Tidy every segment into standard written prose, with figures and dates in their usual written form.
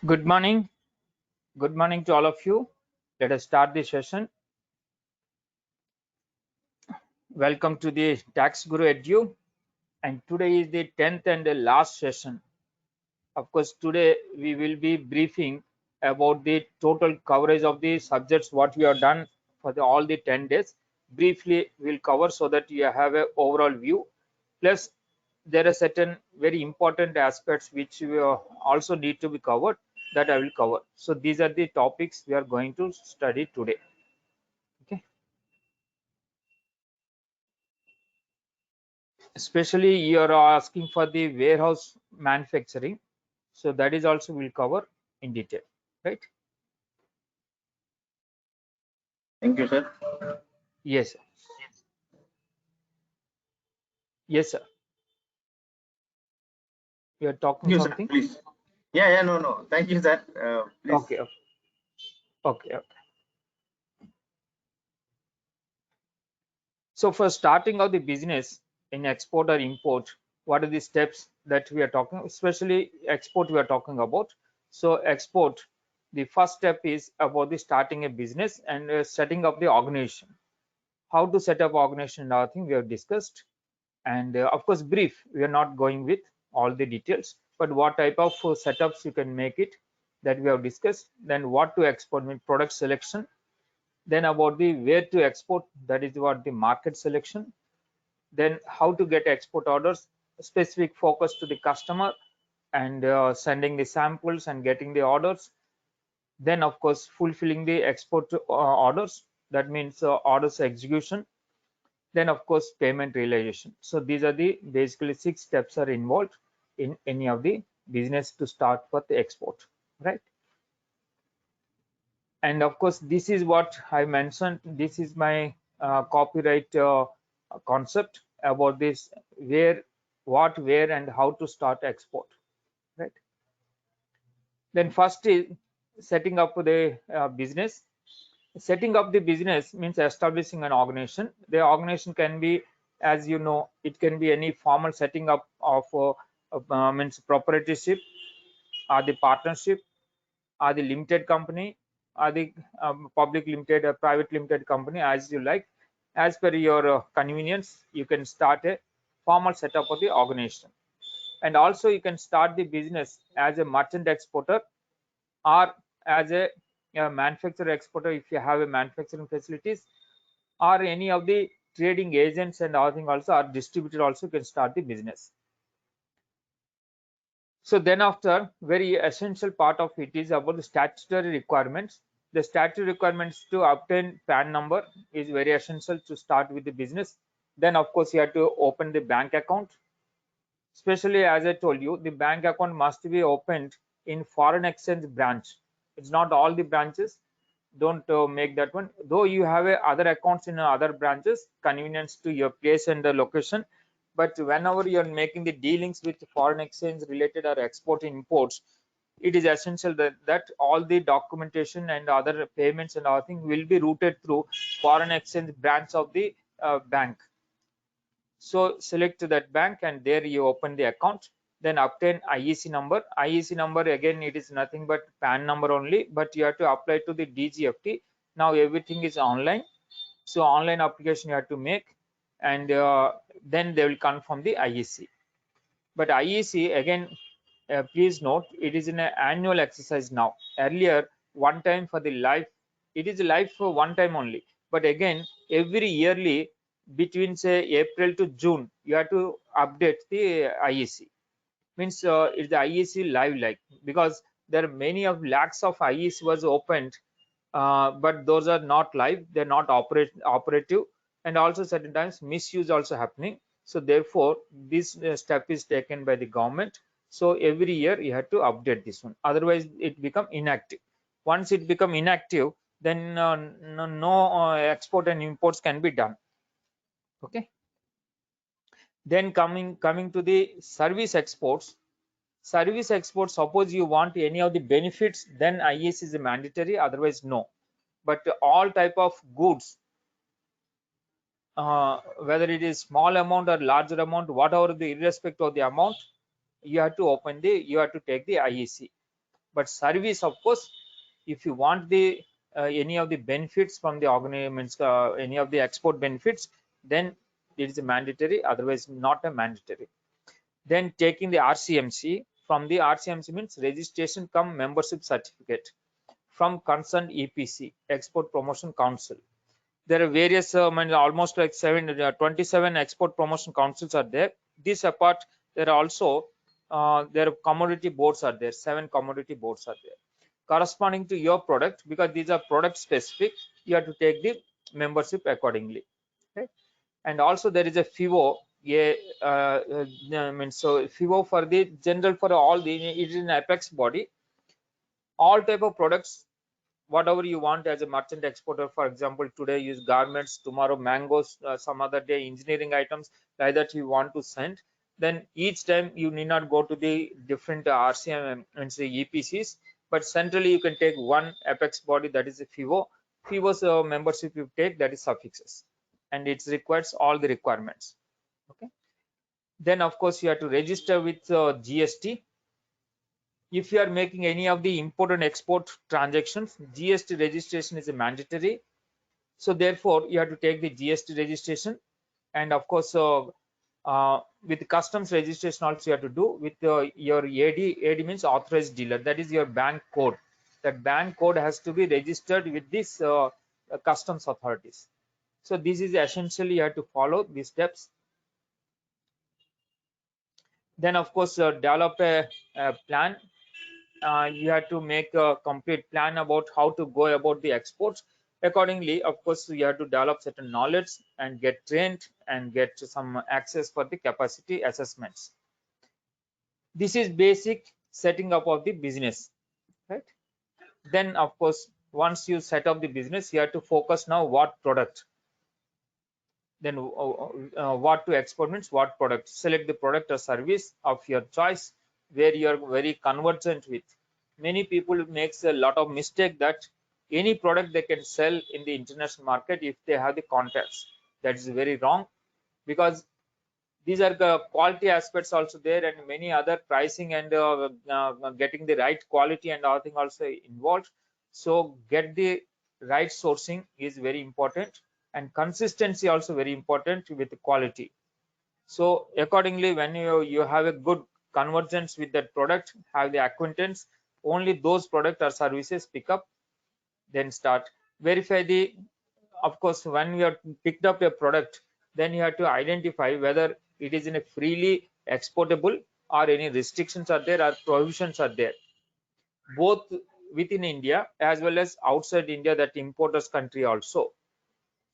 Good morning. Good morning to all of you. Let us start the session. Welcome to the Tax Guru Edu. And today is the 10th and the last session. Of course, today we will be briefing about the total coverage of the subjects, what we have done for all the 10 days. Briefly, we'll cover so that you have an overall view. Plus, there are certain very important aspects which we also need to be covered that I will cover. So these are the topics we are going to study today. Okay. Especially you are asking for the warehouse manufacturing, so that is also we'll cover in detail, right? Thank you, sir. Yes, sir. Yes, sir. You are talking Thank you, sir. something. Please. Yeah, no. Thank you, sir. Please. Okay, okay. So for starting of the business in export or import, what are the steps that we are talking, especially export we are talking about? So export, the first step is about the starting a business and setting up the organization. How to set up organization, I think we have discussed. And of course, brief, we are not going with all the details, but what type of setups you can make it, that we have discussed. Then what to export, mean product selection. Then about the where to export, that is what the market selection. Then how to get export orders, specific focus to the customer, and sending the samples and getting the orders. Then of course fulfilling the export orders, that means orders execution. Then of course payment realization. So these are the basically 6 steps are involved in any of the business to start for the export, right? And of course this is what I mentioned, this is my copyright concept about this, where, what, where, and how to start export, right? Then first is setting up the business. Setting up the business means establishing an organization. The organization can be, as you know, it can be any formal setting up of means proprietorship, or the partnership, or the limited company, or the public limited, private limited company, as you like. As per your convenience, you can start a formal setup of the organization. And also you can start the business as a merchant exporter, or as a manufacturer exporter if you have a manufacturing facilities, or any of the trading agents and everything also, or distributor also can start the business. So then after, very essential part of it is about the statutory requirements. The statutory requirements to obtain PAN number is very essential to start with the business. Then of course you have to open the bank account. Especially as I told you, the bank account must be opened in foreign exchange branch. It's not all the branches. Don't make that one. Though you have other accounts in other branches, convenience to your place and the location. But whenever you're making the dealings with foreign exchange related or export imports, it is essential that all the documentation and other payments and everything will be routed through foreign exchange branch of the bank. So select that bank and there you open the account. Then obtain IEC number. IEC number, again, it is nothing but PAN number only, but you have to apply to the DGFT. Now everything is online, so online application you have to make, and then they will confirm the IEC. But IEC, again, please note, it is in an annual exercise now. Earlier, one time for the life, it is life for one time only. But again, every yearly, between say April to June, you have to update the IEC. Means it's the IEC live, like, because there are many of lakhs of IEC was opened, but those are not live, they're not operative, and also certain times misuse also happening. So therefore this step is taken by the government. So every year you have to update this one, otherwise it become inactive. Once it become inactive, then no export and imports can be done. Okay. Then coming to the service exports. Service exports, suppose you want any of the benefits, then IEC is mandatory, otherwise no. But all type of goods, whether it is small amount or larger amount, whatever the irrespective of the amount, you have to take the IEC. But service, of course, if you want the any of the benefits from the organizations, any of the export benefits, then it is a mandatory, otherwise not a mandatory. Then taking the RCMC, from the RCMC means registration cum membership certificate from concerned EPC, Export Promotion Council. There are various, almost like 27 export promotion councils are there. This apart, there are also there are commodity boards are there. 7 commodity boards are there corresponding to your product, because these are product specific. You have to take the membership accordingly. Okay? And also there is a FIVO. So FIVO for the general, for all the, it is an apex body. All type of products, whatever you want as a merchant exporter. For example, today use garments, tomorrow mangoes, some other day engineering items, like that you want to send, then each time you need not go to the different RCM and say EPCs, but centrally you can take one apex body, that is a FIVO. FIVO's membership you take, that is suffixes, and it requires all the requirements. Okay. Then of course you have to register with GST. If you are making any of the import and export transactions, GST registration is a mandatory. So therefore, you have to take the GST registration, and of course, with customs registration also you have to do with your AD. AD means authorized dealer. That is your bank code. That bank code has to be registered with this customs authorities. So this is essentially you have to follow these steps. Then of course, develop a plan. You have to make a complete plan about how to go about the exports. Accordingly, of course, you have to develop certain knowledge and get trained and get some access for the capacity assessments. This is basic setting up of the business, right? Then of course, once you set up the business, you have to focus now what product. Then what to export means what product. Select the product or service of your choice where you are very conversant with. Many people makes a lot of mistake that any product they can sell in the international market if they have the contacts. That is very wrong, because these are the quality aspects also there, and many other pricing and getting the right quality and other thing also involved. So get the right sourcing is very important, and consistency also very important with the quality. So accordingly, when you have a good convergence with that product, have the acquaintance, only those product or services pick up, then start. Verify the, of course, when you have picked up a product, then you have to identify whether it is in a freely exportable or any restrictions are there or prohibitions are there, both within India as well as outside India, that importers country also.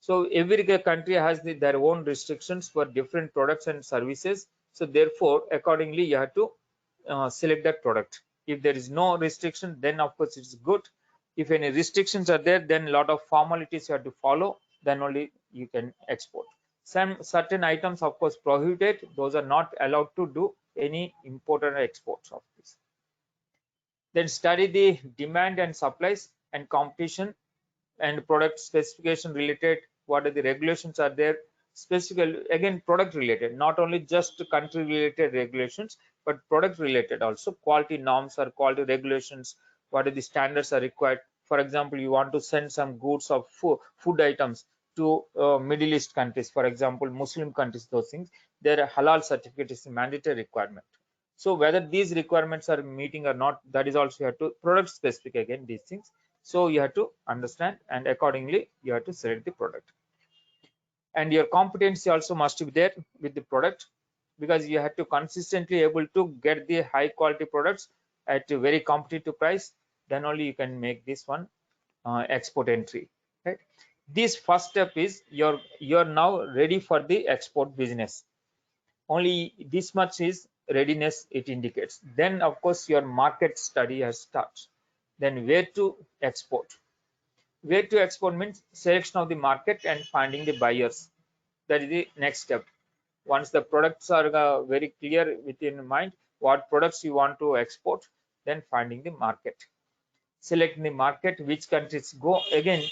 So every country has their own restrictions for different products and services. So therefore, accordingly, you have to select that product. If there is no restriction, then of course it's good. If any restrictions are there, then a lot of formalities you have to follow. Then only you can export. Some certain items, of course, prohibited. Those are not allowed to do any import or exports of this. Then study the demand and supplies and competition and product specification related. What are the regulations are there? Specific, again, product related, not only just country related regulations, but product related also. Quality norms or quality regulations. What are the standards are required? For example, you want to send some goods of food items to Middle East countries, for example, Muslim countries, those things. Their halal certificate is a mandatory requirement. So whether these requirements are meeting or not, that is also you have to product specific, again, these things. So you have to understand, and accordingly you have to select the product. And your competency also must be there with the product, because you have to consistently able to get the high quality products at a very competitive price. Then only you can make this one export entry, right? This first step is you're now ready for the export business. Only this much is readiness it indicates. Then of course your market study has started. Then where to export. Where to export means selection of the market and finding the buyers. That is the next step. Once the products are very clear within mind what products you want to export, then finding the market. Selecting the market, which countries go. Again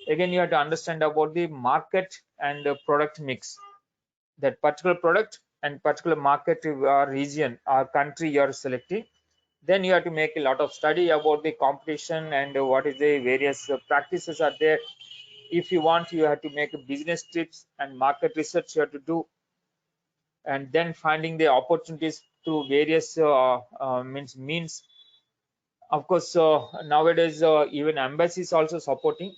you have to understand about the market and the product mix. That particular product and particular market or region or country you are selecting, Then you have to make a lot of study about the competition and what is the various practices are there. If you want, you have to make business trips and market research you have to do, and then finding the opportunities to various means. Of course, nowadays even embassies also supporting.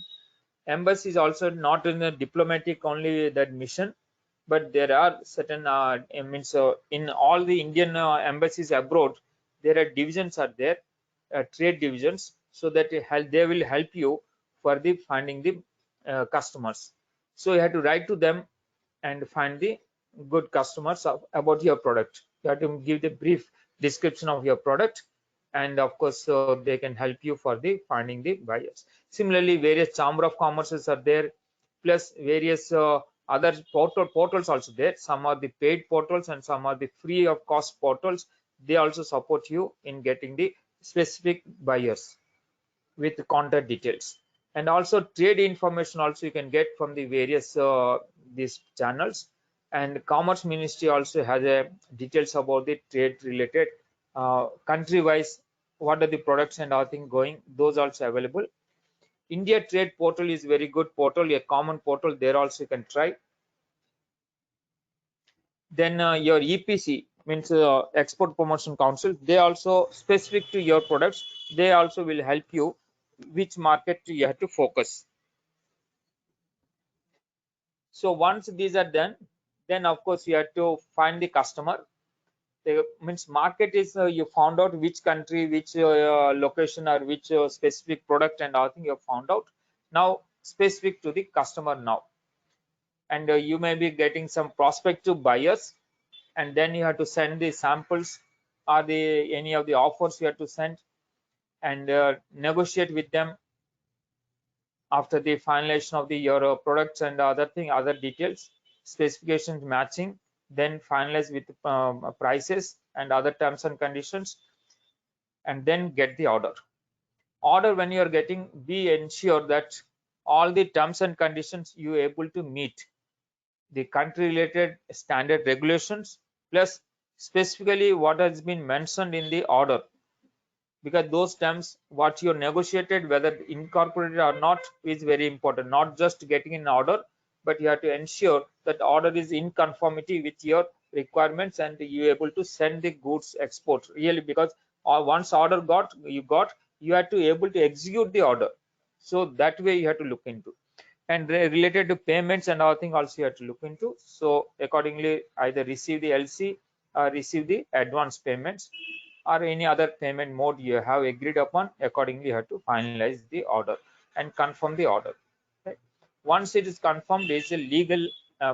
Embassies also not in a diplomatic only that mission, but there are certain in all the Indian embassies abroad, there are divisions are there, trade divisions, so that they will help you for the finding the customers. So you have to write to them and find the good customers about your product. You have to give the brief description of your product, and of course they can help you for the finding the buyers. Similarly, various chamber of commerces are there, plus various other portals also there. Some are the paid portals and some are the free of cost portals. They also support you in getting the specific buyers with contact details. And also trade information also you can get from the various these channels. And commerce ministry also has a details about the trade related country wise, what are the products and all thing going, those also available. India trade portal is very good portal, a common portal, there also you can try. Then your EPC means export promotion council, they also specific to your products, they also will help you which market you have to focus. So once these are done, then of course you have to find the customer. The means market is you found out which country, which location, or which specific product and all thing you have found out. Now specific to the customer now, and you may be getting some prospective buyers, and then you have to send the samples or the any of the offers you have to send, and negotiate with them after the finalization of the your products and other details, specifications matching, then finalize with prices and other terms and conditions, and then get the order. When you are getting, be ensure that all the terms and conditions you able to meet the country related standard regulations, plus specifically what has been mentioned in the order, because those terms what you negotiated, whether incorporated or not, is very important. Not just getting an order, but you have to ensure that order is in conformity with your requirements, and you able to send the goods export really, because once order you have to able to execute the order. So that way you have to look into, and related to payments and other thing also you have to look into. So accordingly either receive the LC or receive the advance payments or any other payment mode you have agreed upon, accordingly you have to finalize the order and confirm the order. Right? Once it is confirmed, is a legal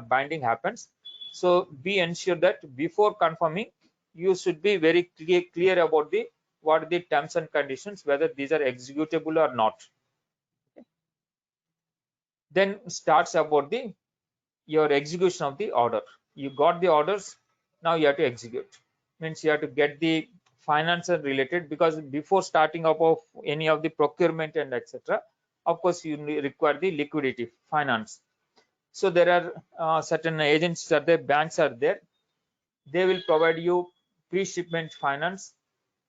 binding happens. So be ensured that before confirming you should be very clear about the what are the terms and conditions, whether these are executable or not. Then starts about the your execution of the order. You got the orders, now you have to execute. Means you have to get the financial related, because before starting up of any of the procurement and etc., of course you require the liquidity finance. So there are certain agencies are there, banks are there, they will provide you pre-shipment finance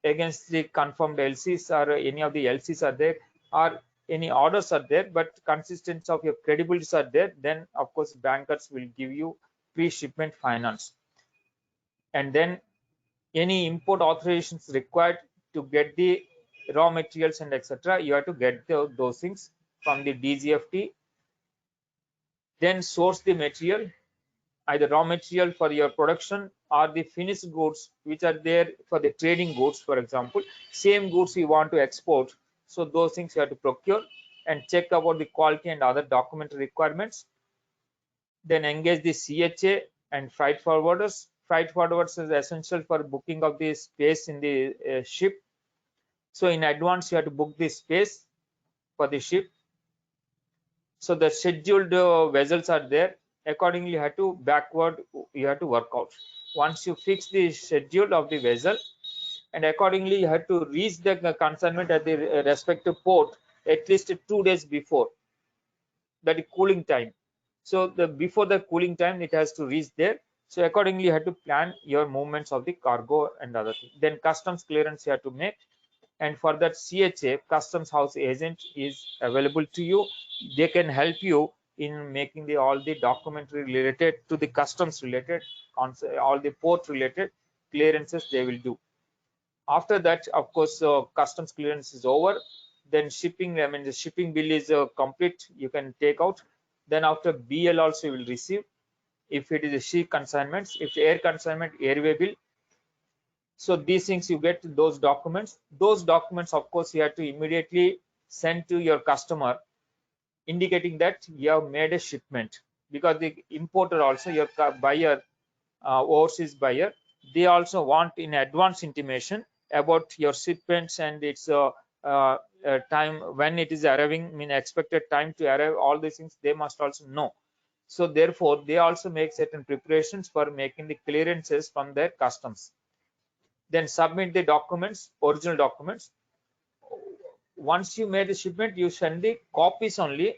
against the confirmed LCs, or any of the LCs are there, or any orders are there, but consistency of your credibilities are there, then of course bankers will give you pre-shipment finance. And then any import authorizations required to get the raw materials and etc., you have to get those things from the DGFT. Then source the material, either raw material for your production or the finished goods which are there for the trading goods, for example, same goods you want to export. So those things you have to procure and check about the quality and other documentary requirements. Then engage the CHA and freight forwarders. Freight forwarders is essential for booking of the space in the ship. So in advance you have to book the space for the ship. So the scheduled vessels are there, accordingly you have to backward you have to work out. Once you fix the schedule of the vessel, and accordingly you have to reach the consignment at the respective port at least 2 days before, that is cooling time. So the before the cooling time it has to reach there. So accordingly, you have to plan your movements of the cargo and other things. Then customs clearance you have to make, and for that CHA, customs house agent is available to you. They can help you in making all the documentary related to the customs related, all the port related clearances they will do. After that, of course, customs clearance is over. Then shipping, I mean, the shipping bill is complete. You can take out. Then after BL also you will receive. If it is a sea consignments, if air consignment, airway bill. So these things you get those documents. Those documents, of course, you have to immediately send to your customer, indicating that you have made a shipment, because the importer also, your buyer, overseas buyer, they also want in advance intimation about your shipments and its time when it is arriving, mean expected time to arrive. All these things they must also know. So therefore, they also make certain preparations for making the clearances from their customs. Then submit the documents, original documents. Once you made the shipment, you send the copies only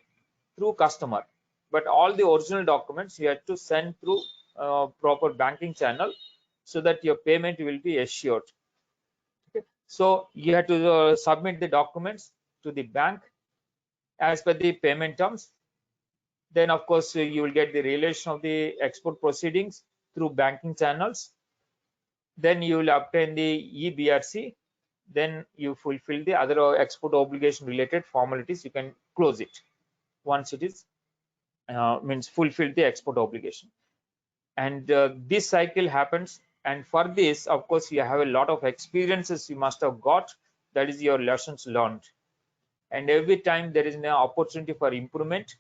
through customer, but all the original documents you have to send through proper banking channel, so that your payment will be assured. Okay. So you have to submit the documents to the bank as per the payment terms. Then of course you will get the realization of the export proceedings through banking channels. Then you will obtain the EBRC. Then you fulfill the other export obligation related formalities. You can close it once it is means fulfill the export obligation. And this cycle happens. And for this, of course, you have a lot of experiences you must have got. That is your lessons learned. And every time there is an opportunity for improvement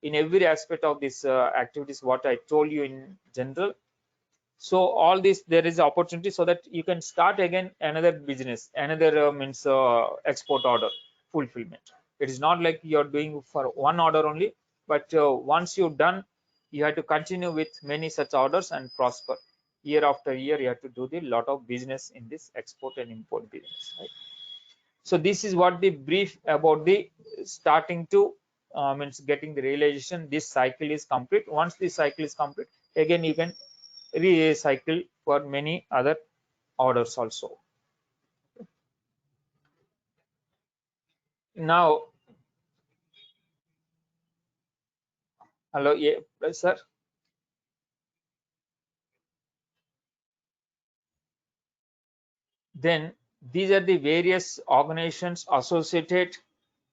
in every aspect of this activities, what I told you in general. So all this there is opportunity, so that you can start again another business, another means export order fulfillment. It is not like you're doing for one order only, but once you've done, you have to continue with many such orders and prosper. Year after year you have to do the lot of business in this export and import business, right? So this is what the brief about the starting to means getting the realization. This cycle is complete. Once this cycle is complete, again you can recycle for many other orders also. Now, hello, yeah, sir. Then these are the various organizations associated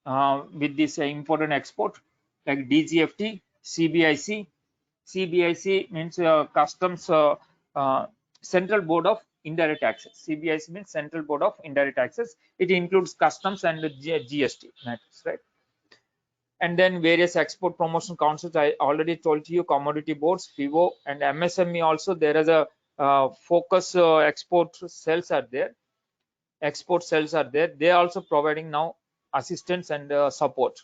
with this important export, like DGFT, CBIC. CBIC means Customs uh, Central Board of Indirect Taxes. CBIC means Central Board of Indirect Taxes. It includes customs and the GST matters, right? And then various export promotion councils. I already told you, commodity boards, FIVO, and MSME also. There is a focus export cells are there. Export cells are there. They are also providing now assistance and support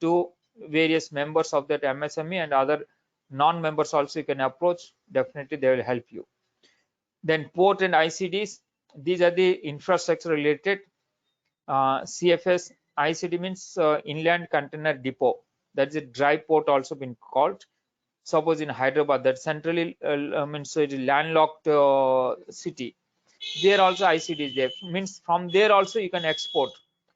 to various members of that MSME, and other non-members also you can approach. Definitely they will help you. Then port and ICDs. These are the infrastructure related. CFS, ICD means Inland Container Depot. That's a dry port also been called. Suppose in Hyderabad, that centrally means it is landlocked city. There also ICD is there. Means from there also you can export.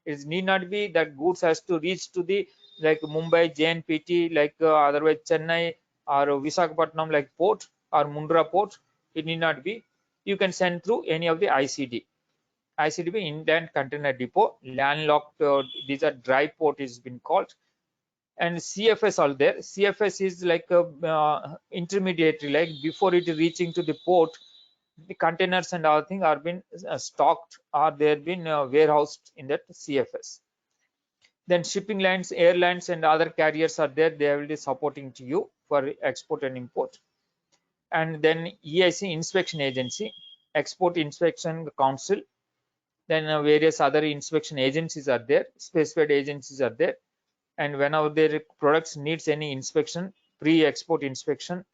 It need not be that goods has to reach to the like Mumbai, JNPT, like otherwise Chennai or Visakhapatnam like port or Mundra port. It need not be. You can send through any of the ICD. ICDB, Inland Container Depot, landlocked. These are dry port is been called. And CFS are there. CFS is like a intermediary, like before it reaching to the port, the containers and other things are been stocked, or they have been warehoused in that CFS. Then shipping lines, airlines, and other carriers are there. They will be supporting to you for export and import. And then EIC, Inspection Agency, Export Inspection Council. Then various other inspection agencies are there, specified agencies are there. And whenever their products needs any inspection, pre-export inspection,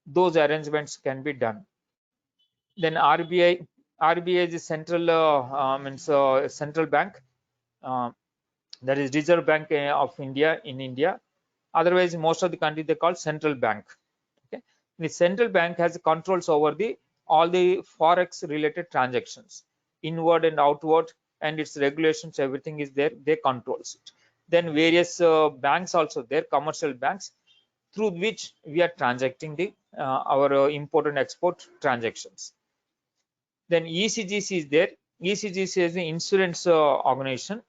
those arrangements can be done. Then RBI is the central means central bank, uh, that is Reserve Bank of India in India. Otherwise, most of the country they call central bank. Okay. The central bank has controls over all the forex related transactions, inward and outward, and its regulations, everything is there, they controls it. Then various banks also there, commercial banks, through which we are transacting our import and export transactions. Then ECGC is there. ECGC is the insurance organization,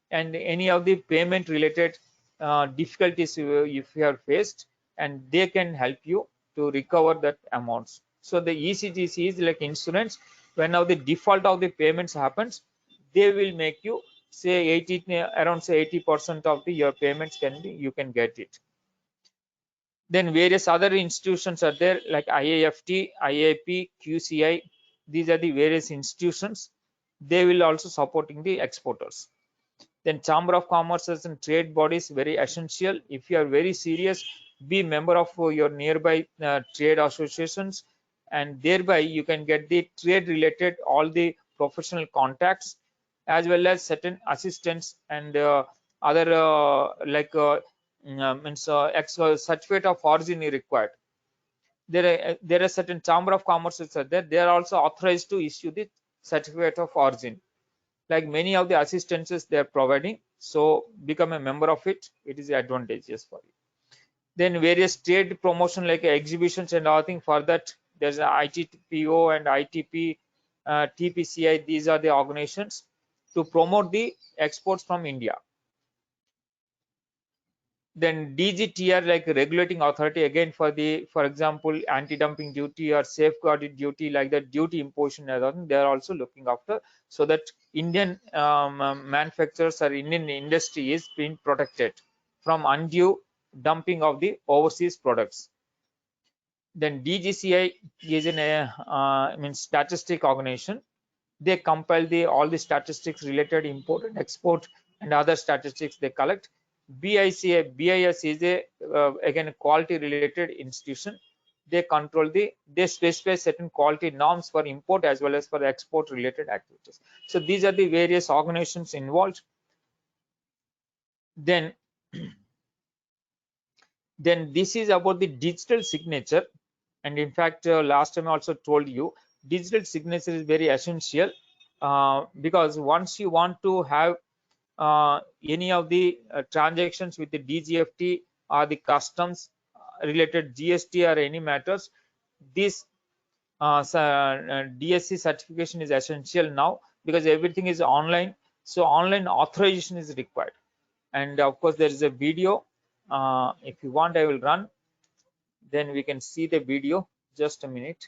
and any of the payment related difficulties if you have faced, and they can help you to recover that amounts. So the ECGC is like insurance. When now the default of the payments happens, they will make you say 80, around say 80% of your payments can be, you can get it. Then various other institutions are there like IAFT, IAP, QCI. These are the various institutions. They will also supporting the exporters. Then Chamber of Commerce and trade bodies, very essential. If you are very serious, be member of your nearby trade associations, and thereby you can get the trade related all the professional contacts, as well as certain assistance and other means certificate of origin required. There are certain Chamber of Commerce are there. They are also authorized to issue the certificate of origin. Like many of the assistances they are providing, so become a member of it. It is advantageous for you. Then various trade promotion like exhibitions and all thing. For that, there's a ITPO and ITP, TPCI. These are the organizations to promote the exports from India. Then DGTR, like regulating authority, again for example anti-dumping duty or safeguarded duty, like that duty imposition, they are also looking after, so that Indian manufacturers or Indian industry is being protected from undue dumping of the overseas products. Then DGCI is an statistic organization. They compile all the statistics related import and export and other statistics they collect. BIS is a again a quality related institution. They control they specify certain quality norms for import as well as for export related activities. So these are the various organizations involved. Then this is about the digital signature, and in fact last time I also told you digital signature is very essential, because once you want to have any of the transactions with the DGFT or the customs related GST or any matters, this DSC certification is essential now, because everything is online, so online authorization is required. And of course there is a video, if you want I will run, then we can see the video. Just a minute.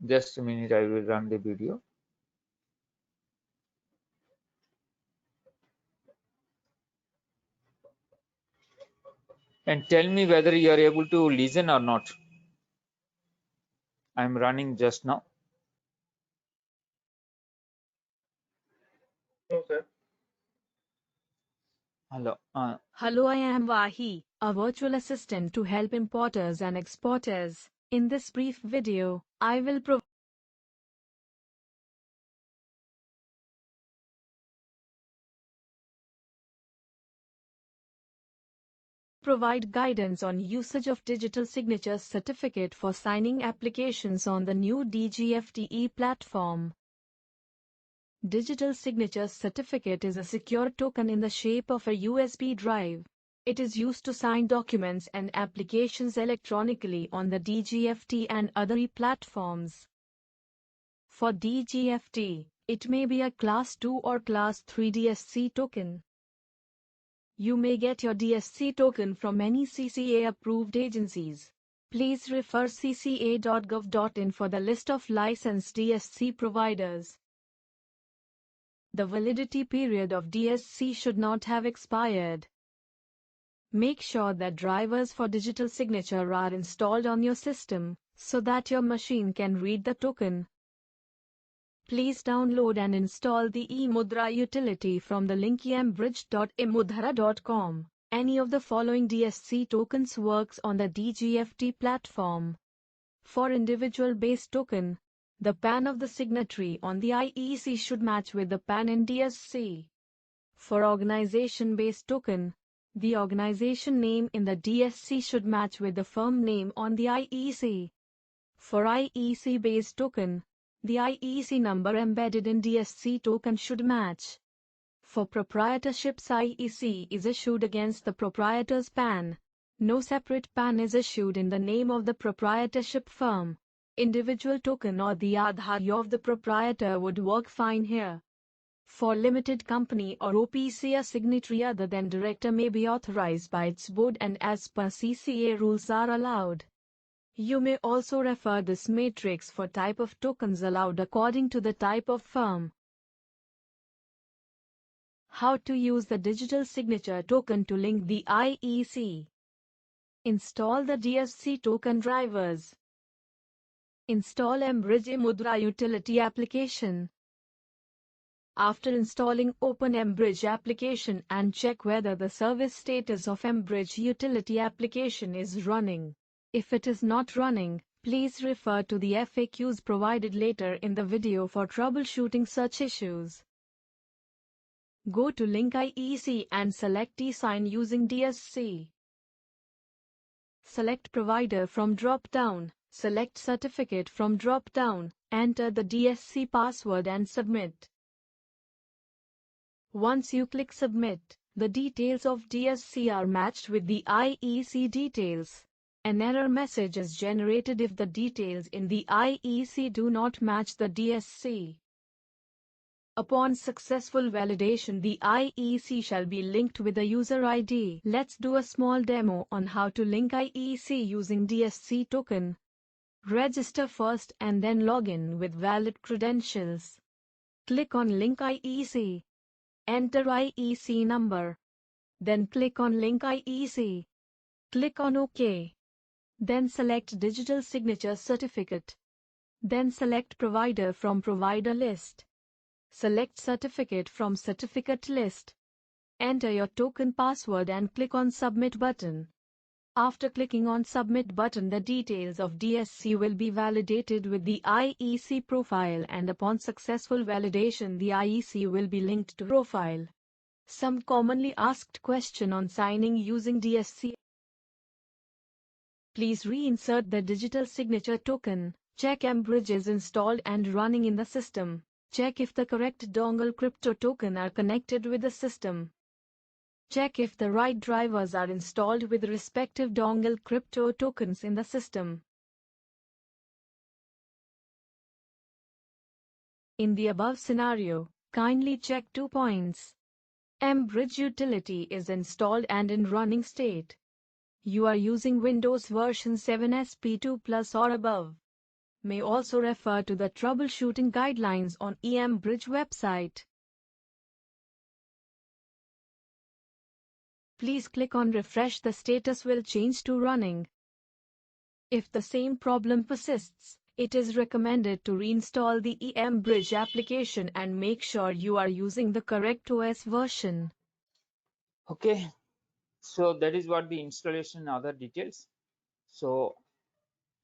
Just a minute, I will run the video. And tell me whether you are able to listen or not. I'm running just now. No, sir. Hello. Hello, I am Vahi, a virtual assistant to help importers and exporters. In this brief video, I will provide guidance on usage of digital signature certificate for signing applications on the new DGFTE platform. Digital signature certificate is a secure token in the shape of a USB drive. It is used to sign documents and applications electronically on the DGFT and other platforms. For DGFT, it may be a Class 2 or Class 3 DSC token. You may get your DSC token from any CCA-approved agencies. Please refer cca.gov.in for the list of licensed DSC providers. The validity period of DSC should not have expired. Make sure that drivers for digital signature are installed on your system, so that your machine can read the token. Please download and install the eMudra utility from the link emubridge.emudhara.com. Any of the following DSC tokens works on the DGFT platform. For individual-based token, the PAN of the signatory on the IEC should match with the PAN in DSC. For organization-based token, The organization name in the DSC should match with the firm name on the IEC. For IEC-based token, the IEC number embedded in DSC token should match. For proprietorships, IEC is issued against the proprietor's PAN. No separate PAN is issued in the name of the proprietorship firm. Individual token or the Aadhaar of the proprietor would work fine here. For limited company or OPC, a signatory other than director may be authorized by its board and as per CCA rules are allowed. You may also refer this matrix for type of tokens allowed according to the type of firm. How to use the digital signature token to link the IEC. Install the DSC token drivers. Install mBridge eMudra utility application. After installing, open mBridge application and check whether the service status of mBridge utility application is running. If it is not running, please refer to the FAQs provided later in the video for troubleshooting such issues. Go to Link IEC and select eSign using DSC. Select Provider from drop-down, select Certificate from drop-down, enter the DSC password and submit. Once you click Submit, the details of DSC are matched with the IEC details. An error message is generated if the details in the IEC do not match the DSC. Upon successful validation, the IEC shall be linked with a user ID. Let's do a small demo on how to link IEC using DSC token. Register first and then log in with valid credentials. Click on Link IEC. Enter IEC number. Then click on Link IEC. Click on OK. Then select Digital Signature Certificate. Then select Provider from Provider list. Select Certificate from Certificate list. Enter your token password and click on Submit button. After clicking on Submit button, the details of DSC will be validated with the IEC profile, and upon successful validation the IEC will be linked to profile. Some commonly asked question on signing using DSC. Please reinsert the digital signature token. Check mBridge is installed and running in the system. Check if the correct dongle crypto token are connected with the system. Check if the right drivers are installed with respective dongle crypto tokens in the system. In the above scenario, kindly check 2 points. mBridge utility is installed and in running state. You are using Windows version 7 SP2 Plus or above. May also refer to the troubleshooting guidelines on eMBridge website. Please click on Refresh. The status will change to running. If the same problem persists, it is recommended to reinstall the eMBridge application and make sure you are using the correct OS version. Okay, so that is what the installation and other details. So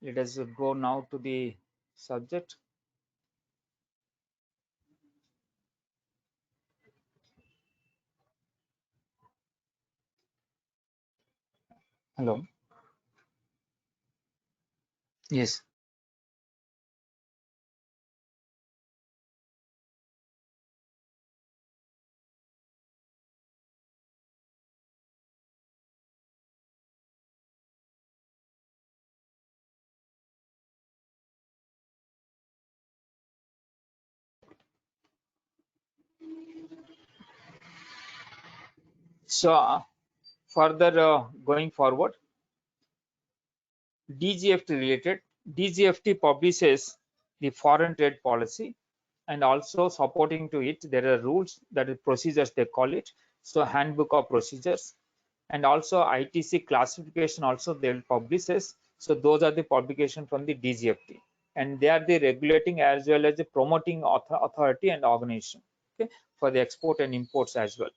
let us go now to the subject. Hello. Yes. So further going forward, DGFT related, DGFT publishes the foreign trade policy, and also supporting to it there are rules, that is procedures they call it. So handbook of procedures, and also ITC classification also they will publishes. So those are the publication from the DGFT, and they are the regulating as well as the promoting authority and organization, okay, for the export and imports as well.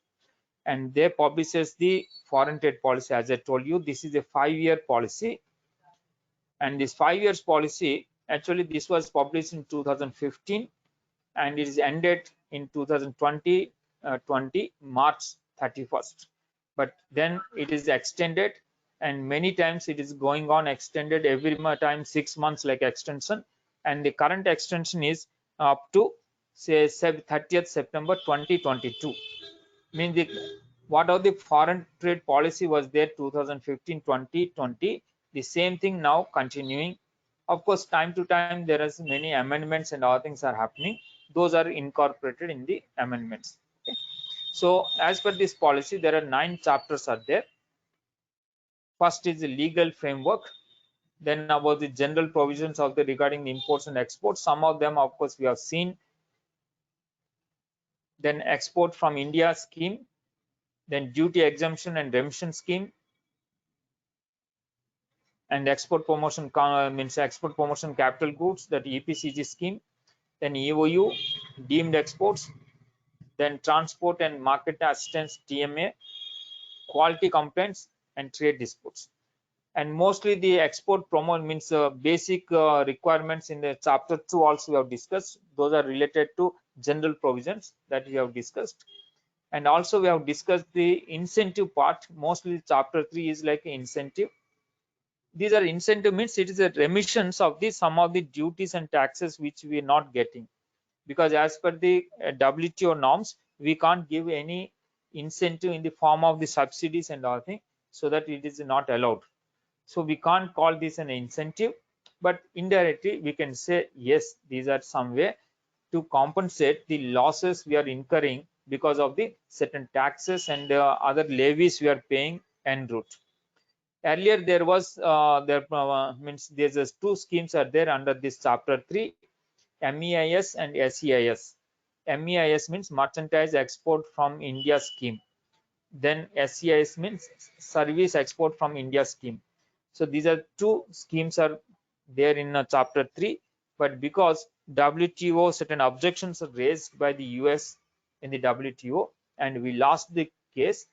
And they publishes the foreign trade policy. As I told you, this is a 5-year policy, and this 5 years policy, actually this was published in 2015 and it is ended in 2020 March 31st. but then it is extended, and many times it is going on extended every time 6 months like extension, and the current extension is up to say 30th September 2022. Means what are the foreign trade policy was there 2015-2020, the same thing now continuing. Of course, time to time there is many amendments and other things are happening. Those are incorporated in the amendments. Okay. So as per this policy, there are 9 chapters are there. First is the legal framework, then about the general provisions of the regarding the imports and exports. Some of them, of course, we have seen. Then export from India scheme, then duty exemption and remission scheme, and export promotion means export promotion capital goods, that EPCG scheme, then EOU, deemed exports, then transport and market assistance TMA, quality complaints, and trade disputes. And mostly the export promo means basic requirements in the chapter 2 also we have discussed. Those are related to general provisions that we have discussed. And also we have discussed the incentive part. Mostly chapter 3 is like incentive. These are incentive means it is a remissions of the some of the duties and taxes which we are not getting, because as per the WTO norms we can't give any incentive in the form of the subsidies and all thing, so that it is not allowed. So we can't call this an incentive, but indirectly we can say yes, these are some way to compensate the losses we are incurring because of the certain taxes and other levies we are paying en route. Earlier there was means there's 2 schemes are there under this chapter 3, MEIS and SEIS. MEIS means merchandise export from India scheme. Then SEIS means service export from India scheme. So these are 2 schemes are there in chapter 3, but because WTO certain objections are raised by the US in the WTO and we lost the case,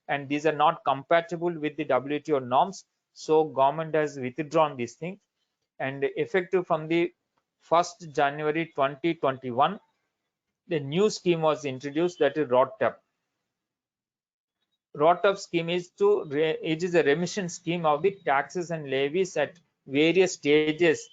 and these are not compatible with the WTO norms, so government has withdrawn these things, and effective from the 1st January 2021 the new scheme was introduced, that is ROTAP. ROTAP scheme is it is a remission scheme of the taxes and levies at various stages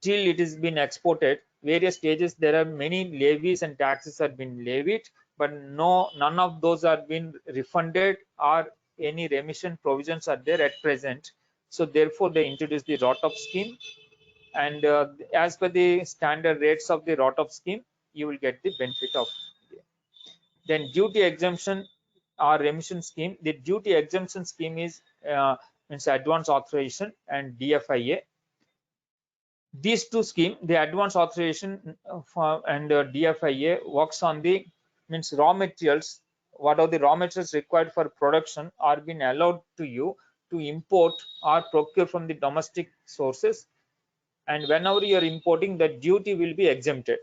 till it has been exported. Various stages there are many levies and taxes have been levied, but none of those are been refunded or any remission provisions are there at present. So therefore they introduced the ROTAP scheme, and as per the standard rates of the ROTAP scheme you will get the benefit of. Then duty exemption or remission scheme. The duty exemption scheme is means advance authorization and DFIA. These 2 schemes, the advance authorization and DFIA works on the means raw materials. What are the raw materials required for production are being allowed to you to import or procure from the domestic sources, and whenever you are importing, the duty will be exempted.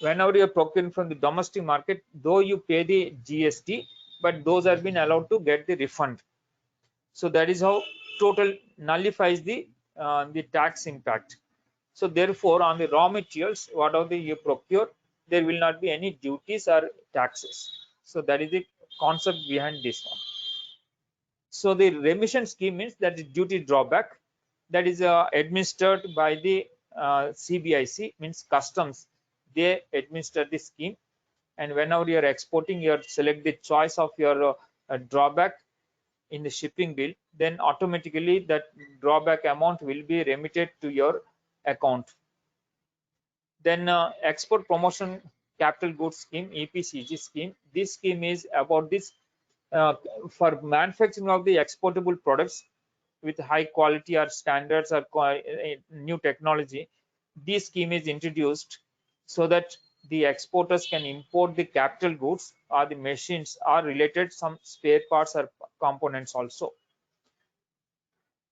Whenever you are procuring from the domestic market, though you pay the GST, but those have been allowed to get the refund. So that is how total nullifies the tax impact. So therefore on the raw materials, whatever you procure, there will not be any duties or taxes. So that is the concept behind this one. So the remission scheme means that the duty drawback that is administered by the CBIC, means customs. They administer the scheme, and whenever you are exporting, you select the choice of your drawback in the shipping bill, then automatically that drawback amount will be remitted to your account. Then export promotion capital goods scheme, EPCG scheme. This scheme is about this for manufacturing of the exportable products with high quality or standards or new technology. This scheme is introduced so that the exporters can import the capital goods or the machines or related some spare parts or components also.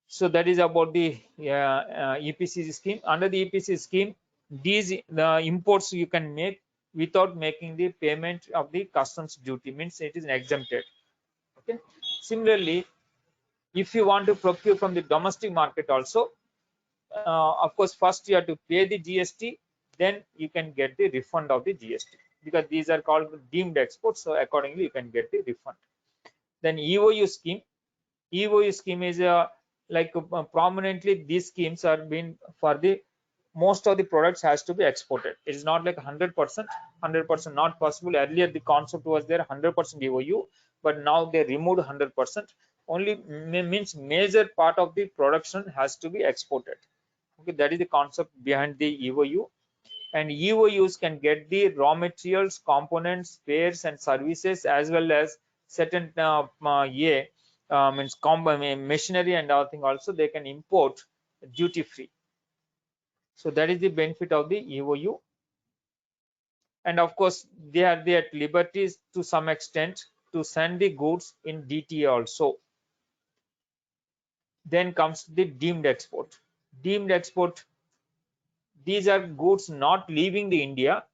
So that is about the EPCG scheme. Under the EPCG scheme, these the imports you can make without making the payment of the customs duty, means it is exempted. Okay. Similarly, if you want to procure from the domestic market also, of course first you have to pay the GST, then you can get the refund of the GST, because these are called deemed exports, so accordingly you can get the refund. Then EOU scheme. EOU scheme is prominently these schemes are being for the most of the products has to be exported. It is not like 100% not possible. Earlier the concept was there 100% EOU, but now they removed 100%. Only means major part of the production has to be exported. Okay, that is the concept behind the EOU. And EOUs can get the raw materials, components, spares, and services, as well as certain means machinery and other thing also they can import duty free. So that is the benefit of the EOU. And of course, they are at liberties to some extent to send the goods in DTA also. Then comes the deemed export. Deemed export, these are goods not leaving the India,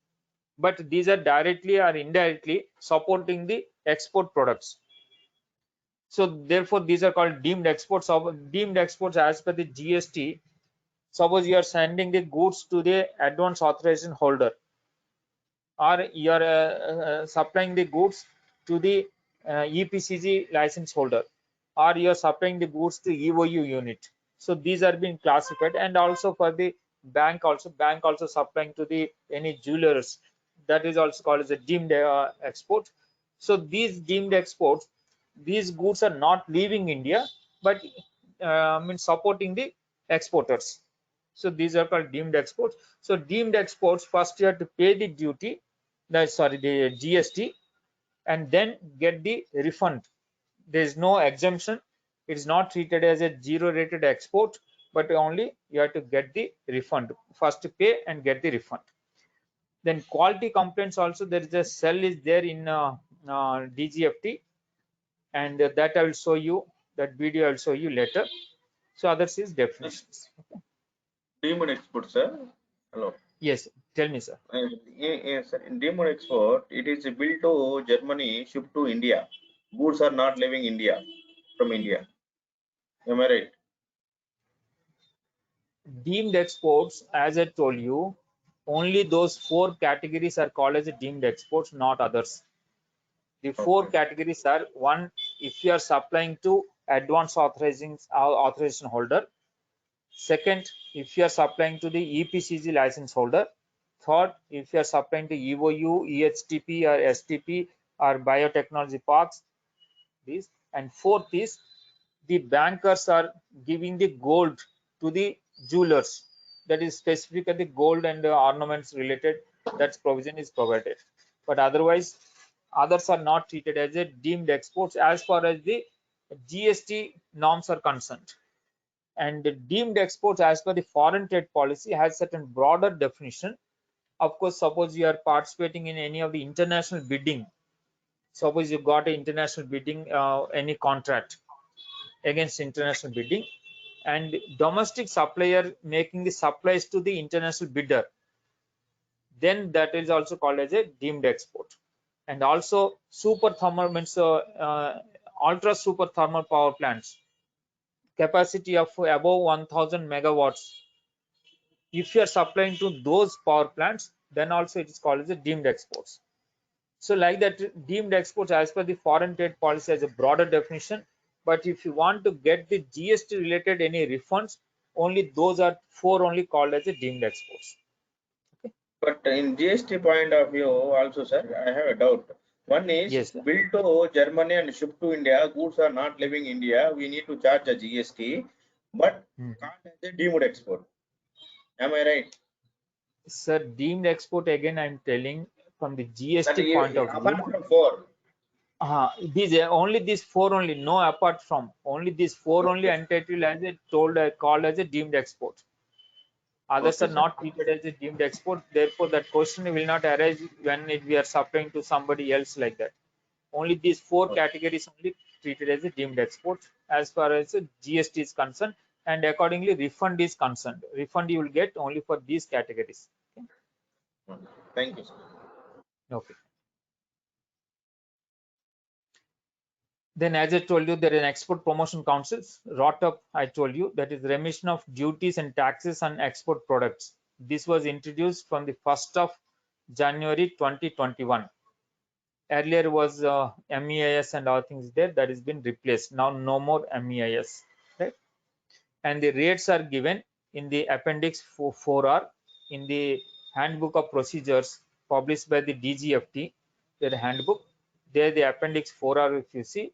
but these are directly or indirectly supporting the export products. So therefore, these are called deemed exports. Deemed exports as per the GST. Suppose you are sending the goods to the advance authorization holder, or you are supplying the goods to the EPCG license holder, or you are supplying the goods to EOU unit. So these are being classified. And also for the bank also supplying to the any jewelers, that is also called as a deemed export. So these deemed exports, these goods are not leaving India, but supporting the exporters. So these are called deemed exports. So deemed exports, first you have to pay the duty, the GST, and then get the refund. There is no exemption. It is not treated as a zero rated export, but only you have to get the refund. First pay and get the refund. Then quality complaints also, there is a cell is there in DGFT, and that I will show you, that video I will show you later. So others is definitions. Deemed export, sir. Hello. Yes, tell me, sir. Yes, sir. In deemed export, it is built to Germany, shipped to India. Goods are not leaving India from India. Am I right? Deemed exports, as I told you, only those 4 categories are called as deemed exports, not others. The 4 Okay. categories are: one, if you are supplying to advance authorization holder; second, if you are supplying to the EPCG license holder; third, if you are supplying to EOU, EHTP or STP or biotechnology parks; this, and fourth is the bankers are giving the gold to the jewelers, that is specifically gold and ornaments related, that provision is provided. But otherwise others are not treated as a deemed exports as far as the GST norms are concerned. And the deemed exports as per the foreign trade policy has certain broader definition. Of course, suppose you are participating in any of the international bidding, suppose you got an international bidding, any contract against international bidding, and domestic supplier making the supplies to the international bidder, then that is also called as a deemed export. And also super thermal means ultra super thermal power plants capacity of above 1000 megawatts, if you are supplying to those power plants, then also it is called as a deemed exports. So like that, deemed exports as per the foreign trade policy has a broader definition. But if you want to get the GST related any refunds, only those are 4 only called as a deemed exports. Okay. But in GST point of view, also, sir, I have a doubt. One is Yes, sir. built to Germany and shipped to India. Goods are not leaving India. We need to charge a GST, but called as a deemed export. Am I right? Sir, deemed export, again I'm telling, from the That GST point is, of view, apart from 4. these only these 4 only, no apart from, only these 4 only Okay. entitled as a told called as a deemed export. Others Okay, are sir. not treated as a deemed export. Therefore, that question will not arise when we are supplying to somebody else like that. Only these 4 Okay. categories only treated as a deemed export as far as GST is concerned, and accordingly refund is concerned. Refund you will get only for these categories. Thank you, sir. Okay. Then, as I told you, there is an export promotion councils, ROTUP. I told you that is remission of duties and taxes on export products. This was introduced from the 1st of January 2021. Earlier was MEIS and all things there, that has been replaced. Now no more MEIS, right? And the rates are given in the appendix 4R in the handbook of procedures published by the DGFT, their handbook. There the appendix 4R, if you see,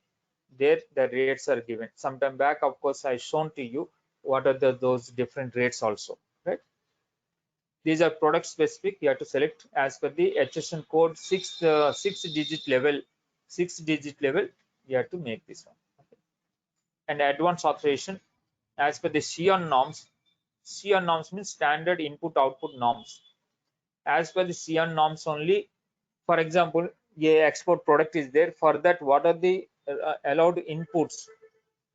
there the rates are given. Sometime back, of course, I shown to you what are those different rates also, right? These are product specific. You have to select as per the HSN code six digit level. You have to make this one. Okay. And advanced authorization as per the SION norms. SION norms means standard input output norms. As per the SION norms only, for example, a export product is there. For that, what are the allowed inputs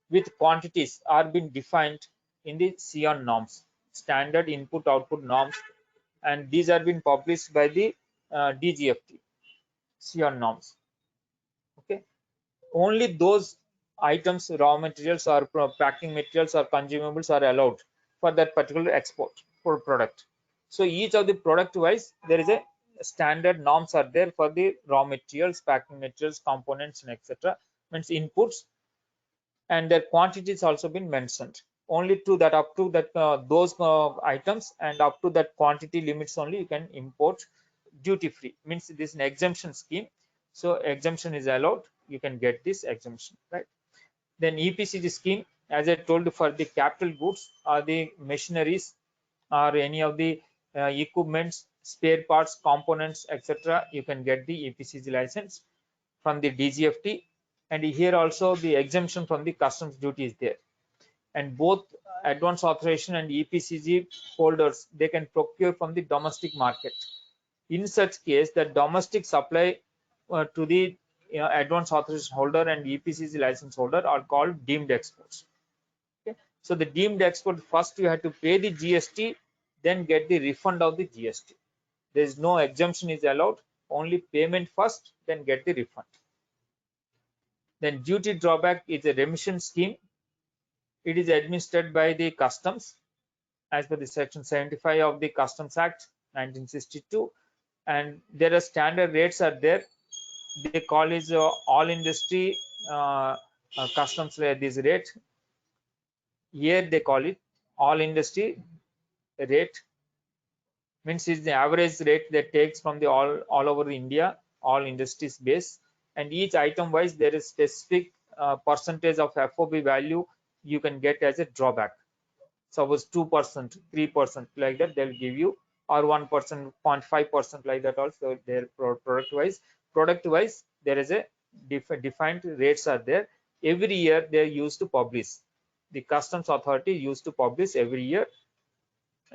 with quantities are being defined in the SION norms, standard input output norms, and these are being published by the DGFT SION norms. Okay, only those items, raw materials or packing materials or consumables are allowed for that particular export for product. So each of the product wise, there is a standard norms are there for the raw materials, packing materials, components, and etc. Means inputs, and their quantities also been mentioned. Only to that, up to that those items and up to that quantity limits only you can import duty free. Means this is an exemption scheme, so exemption is allowed, you can get this exemption, right? Then EPCG scheme, as I told, for the capital goods or the machineries or any of the equipments, spare parts, components, etc., you can get the EPCG license from the DGFT. And here also the exemption from the customs duty is there. And both advance authorization and EPCG holders, they can procure from the domestic market. In such case, the domestic supply to the advance authorization holder and EPCG license holder are called deemed exports. Okay. So the deemed export, first you have to pay the GST, then get the refund of the GST. There is no exemption is allowed, only payment first, then get the refund. Then duty drawback is a remission scheme. It is administered by the customs as per the section 75 of the Customs Act 1962, and there are standard rates are there. They call is all industry customs rate. This rate here they call it all industry rate, means is the average rate that takes from the all over India, all industries base, and each item wise there is specific percentage of FOB value you can get as a drawback. Suppose 2%, 3% like that they'll give you, or 1%, 0.5% like that also. Their product wise there is a defined rates are there. Every year they used to publish, the customs authority used to publish every year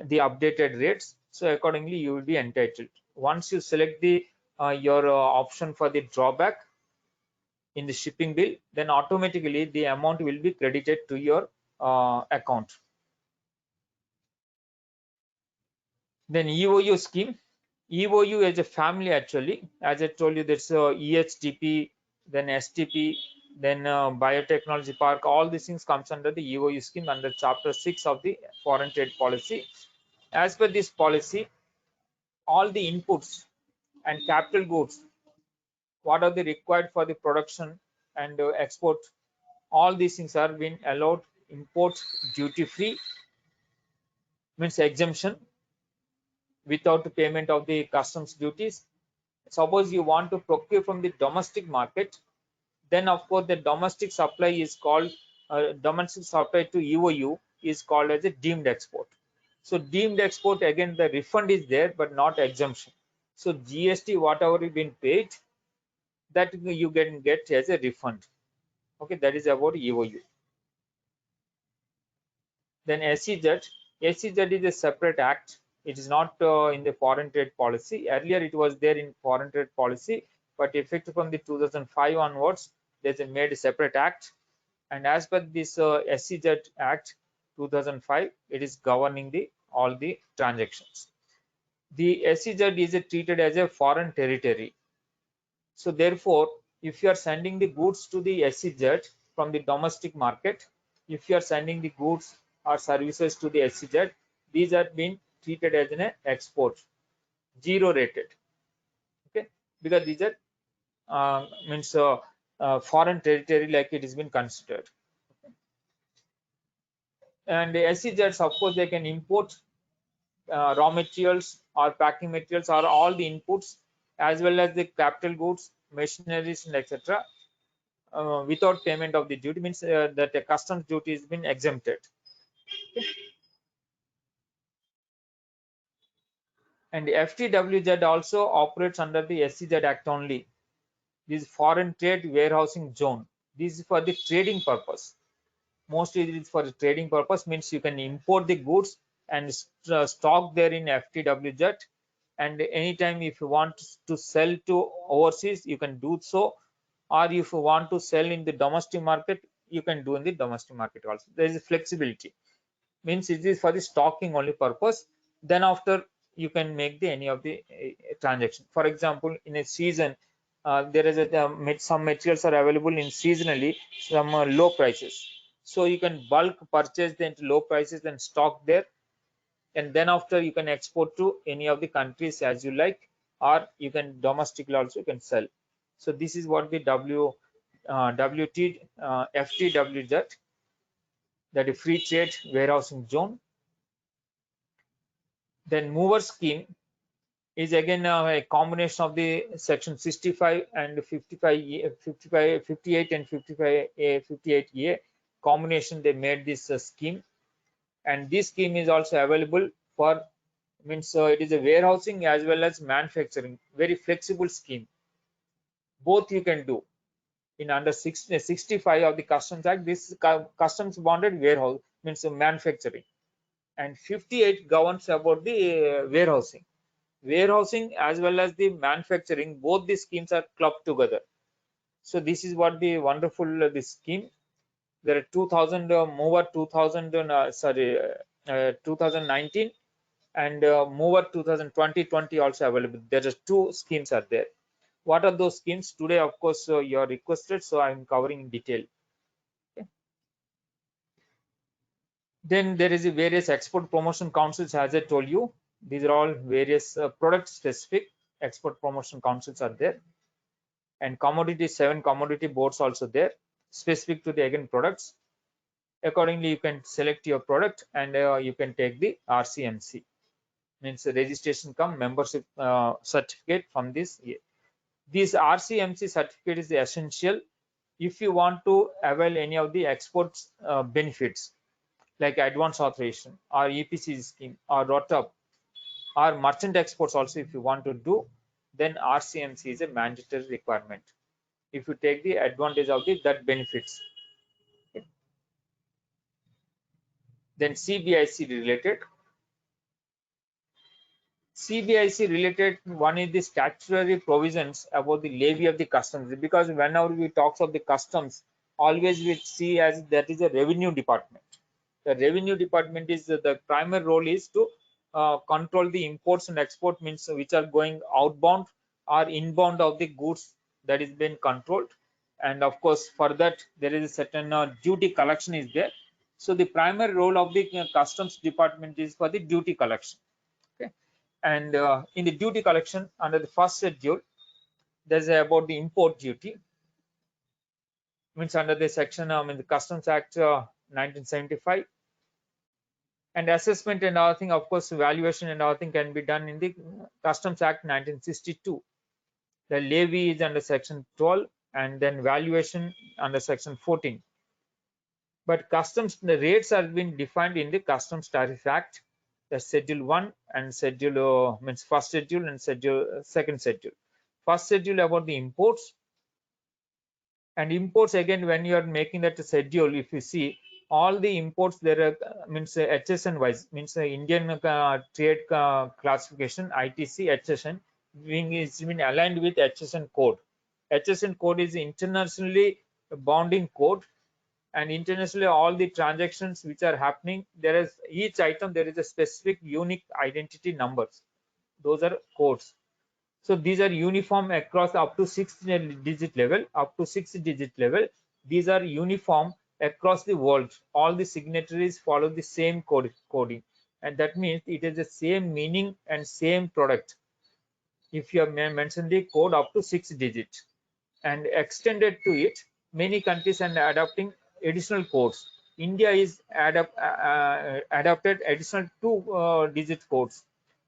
the updated rates, so accordingly you will be entitled. Once you select the your option for the drawback in the shipping bill, then automatically the amount will be credited to your account. Then EOU scheme. EOU is a family actually. As I told you, there's EHTP, then STP, then biotechnology park. All these things comes under the EOU scheme under Chapter 6 of the Foreign Trade Policy. As per this policy, all the inputs and capital goods, what are the required for the production and export, all these things are being allowed. Import duty free, means exemption without payment of the customs duties. Suppose you want to procure from the domestic market, then of course the domestic supply is called domestic supply to EOU is called as a deemed export. So deemed export, again the refund is there but not exemption. So GST whatever you been paid, that you can get as a refund. Okay, that is about EOU. Then SEZ. SEZ is a separate act. It is not in the foreign trade policy. Earlier it was there in foreign trade policy, but effective from the 2005 onwards, there's a made a separate act. And as per this SEZ Act 2005, it is governing the all the transactions. The SEZ is treated as a foreign territory. So therefore, if you are sending the goods to the SEZ from the domestic market, if you are sending the goods or services to the SEZ, these are being treated as an export, zero rated. Okay, because these are means foreign territory like it has been considered. And the SEZs, of course, they can import raw materials or packing materials or all the inputs as well as the capital goods, machineries, and etc. Without payment of the duty, means that the customs duty has been exempted. Okay. And the FTWZ also operates under the SEZ Act only. This foreign trade warehousing zone. This is for the trading purpose. Mostly it is for the trading purpose, means you can import the goods and stock there in FTWZ, and anytime if you want to sell to overseas you can do so, or if you want to sell in the domestic market you can do in the domestic market also. There is flexibility, means it is for the stocking only purpose. Then after you can make the any of the transaction. For example, in a season there is some materials are available in seasonally some low prices, so you can bulk purchase them to low prices and stock there, and then after you can export to any of the countries as you like, or you can domestically also you can sell. So this is what the FTWZ, that is free trade warehousing zone. Then mover scheme is again a combination of the section 65 and 55, 55 58 and 55A, 58A combination. They made this scheme, and this scheme is also available for, means it is a warehousing as well as manufacturing, very flexible scheme. Both you can do in under 65 of the Customs Act. This customs bonded warehouse, means manufacturing, and 58 governs about the warehousing as well as the manufacturing. Both these schemes are clubbed together. So this is what the wonderful this scheme. There are 2000 mover 2000 2019 and mover 2020 also available. There are two schemes are there. What are those schemes? Today of course you are requested, so I am covering in detail. Okay. Then there is a various export promotion councils, as I told you. These are all various product specific export promotion councils are there, and commodity 7 commodity boards also there, specific to the again products. Accordingly you can select your product and you can take the RCMC, means registration cum membership certificate from this. This RCMC certificate is essential if you want to avail any of the exports benefits like advance authorization or EPC scheme or ROTAP or merchant exports also. If you want to do, then RCMC is a mandatory requirement if you take the advantage of that benefits. Then CBIC related. CBIC related, one is the statutory provisions about the levy of the customs, because whenever we talk of the customs, always we see as that is a revenue department. The revenue department is the primary role is to control the imports and export, means which are going outbound or inbound of the goods, that is being controlled. And of course for that there is a certain duty collection is there. So the primary role of the customs department is for the duty collection. Okay. And in the duty collection under the first schedule, there's about the import duty, means under the section in the Customs Act 1975. And assessment and other thing, of course valuation and other thing can be done in the Customs Act 1962. The levy is under section 12 and then valuation under section 14. But customs, the rates have been defined in the Customs Tariff Act, the schedule 1 and schedule means first schedule and schedule second schedule. First schedule about the imports, and imports again when you are making that schedule, if you see all the imports there are means HSN wise, means Indian trade classification ITC HSN being is been aligned with HSN code. HSN code is internationally bounding code, and internationally all the transactions which are happening, there is each item there is a specific unique identity numbers. Those are codes. So these are uniform across up to 6-digit level, these are uniform across the world. All the signatories follow the same coding, and that means it is the same meaning and same product if you have mentioned the code up to 6 digits. and extended to it, many countries are adopting additional codes. India is adopted additional 2-digit codes.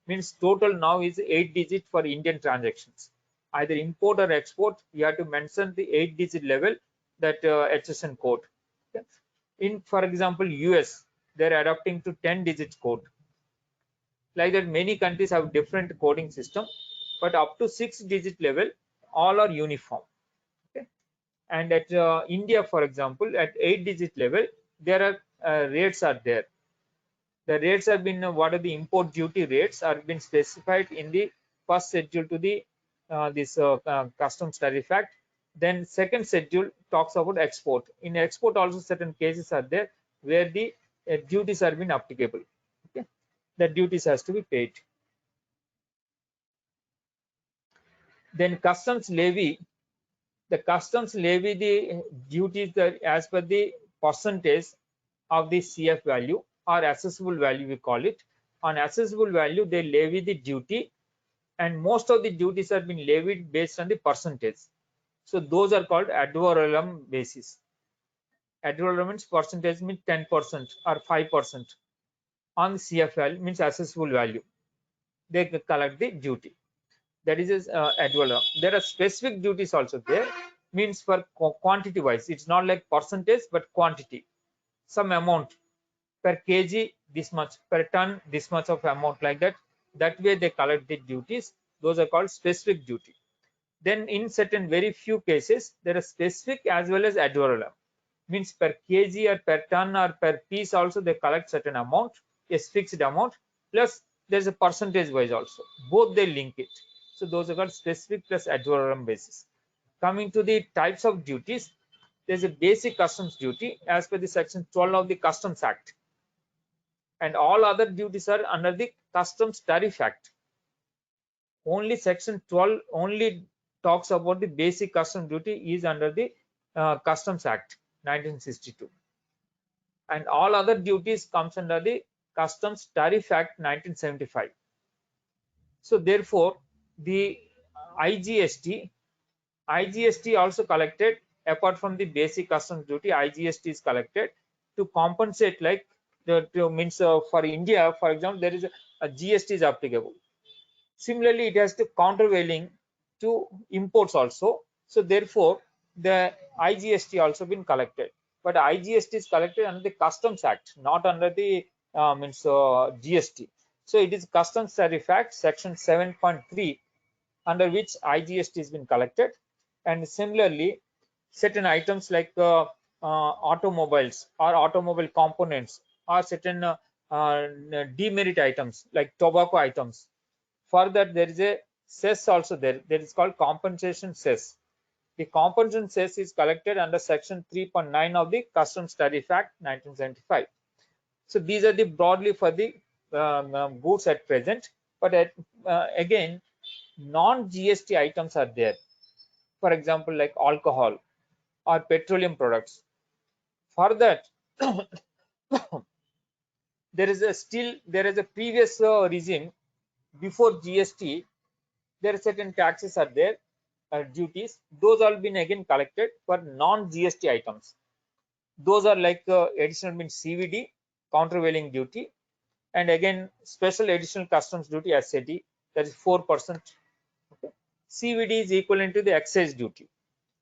Means total now is 8-digit for Indian transactions. Either import or export, you have to mention the 8-digit level, that HSN code. Okay. In, for example, US, they're adopting to 10-digit code. Like that, many countries have different coding system, but up to 6-digit level, all are uniform. Okay. And at India, for example, at 8-digit level, there are rates are there. The rates have been, what are the import duty rates are been specified in the first schedule to the this customs tariff act. Then second schedule talks about export. In export also certain cases are there where the duties are been applicable. Okay, the duties has to be paid. Then customs levy. The customs levy the duties that as per the percentage of the CF value or accessible value, we call it. On accessible value, they levy the duty, and most of the duties have been levied based on the percentage. So those are called ad valorem basis. Ad valorem means percentage, means 10% or 5% on the CF value, means accessible value. They collect the duty. That is ad valorem. There are specific duties also there, means for quantity wise. It's not like percentage but quantity. Some amount per kg this much, per ton this much of amount, like that. That way they collect the duties. Those are called specific duty. Then in certain very few cases, there are specific as well as ad valorem. Means per kg or per ton or per piece also they collect certain amount, a fixed amount, plus there's a percentage wise also. Both they link it. So those are called specific plus ad valorem basis. Coming to the types of duties, there's a basic customs duty as per the section 12 of the Customs Act, and all other duties are under the Customs Tariff Act. Only section 12 only talks about the basic custom duty is under the Customs Act 1962, and all other duties comes under the Customs Tariff Act 1975. So therefore the IGST also collected, apart from the basic customs duty, IGST is collected to compensate, like means for India, for example, there is a GST is applicable. Similarly, it has to countervailing to imports also. So therefore, the IGST also been collected. But IGST is collected under the Customs Act, not under the GST. So it is Customs Tariff Act section 7.3 under which IGST has been collected. And similarly, certain items like automobiles or automobile components, or certain demerit items like tobacco items. For that, there is a cess also there. That is called compensation cess. The compensation cess is collected under section 3.9 of the Customs Tariff Act 1975. So these are the broadly for the goods at present. But again, non-GST items are there. For example, like alcohol or petroleum products. For that, there is a previous regime before GST. There are certain taxes are there, duties. Those all been again collected for non-GST items. Those are like additional means CVD, countervailing duty, and again special additional customs duty, SAD, that is 4%. Okay. CVD is equivalent to the excise duty.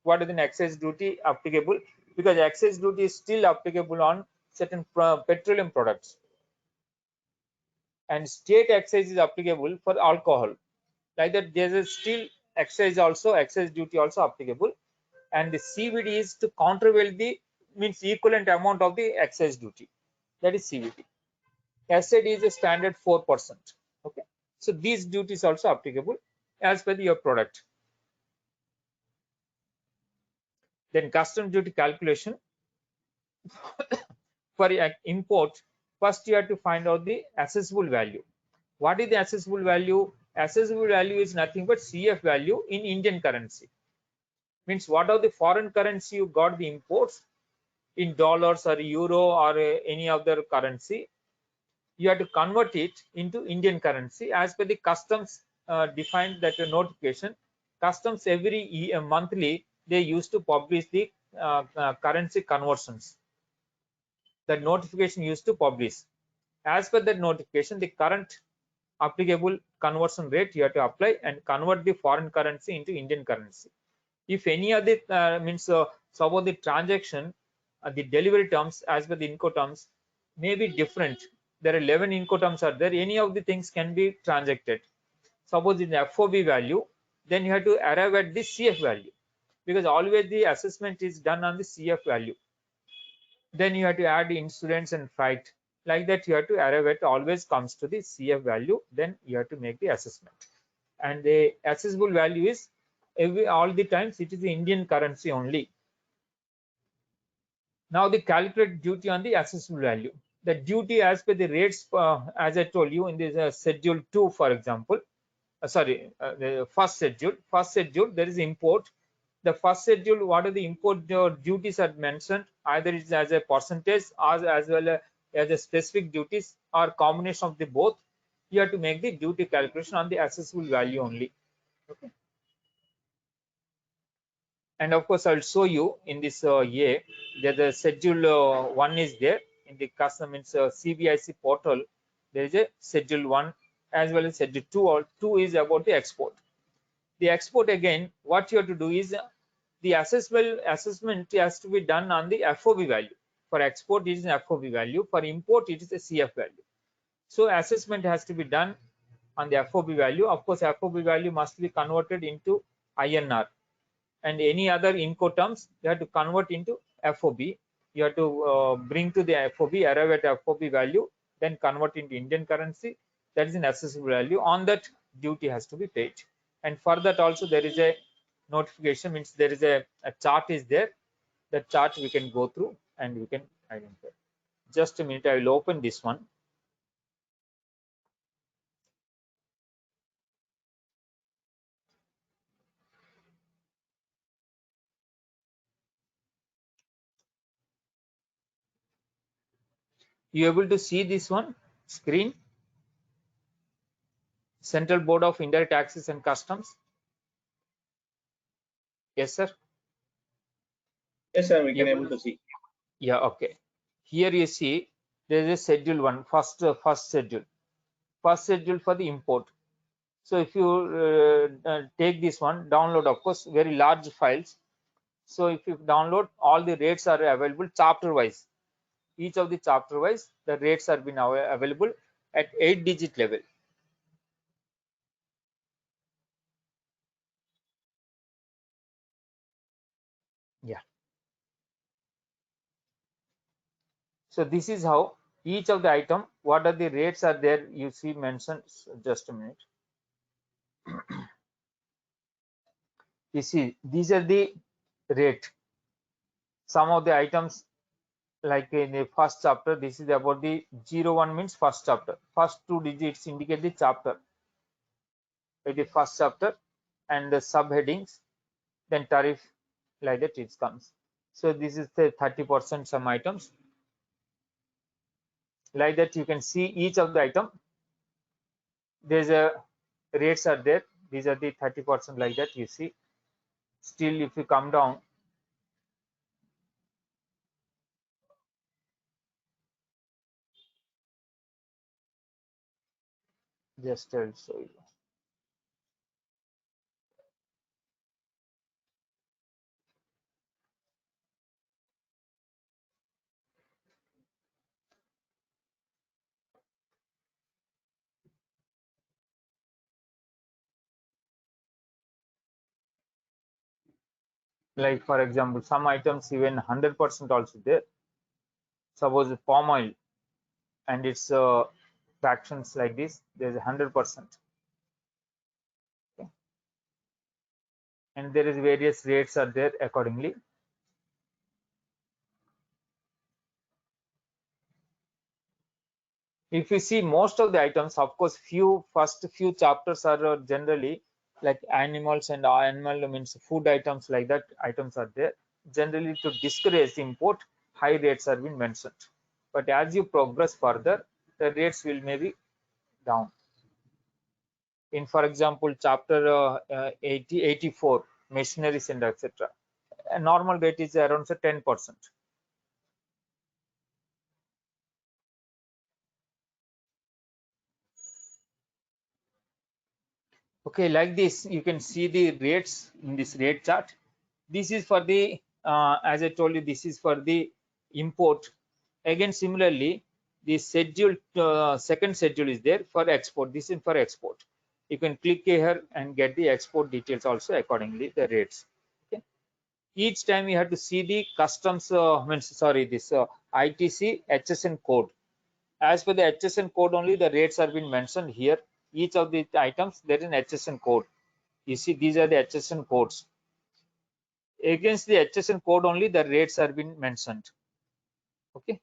What is the excise duty applicable? Because excise duty is still applicable on certain petroleum products, and state excise is applicable for alcohol. Like that, there is still excise duty also applicable, and the CVD is to countervail the means equivalent amount of the excise duty, that is CVD. SAD is a standard 4%. Okay, so these duties also applicable as per your product. Then custom duty calculation for import. First you have to find out the accessible value. What is the accessible value? Accessible value is nothing but CF value in Indian currency. Means what are the foreign currency you got the imports in dollars or euro or any other currency, you have to convert it into Indian currency as per the customs defined that notification. Customs every monthly they used to publish the currency conversions. The notification used to publish. As per that notification, the current applicable conversion rate you have to apply and convert the foreign currency into Indian currency. If any other suppose the transaction, the delivery terms as per the Incl terms may be different. There are 11 Incl terms are there. Any of the things can be transacted. Suppose in FOB value, then you have to arrive at the CF value, because always the assessment is done on the CF value. Then you have to add insurance and freight. Like that, you have to arrive at always comes to the CF value. Then you have to make the assessment. And the accessible value is all the times it is the Indian currency only. Now the calculate duty on the accessible value. The duty as per the rates, as I told you in this schedule 2, for example, the first schedule, there is import. The first schedule, what are the import duties are mentioned, either it's as a percentage or as well as a specific duties or combination of the both. You have to make the duty calculation on the accessible value only. Okay. And of course, I'll show you in this A, that the schedule 1 is there in the custom CBIC portal. There is a schedule 1 as well as schedule 2. Or 2 is about the export. The export, again, what you have to do is the assessment has to be done on the FOB value. For export, it is an FOB value. For import, it is a CF value. So assessment has to be done on the FOB value. Of course, FOB value must be converted into INR. And any other Incl terms, you have to convert into FOB. You have to bring to the FOB, arrive at FOB value, then convert into Indian currency. That is an accessible value. On that, duty has to be paid. And for that also, there is a notification, means there is a chart is there. That chart we can go through and we can identify. Just a minute, I will open this one. You able to see this one screen? Central Board of Indirect Taxes and Customs. Yes, sir. Yes, sir, we can able to see. Yeah, okay. Here you see there is a schedule 1, first schedule for the import. So if you take this one, download, of course, very large files. So if you download, all the rates are available chapter wise. Each of the chapter wise, the rates are been available at 8-digit level. Yeah. So this is how each of the item, what are the rates are there, you see mentioned. Just a minute. You see, these are the rate. Some of the items, like in the first chapter, this is about the 01 means first chapter. First 2 digits indicate the chapter. Like the first chapter and the subheadings, then tariff, like that it comes. So this is the 30% some items. Like that you can see each of the item. There's a rates are there. These are the 30%, like that you see. Still, if you come down, just I'll show you. Like for example, some items even 100% also there. Suppose palm oil and its fractions like this, there's 100%. Okay. And there is various rates are there accordingly. If you see most of the items, of course, first few chapters are generally like animals, and animal means food items, like that items are there. Generally, to discourage import, high rates are being mentioned. But as you progress further, the rates will maybe down. In, for example, chapter 84, machineries and etc. a normal rate is around 10%. Okay, like this, you can see the rates in this rate chart. This is for the, as I told you, this is for the import. Again, similarly, the schedule, second schedule is there for export. This is for export. You can click here and get the export details also accordingly, the rates. Okay. Each time you have to see the customs, this ITC HSN code. As per the HSN code only, the rates are being mentioned here. Each of the items, there is an HSN code. You see, these are the HSN codes. Against the HSN code only, the rates are being mentioned. Okay.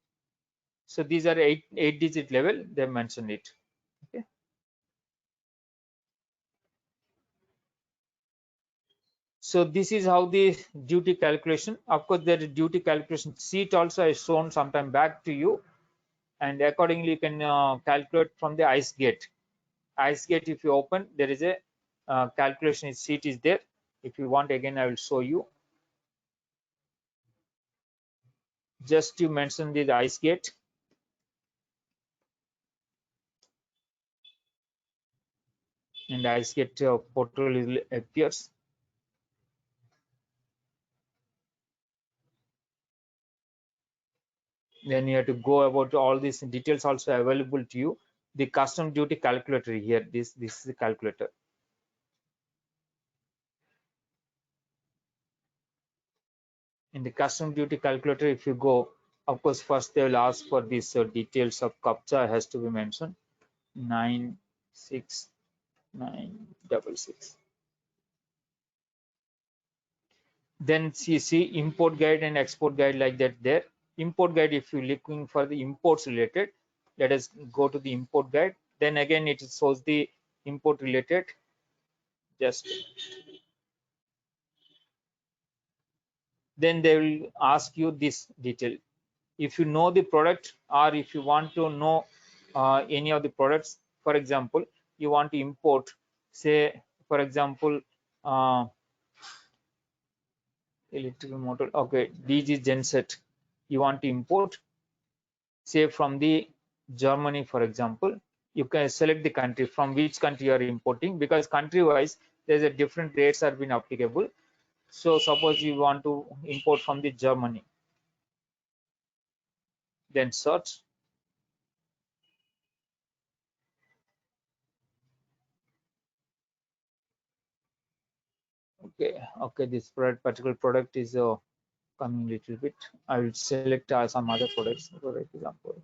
So these are eight digit level, they mentioned it. Okay. So this is how the duty calculation. Of course, there is duty calculation sheet also I shown sometime back to you, and accordingly you can calculate from the ICE gate. ICE gate, if you open, there is a calculation sheet is there. If you want, again I will show you. Just to mention the ICE gate. And ICE gate portal appears. Then you have to go about all these details also available to you. The custom duty calculator here, this is the calculator. In the custom duty calculator, if you go, of course, first they will ask for these details of CAPTCHA has to be mentioned, 96966. Then you see import guide and export guide like that there. Import guide, if you're looking for the imports related, let us go to the import guide. Then again, it shows the import related. Just then they will ask you this detail. If you know the product, or if you want to know any of the products, for example, you want to import, say, for example, electrical motor, okay, DG genset, you want to import, say, from the Germany, for example, you can select the country from which country you are importing, because country wise there's a different rates are been applicable. So suppose you want to import from the Germany, then search. Okay, this particular product is coming little bit. I will select some other products, for example.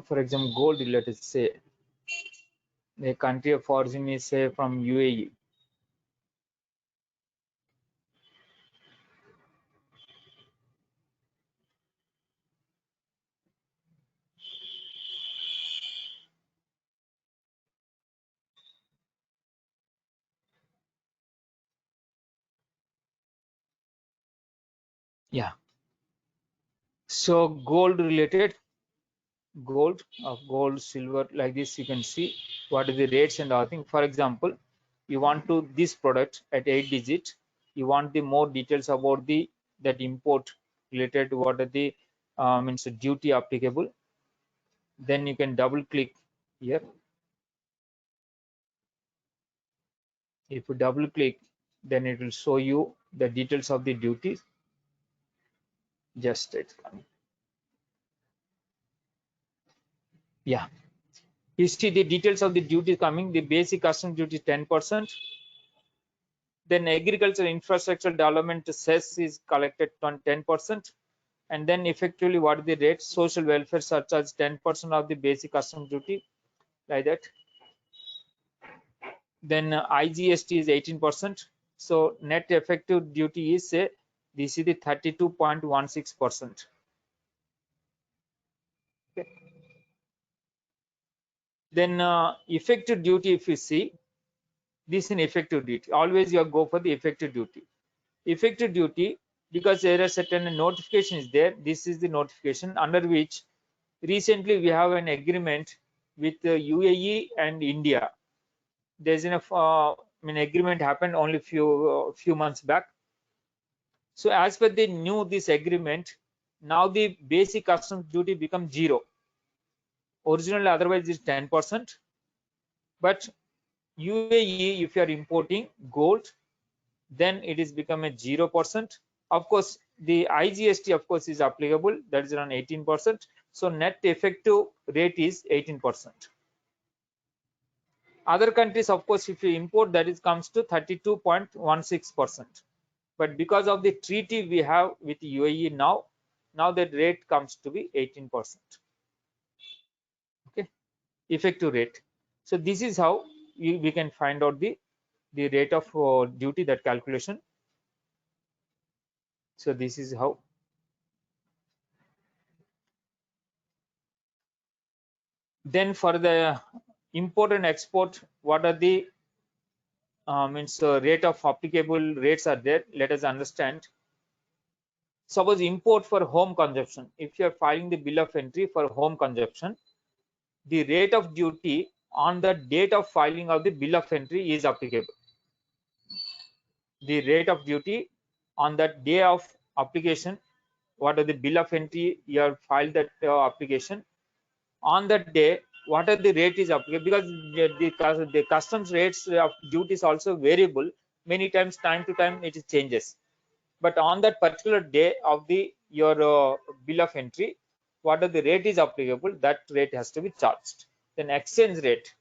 For example, gold, let us say the country of origin is, say, from UAE. Yeah. So gold related, gold, silver, like this, you can see what are the rates and all thing. For example, you want to this product at 8 digit, you want the more details about the that import related to what are the means duty applicable. Then you can double click here. If you double click, then it will show you the details of the duties. Just it's coming. Yeah, you see the details of the duty coming. The basic custom duty 10%. Then agricultural infrastructure development cess is collected on 10%. And then effectively what are the rates? Social welfare surcharge 10% of the basic custom duty, like that. Then IGST is 18%. So net effective duty is, say, this is the 32.16%. Okay. Then effective duty, if you see, this is an effective duty. Always you go for the effective duty. Effective duty, because there are certain notifications there. This is the notification under which recently we have an agreement with UAE and India. There's enough agreement happened only few months back. So as per the new this agreement, now the basic customs duty becomes 0. Originally otherwise is 10%, but UAE, if you are importing gold, then it is become a 0%. Of course, the IGST of course is applicable, that is around 18%. So net effective rate is 18%. Other countries, of course, if you import, that is comes to 32.16%. But because of the treaty we have with UAE now that rate comes to be 18%. Okay, effective rate. So this is how we can find out the rate of duty, that calculation. So this is how. Then for the import and export, what are the rate of applicable rates are there? Let us understand. Suppose import for home consumption. If you are filing the bill of entry for home consumption, the rate of duty on the date of filing of the bill of entry is applicable. The rate of duty on that day of application, what are the bill of entry you have filed that application, on that day what are the rate is applicable, because the customs rates of duty is also variable. Many times, time to time, it changes. But on that particular day of the your bill of entry, what are the rate is applicable, that rate has to be charged. Then exchange rate.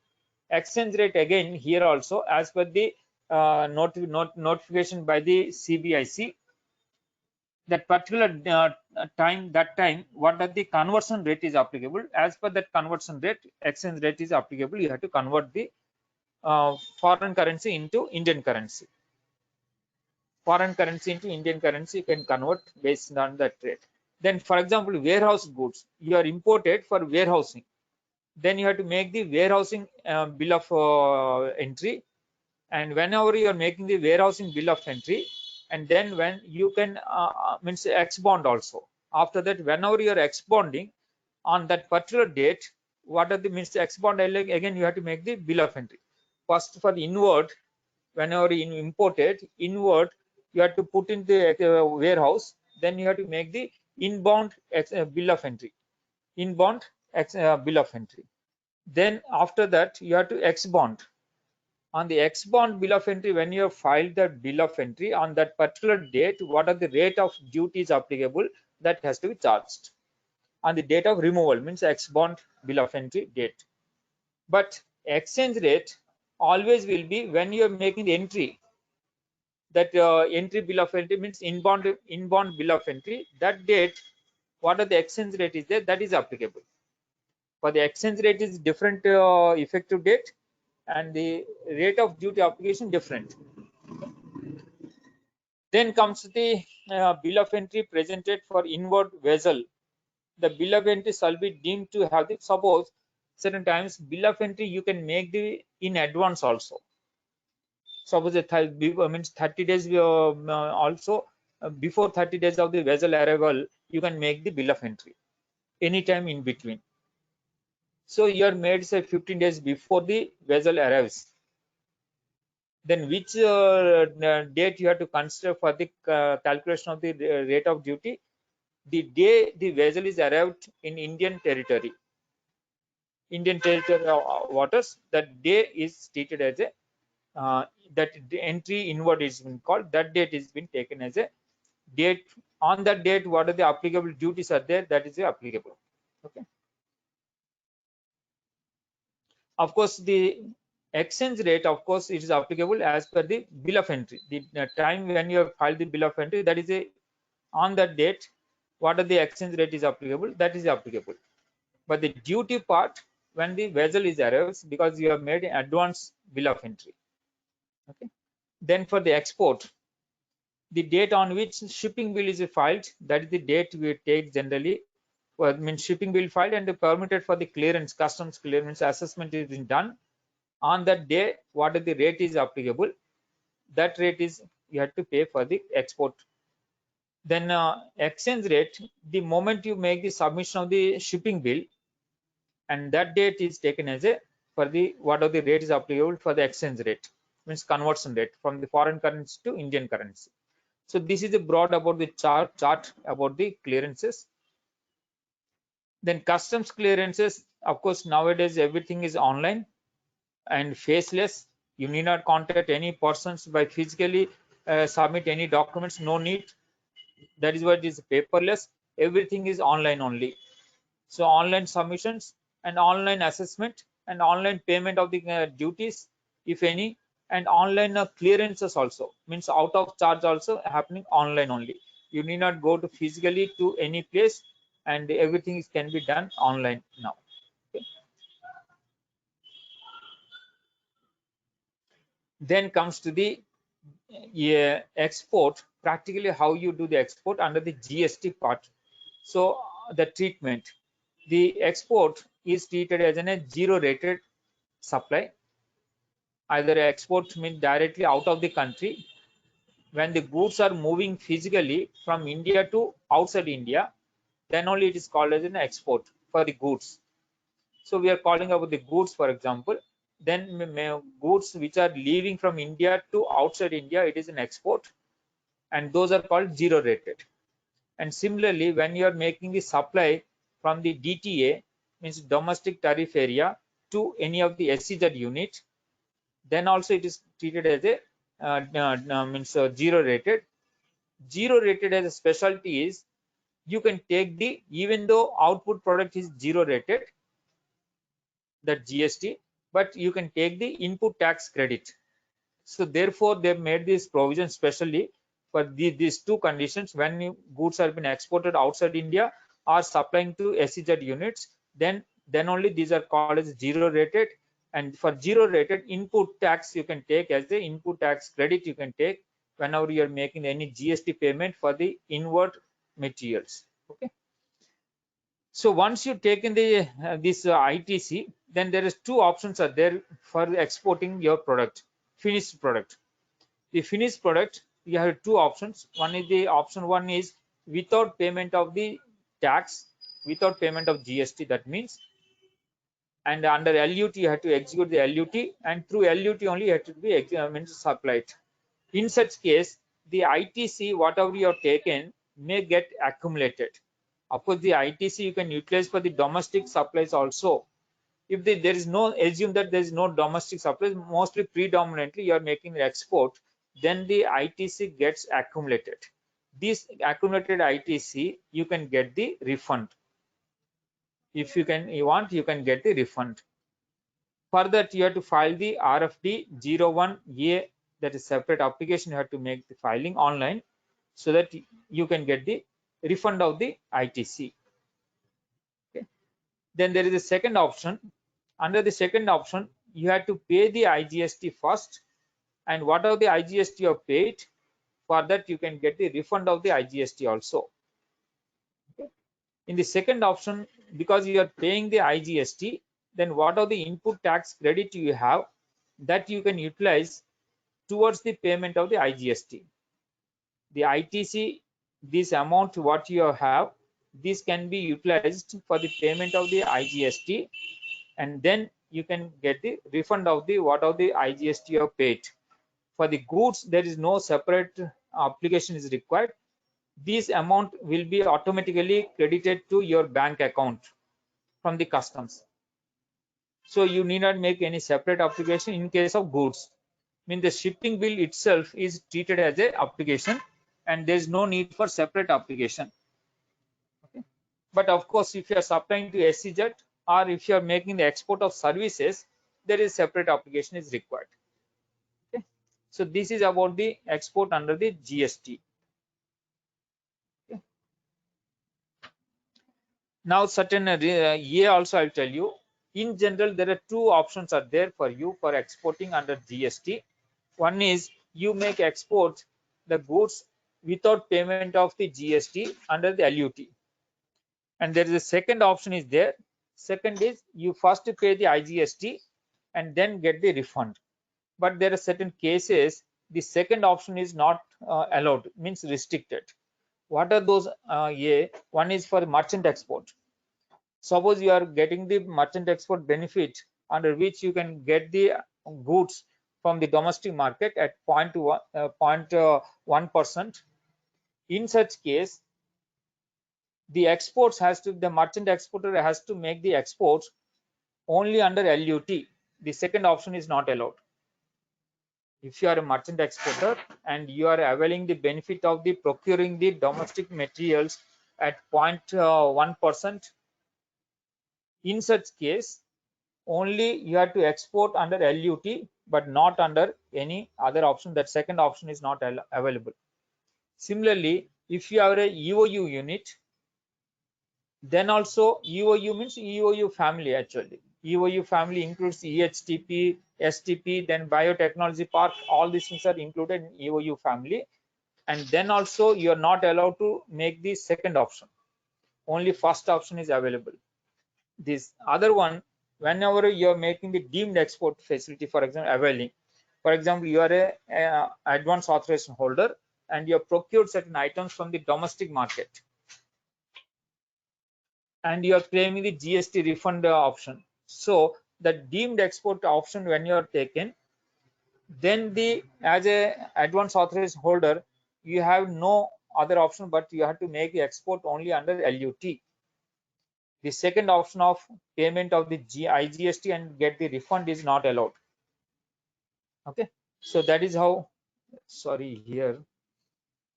Exchange rate again here also, as per the notification by the CBIC, that particular time, what are the conversion rate is applicable. As per that conversion rate, exchange rate is applicable. You have to convert the foreign currency into Indian currency. Foreign currency into Indian currency, you can convert based on that rate. Then, for example, warehouse goods, you are imported for warehousing. Then you have to make the warehousing bill of entry. And whenever you are making the warehousing bill of entry, and then when you can means ex bond also. After that, whenever you are ex bonding on that particular date, what are the means ex bond, again you have to make the bill of entry. First, for the inward, whenever you imported inward, you have to put in the warehouse. Then you have to make the inbound bill of entry. Inbound bill of entry. Then after that, you have to ex bond. On the ex bond bill of entry, when you have filed that bill of entry on that particular date, what are the rate of duties applicable, that has to be charged on the date of removal, means ex bond bill of entry date. But exchange rate always will be when you are making the entry, that entry bill of entry means inbound bill of entry, that date, what are the exchange rate is there, that is applicable. For the exchange rate is different effective date, and the rate of duty application different. Then comes the bill of entry presented for inward vessel. The bill of entry shall be deemed to have the, suppose certain times bill of entry you can make the in advance also. Suppose it means 30 days also before 30 days of the vessel arrival, you can make the bill of entry anytime in between. So you are made say 15 days before the vessel arrives. Then which date you have to consider for the calculation of the rate of duty? The day the vessel is arrived in Indian territory waters, that day is treated as a that the entry inward is been called, that date is been taken as a date. On that date, what are the applicable duties are there, that is applicable. Okay. Of course, the exchange rate, of course, it is applicable as per the bill of entry. The time when you have filed the bill of entry, that is a on that date, what are the exchange rate is applicable, that is applicable. But the duty part, when the vessel is arrives, because you have made an advance bill of entry. Okay. Then for the export, the date on which shipping bill is filed, that is the date we take generally. Well, means shipping bill filed and permitted for the clearance, customs clearance assessment is been done. On that day, what are the rate is applicable, that rate is you have to pay for the export. Then exchange rate, the moment you make the submission of the shipping bill, and that date is taken as a for the what are the rate is applicable for the exchange rate, means conversion rate from the foreign currency to Indian currency. So this is a broad about the chart about the clearances. Then customs clearances, of course, nowadays everything is online and faceless. You need not contact any persons by physically submit any documents, no need. That is what is paperless. Everything is online only. So online submissions and online assessment and online payment of the duties, if any, and online clearances also, means out of charge also happening online only. You need not go to physically to any place, and everything can be done online now. Okay. Then comes to the export, practically how you do the export under the GST part. So the treatment, the export is treated as a zero rated supply. Either export means directly out of the country. When the goods are moving physically from India to outside India, then only it is called as an export for the goods. So we are calling about the goods, for example. Then goods which are leaving from India to outside India, it is an export, and those are called zero rated. And similarly, when you are making the supply from the DTA, means domestic tariff area, to any of the SEZ unit, then also it is treated as a zero rated. Zero rated as a specialty is you can take the, even though output product is zero rated, that GST, but you can take the input tax credit. So therefore they made this provision specially for these two conditions. When goods have been exported outside India or supplying to SEZ units, then only these are called as zero rated. And for zero rated, input tax you can take as the input tax credit, you can take whenever you are making any GST payment for the inward materials. Okay. So once you take in the this ITC, then there is two options are there for exporting your product, finished product. The finished product, you have two options. One is the option one is without payment of the tax, without payment of GST, that means, and under LUT you have to execute the LUT, and through LUT only you have to be supplied. In such case, the ITC whatever you have taken may get accumulated. Of course, the ITC you can utilize for the domestic supplies also. If there is no, assume that there is no domestic supplies, mostly predominantly you are making the export, then the ITC gets accumulated. This accumulated ITC you can get the refund. If you want, you can get the refund. For that you have to file the RFD 01A, that is separate application. You have to make the filing online so that you can get the refund of the ITC. Okay. Then there is a second option. Under the second option, you have to pay the IGST first, and whatever the IGST you have paid, for that you can get the refund of the IGST also. Okay. In the second option, because you are paying the IGST, then what are the input tax credit you have, that you can utilize towards the payment of the IGST. The ITC, this amount what you have, this can be utilized for the payment of the IGST, and then you can get the refund of the what of the IGST you have paid. For the goods, there is no separate application is required. This amount will be automatically credited to your bank account from the customs. So you need not make any separate application in case of goods. I mean, the shipping bill itself is treated as a application, and there is no need for separate application. Okay. But of course, if you are supplying to SEZ, or if you are making the export of services, there is separate application is required. Okay. So this is about the export under the GST. Okay. Now certain year also I'll tell you. In general, there are two options are there for you for exporting under GST. One is you make export the goods without payment of the GST under the LUT. And there is a second option is there. Second is you first pay the IGST and then get the refund. But there are certain cases the second option is not allowed, means restricted. What are those? One is for merchant export. Suppose you are getting the merchant export benefit under which you can get the goods from the domestic market at 0.1%. In such case, the merchant exporter has to make the exports only under LUT. The second option is not allowed. If you are a merchant exporter and you are availing the benefit of the procuring the domestic materials at 0.1%, in such case only you have to export under LUT but not under any other option. That second option is not available. Similarly, if you have a EOU unit, then also EOU means EOU family actually. EOU family includes EHTP, STP, then biotechnology park. All these things are included in EOU family. And then also you are not allowed to make the second option. Only first option is available. This other one, whenever you are making the deemed export facility, for example, availing. For example, you are a advance authorization holder and you have procured certain items from the domestic market, and you are claiming the GST refund option. So the deemed export option, when you are taken, then as a advance authorization holder, you have no other option but you have to make the export only under LUT. The second option of payment of the IGST and get the refund is not allowed. Okay, so that is how. Sorry, here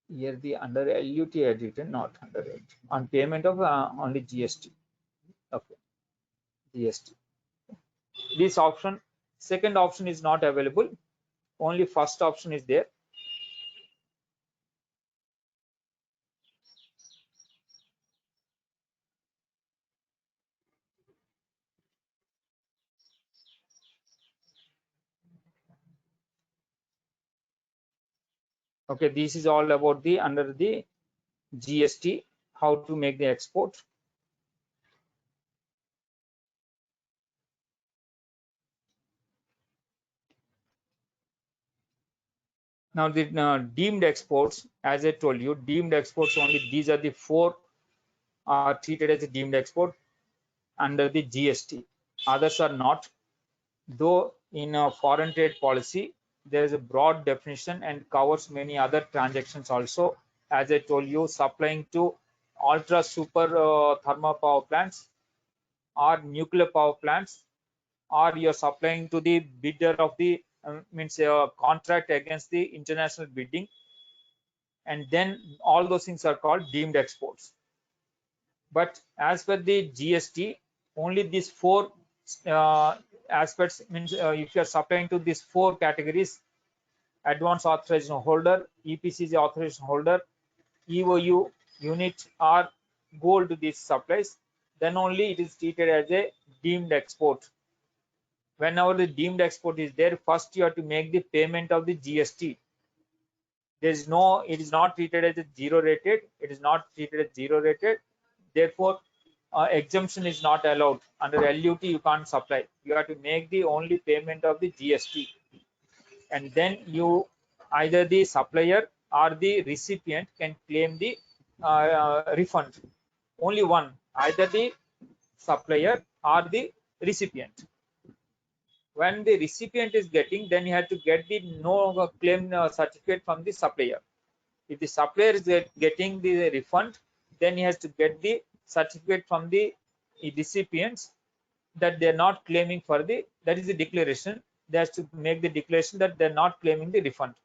the under LUT edited, not under it on payment of only GST. Okay, GST. This option, second option is not available. Only first option is there. Okay, this is all about the under the GST, how to make the export. Now the deemed exports, as I told you, deemed exports only these are the four are treated as a deemed export under the GST. Others are not. Though in a foreign trade policy, there is a broad definition and covers many other transactions also. As I told you, supplying to ultra super thermal power plants or nuclear power plants, or you're supplying to the bidder of the means contract against the international bidding, and then all those things are called deemed exports. But as per the GST, only these four aspects, means if you are supplying to these four categories: advance authorization holder, EPCG authorization holder, EOU unit, or gold to these supplies, then only it is treated as a deemed export. Whenever the deemed export is there, first you have to make the payment of the GST. There is no, it is not treated as a zero rated. It is not treated as zero rated. Therefore, exemption is not allowed. Under LUT, you can't supply. You have to make the only payment of the GST, and then you either the supplier or the recipient can claim the refund. Only one, either the supplier or the recipient. When the recipient is getting, then you have to get the no claim certificate from the supplier. If the supplier is getting the refund, then he has to get the certificate from the recipients that they're not claiming for the, that is the declaration. They have to make the declaration that they're not claiming the refund.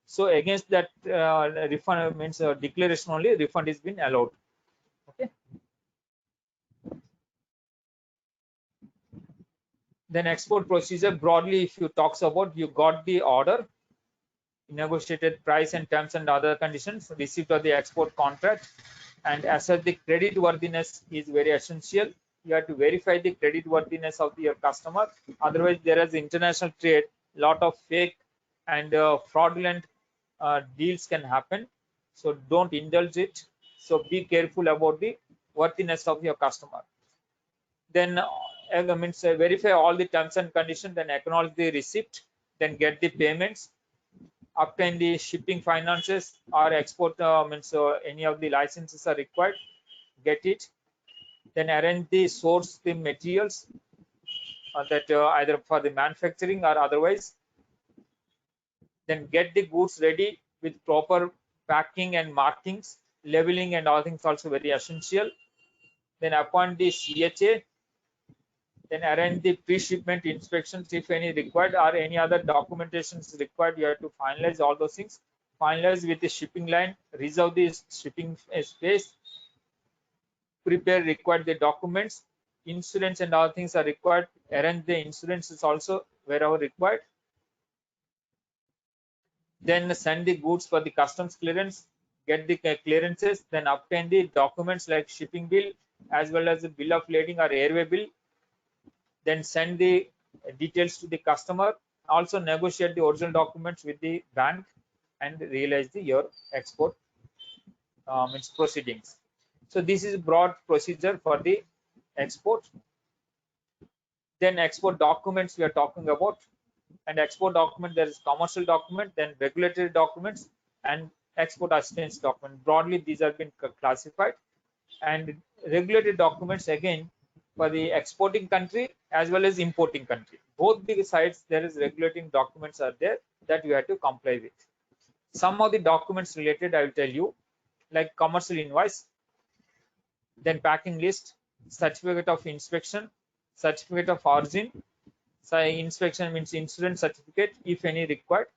So against that refund means declaration only, refund is been allowed. Okay. Then export procedure broadly, if you talks about, you got the order, negotiated price and terms and other conditions, receipt of the export contract, and as such the credit worthiness is very essential. You have to verify the credit worthiness of your customer. Otherwise, there is international trade, lot of fake and fraudulent deals can happen. So don't indulge it. So be careful about the worthiness of your customer. Then means verify all the terms and conditions, then acknowledge the receipt, then get the payments, obtain the shipping finances or export means any of the licenses are required, get it, Then arrange the source the materials that either for the manufacturing or otherwise. Then get the goods ready with proper packing and markings, labeling and all things also very essential. Then appoint the CHA. Then arrange the pre-shipment inspections if any required, or any other documentations required. You have to finalize all those things. Finalize with the shipping line, reserve the shipping space, prepare required the documents, insurance and all things are required. Arrange the insurances also wherever required. Then send the goods for the customs clearance, get the clearances, then obtain the documents like shipping bill as well as the bill of lading or airway bill. Then send the details to the customer. Also negotiate the original documents with the bank and realize your export means proceedings. So this is broad procedure for the export. Then export documents we are talking about. And export document, there is commercial document, then regulatory documents and export assistance document. Broadly, these have been classified. And regulatory documents again for the exporting country as well as importing country. Both the sides there is regulating documents are there that you have to comply with. Some of the documents related I will tell you, like commercial invoice, then packing list, certificate of inspection, certificate of origin. So inspection means insurance certificate if any required,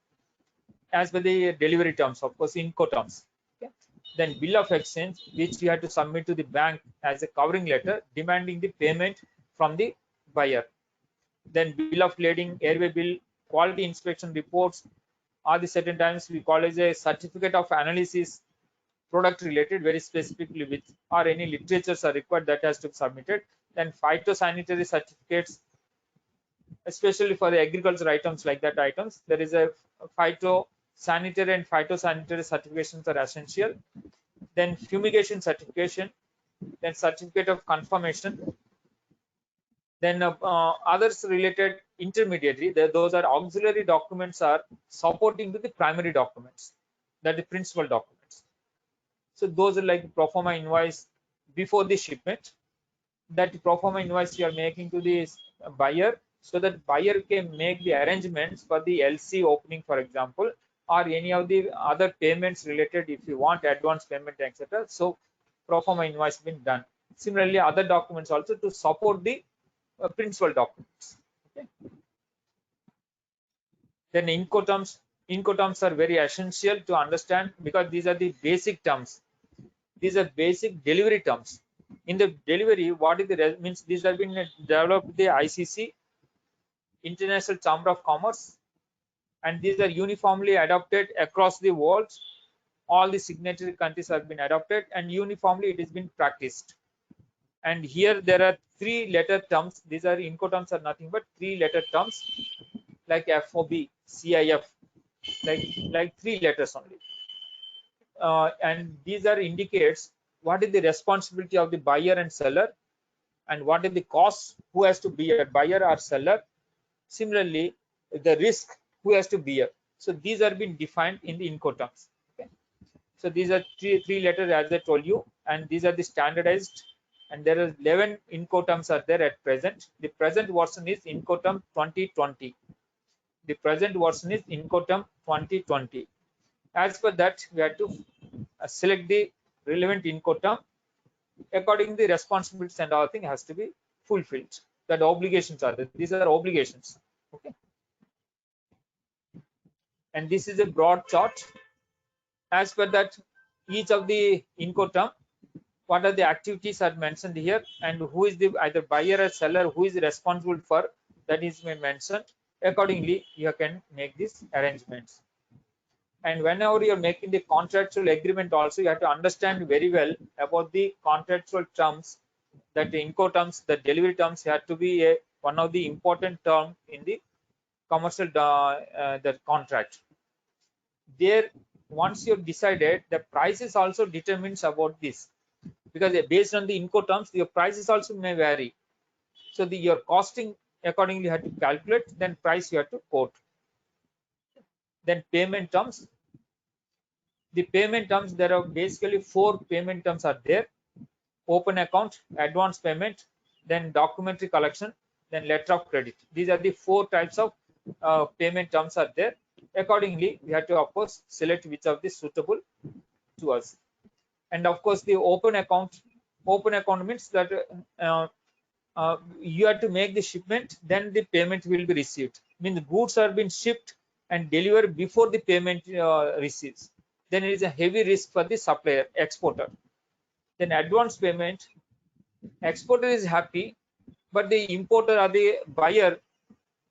as per the delivery terms, of course, Incl terms. Okay. Then bill of exchange, which you have to submit to the bank as a covering letter demanding the payment from the buyer. Then bill of lading, airway bill, quality inspection reports, are the certain times we call as a certificate of analysis, product related very specifically with, or any literatures are required that has to be submitted. Then phytosanitary certificates, especially for the agricultural items like that items, there is a phytosanitary and phytosanitary certifications are essential. Then fumigation certification, then certificate of confirmation. Then others related intermediary, those are auxiliary documents are supporting to the primary documents, that the principal documents. So those are like pro forma invoice before the shipment, that pro forma invoice you are making to the buyer, so that buyer can make the arrangements for the LC opening, for example, or any of the other payments related if you want advance payment, etc. So pro forma invoice been done. Similarly, other documents also to support the principal documents. Okay. Then Incoterms are very essential to understand because these are the basic terms. These are basic delivery terms. In the delivery, what is the means? These have been developed the ICC, International Chamber of Commerce, and these are uniformly adopted across the world. All the signatory countries have been adopted, and uniformly it has been practiced. And here there are 3-letter terms. These are Incoterms are nothing but 3-letter terms like FOB, CIF, like 3 letters only. And these are indicates what is the responsibility of the buyer and seller, and what is the cost who has to bear, buyer or seller. Similarly, the risk who has to bear. So these are being defined in the Incoterms. Okay. So these are three letters as I told you, and these are the standardized. And there are 11 Incoterms are there at present. The present version is Incoterm 2020. The present version is Incoterm 2020. As per that, we have to select the relevant Incoterm. According to the responsibilities and all thing has to be fulfilled. That obligations are there. These are obligations. Okay. And this is a broad chart. As per that, each of the Incoterm, what are the activities are mentioned here, and who is the either buyer or seller who is responsible for that is mentioned. Accordingly, you can make these arrangements. And whenever you're making the contractual agreement also, you have to understand very well about the contractual terms, that the Incoterms, the delivery terms have to be one of the important term in the commercial the contract. There, once you've decided, the prices also determines about this, because based on the Incoterms, your prices also may vary. So your costing accordingly you have to calculate, then price you have to quote. Then payment terms. The payment terms, there are basically 4 payment terms are there. open account, advance payment, then documentary collection, then letter of credit. These are the 4 types of payment terms are there. Accordingly, we have to of course select which of these suitable to us. And of course, the open account means that you have to make the shipment, then the payment will be received. Means the goods are being shipped and delivered before the payment receives. Then it is a heavy risk for the supplier, exporter. Then advance payment, exporter is happy, but the importer or the buyer,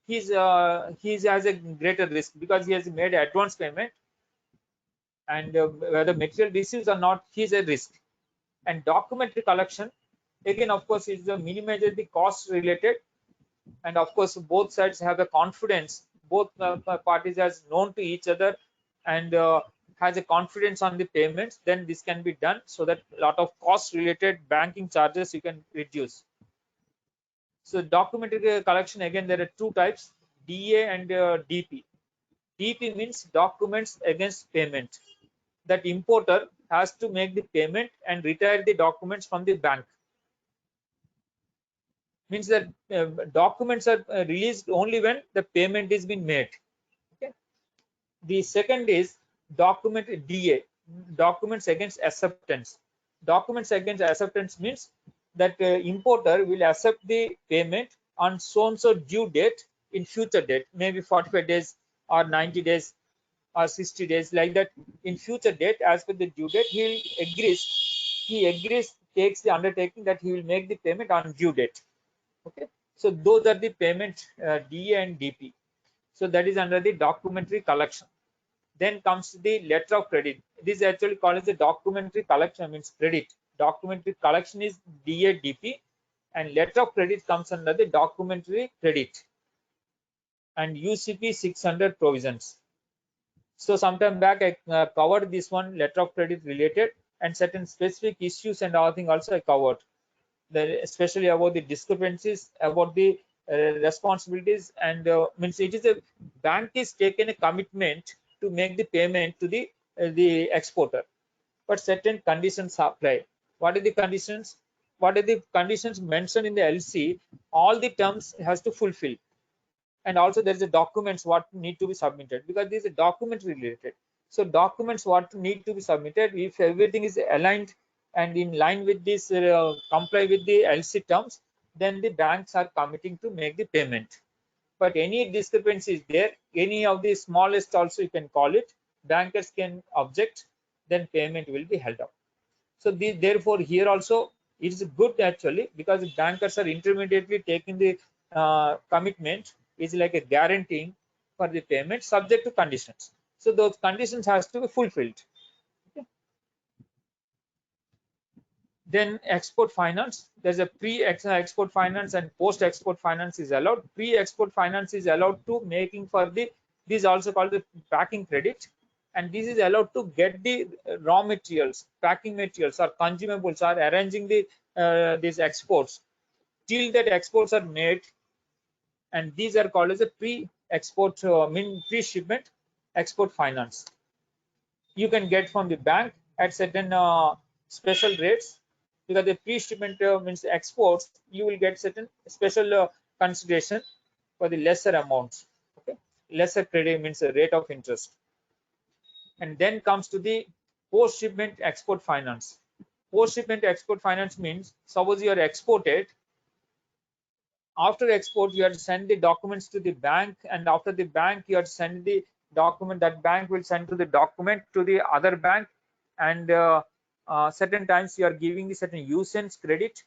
he has a greater risk because he has made advance payment, and whether material receives or not, he is a risk. And documentary collection, again, of course, is the minimize the cost related, and of course both sides have a confidence, both parties has known to each other and has a confidence on the payments, then this can be done so that a lot of cost related banking charges you can reduce. So documentary collection, again there are 2 types, DA and DP. DP means documents against payment. That importer has to make the payment and retire the documents from the bank. Means that documents are released only when the payment is being made. Okay. The second is document DA, documents against acceptance. Documents against acceptance means that importer will accept the payment on so and so due date in future date, maybe 45 days or 90 days or 60 days, like that. In future date, as per the due date, he agrees, takes the undertaking that he will make the payment on due date. Okay, so those are the payment DA and DP. So that is under the documentary collection. Then comes the letter of credit. This is actually called as the documentary collection, means credit. Documentary collection is DA DP, and letter of credit comes under the documentary credit and UCP 600 provisions. So sometime back I covered this one, letter of credit related, and certain specific issues and other thing also I covered. Especially about the discrepancies, about the responsibilities, and means it is a bank is taken a commitment to make the payment to the exporter, but certain conditions apply. What are the conditions? What are the conditions mentioned in the LC? All the terms has to fulfill, and also there is a documents what need to be submitted, because this is a document related. So documents what need to be submitted, if everything is aligned and in line with this comply with the LC terms, then the banks are committing to make the payment. But any discrepancy is there, any of the smallest also you can call it, bankers can object, then payment will be held up. So therefore here also it is good actually, because bankers are intermediately taking the commitment, is like a guaranteeing for the payment subject to conditions. So those conditions has to be fulfilled. Okay. Then export finance, there's a pre-export finance and post-export finance is allowed. Pre-export finance is allowed to making for the, this is also called the packing credit, and this is allowed to get the raw materials, packing materials or consumables, or arranging the these exports till that exports are made, and these are called as a pre-export pre-shipment export finance. You can get from the bank at certain special rates, because the pre-shipment means exports, you will get certain special consideration for the lesser amounts. Okay, lesser credit means a rate of interest. And then comes to the post-shipment export finance. Post-shipment export finance means, suppose you are exported, after export you have to send the documents to the bank, and after the bank you have to send the document, that bank will send to the document to the other bank, and certain times you are giving the certain usance credit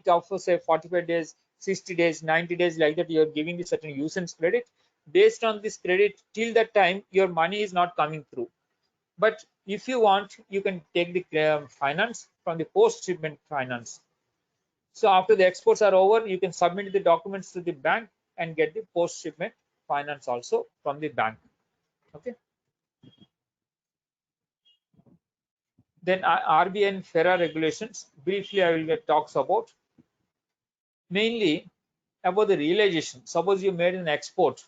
of say 45 days, 60 days, 90 days, like that. You are giving the certain usance credit. Based on this credit, till that time your money is not coming through. But if you want, you can take the finance from the post shipment finance. So after the exports are over, you can submit the documents to the bank and get the post shipment finance also from the bank. Okay. Then RBI and FERA regulations, briefly I will get talks about. Mainly about the realization. Suppose you made an export,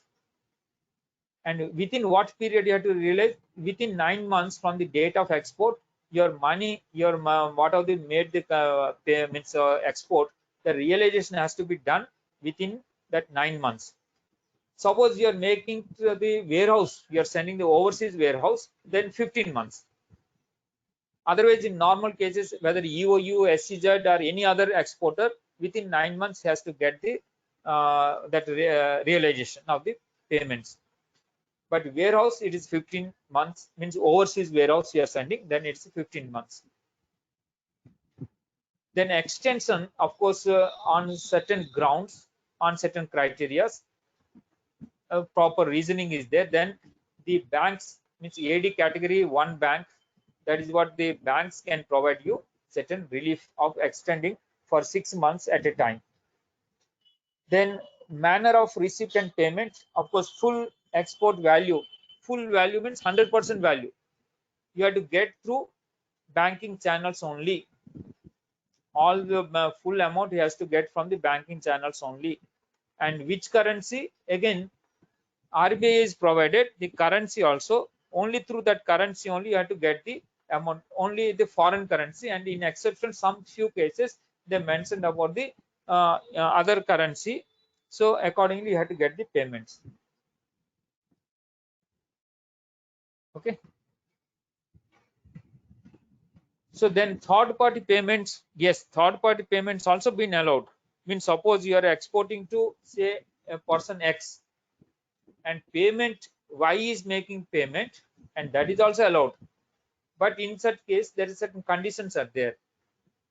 and within what period you have to realize? Within 9 months from the date of export, your money, your what are the made the payments export, the realization has to be done within that 9 months. Suppose you are making to the warehouse, you are sending the overseas warehouse, then 15 months. Otherwise, in normal cases, whether EOU, SEZ or any other exporter, within 9 months has to get the realization of the payments. But warehouse, it is 15 months, means overseas warehouse you are sending, then it's 15 months. Then extension, of course, on certain grounds, on certain criteria, proper reasoning is there, then the banks, means AD category 1 bank, that is what the banks can provide you certain relief of extending for 6 months at a time. Then manner of receipt and payment, of course, full export value. Full value means 100% value. You have to get through banking channels only. All the full amount he has to get from the banking channels only. And which currency? Again, RBI is provided the currency also. Only through that currency only you have to get the amount, only the foreign currency. And in exception, some few cases they mentioned about the other currency. So accordingly, you have to get the payments. Okay. So then third party payments, yes, third party payments also been allowed. Means suppose you are exporting to say a person X and payment Y is making payment, and that is also allowed. But in such case, there is certain conditions are there.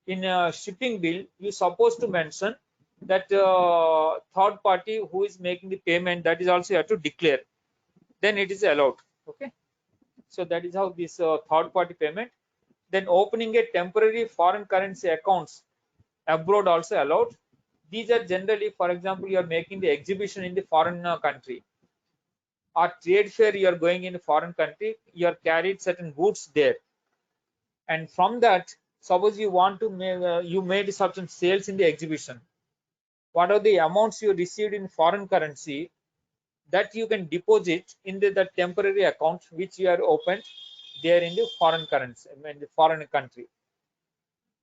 In a shipping bill, you supposed to mention that third party who is making the payment, that is also you have to declare. Then it is allowed. Okay. So that is how this third party payment. Then opening a temporary foreign currency accounts abroad also allowed. These are generally, for example, you are making the exhibition in the foreign country, or trade fair, you are going in a foreign country, you are carried certain goods there, and from that, suppose you want to make you made certain sales in the exhibition. What are the amounts you received in foreign currency, that you can deposit in the temporary account which you are opened there in the foreign currency, in the foreign country.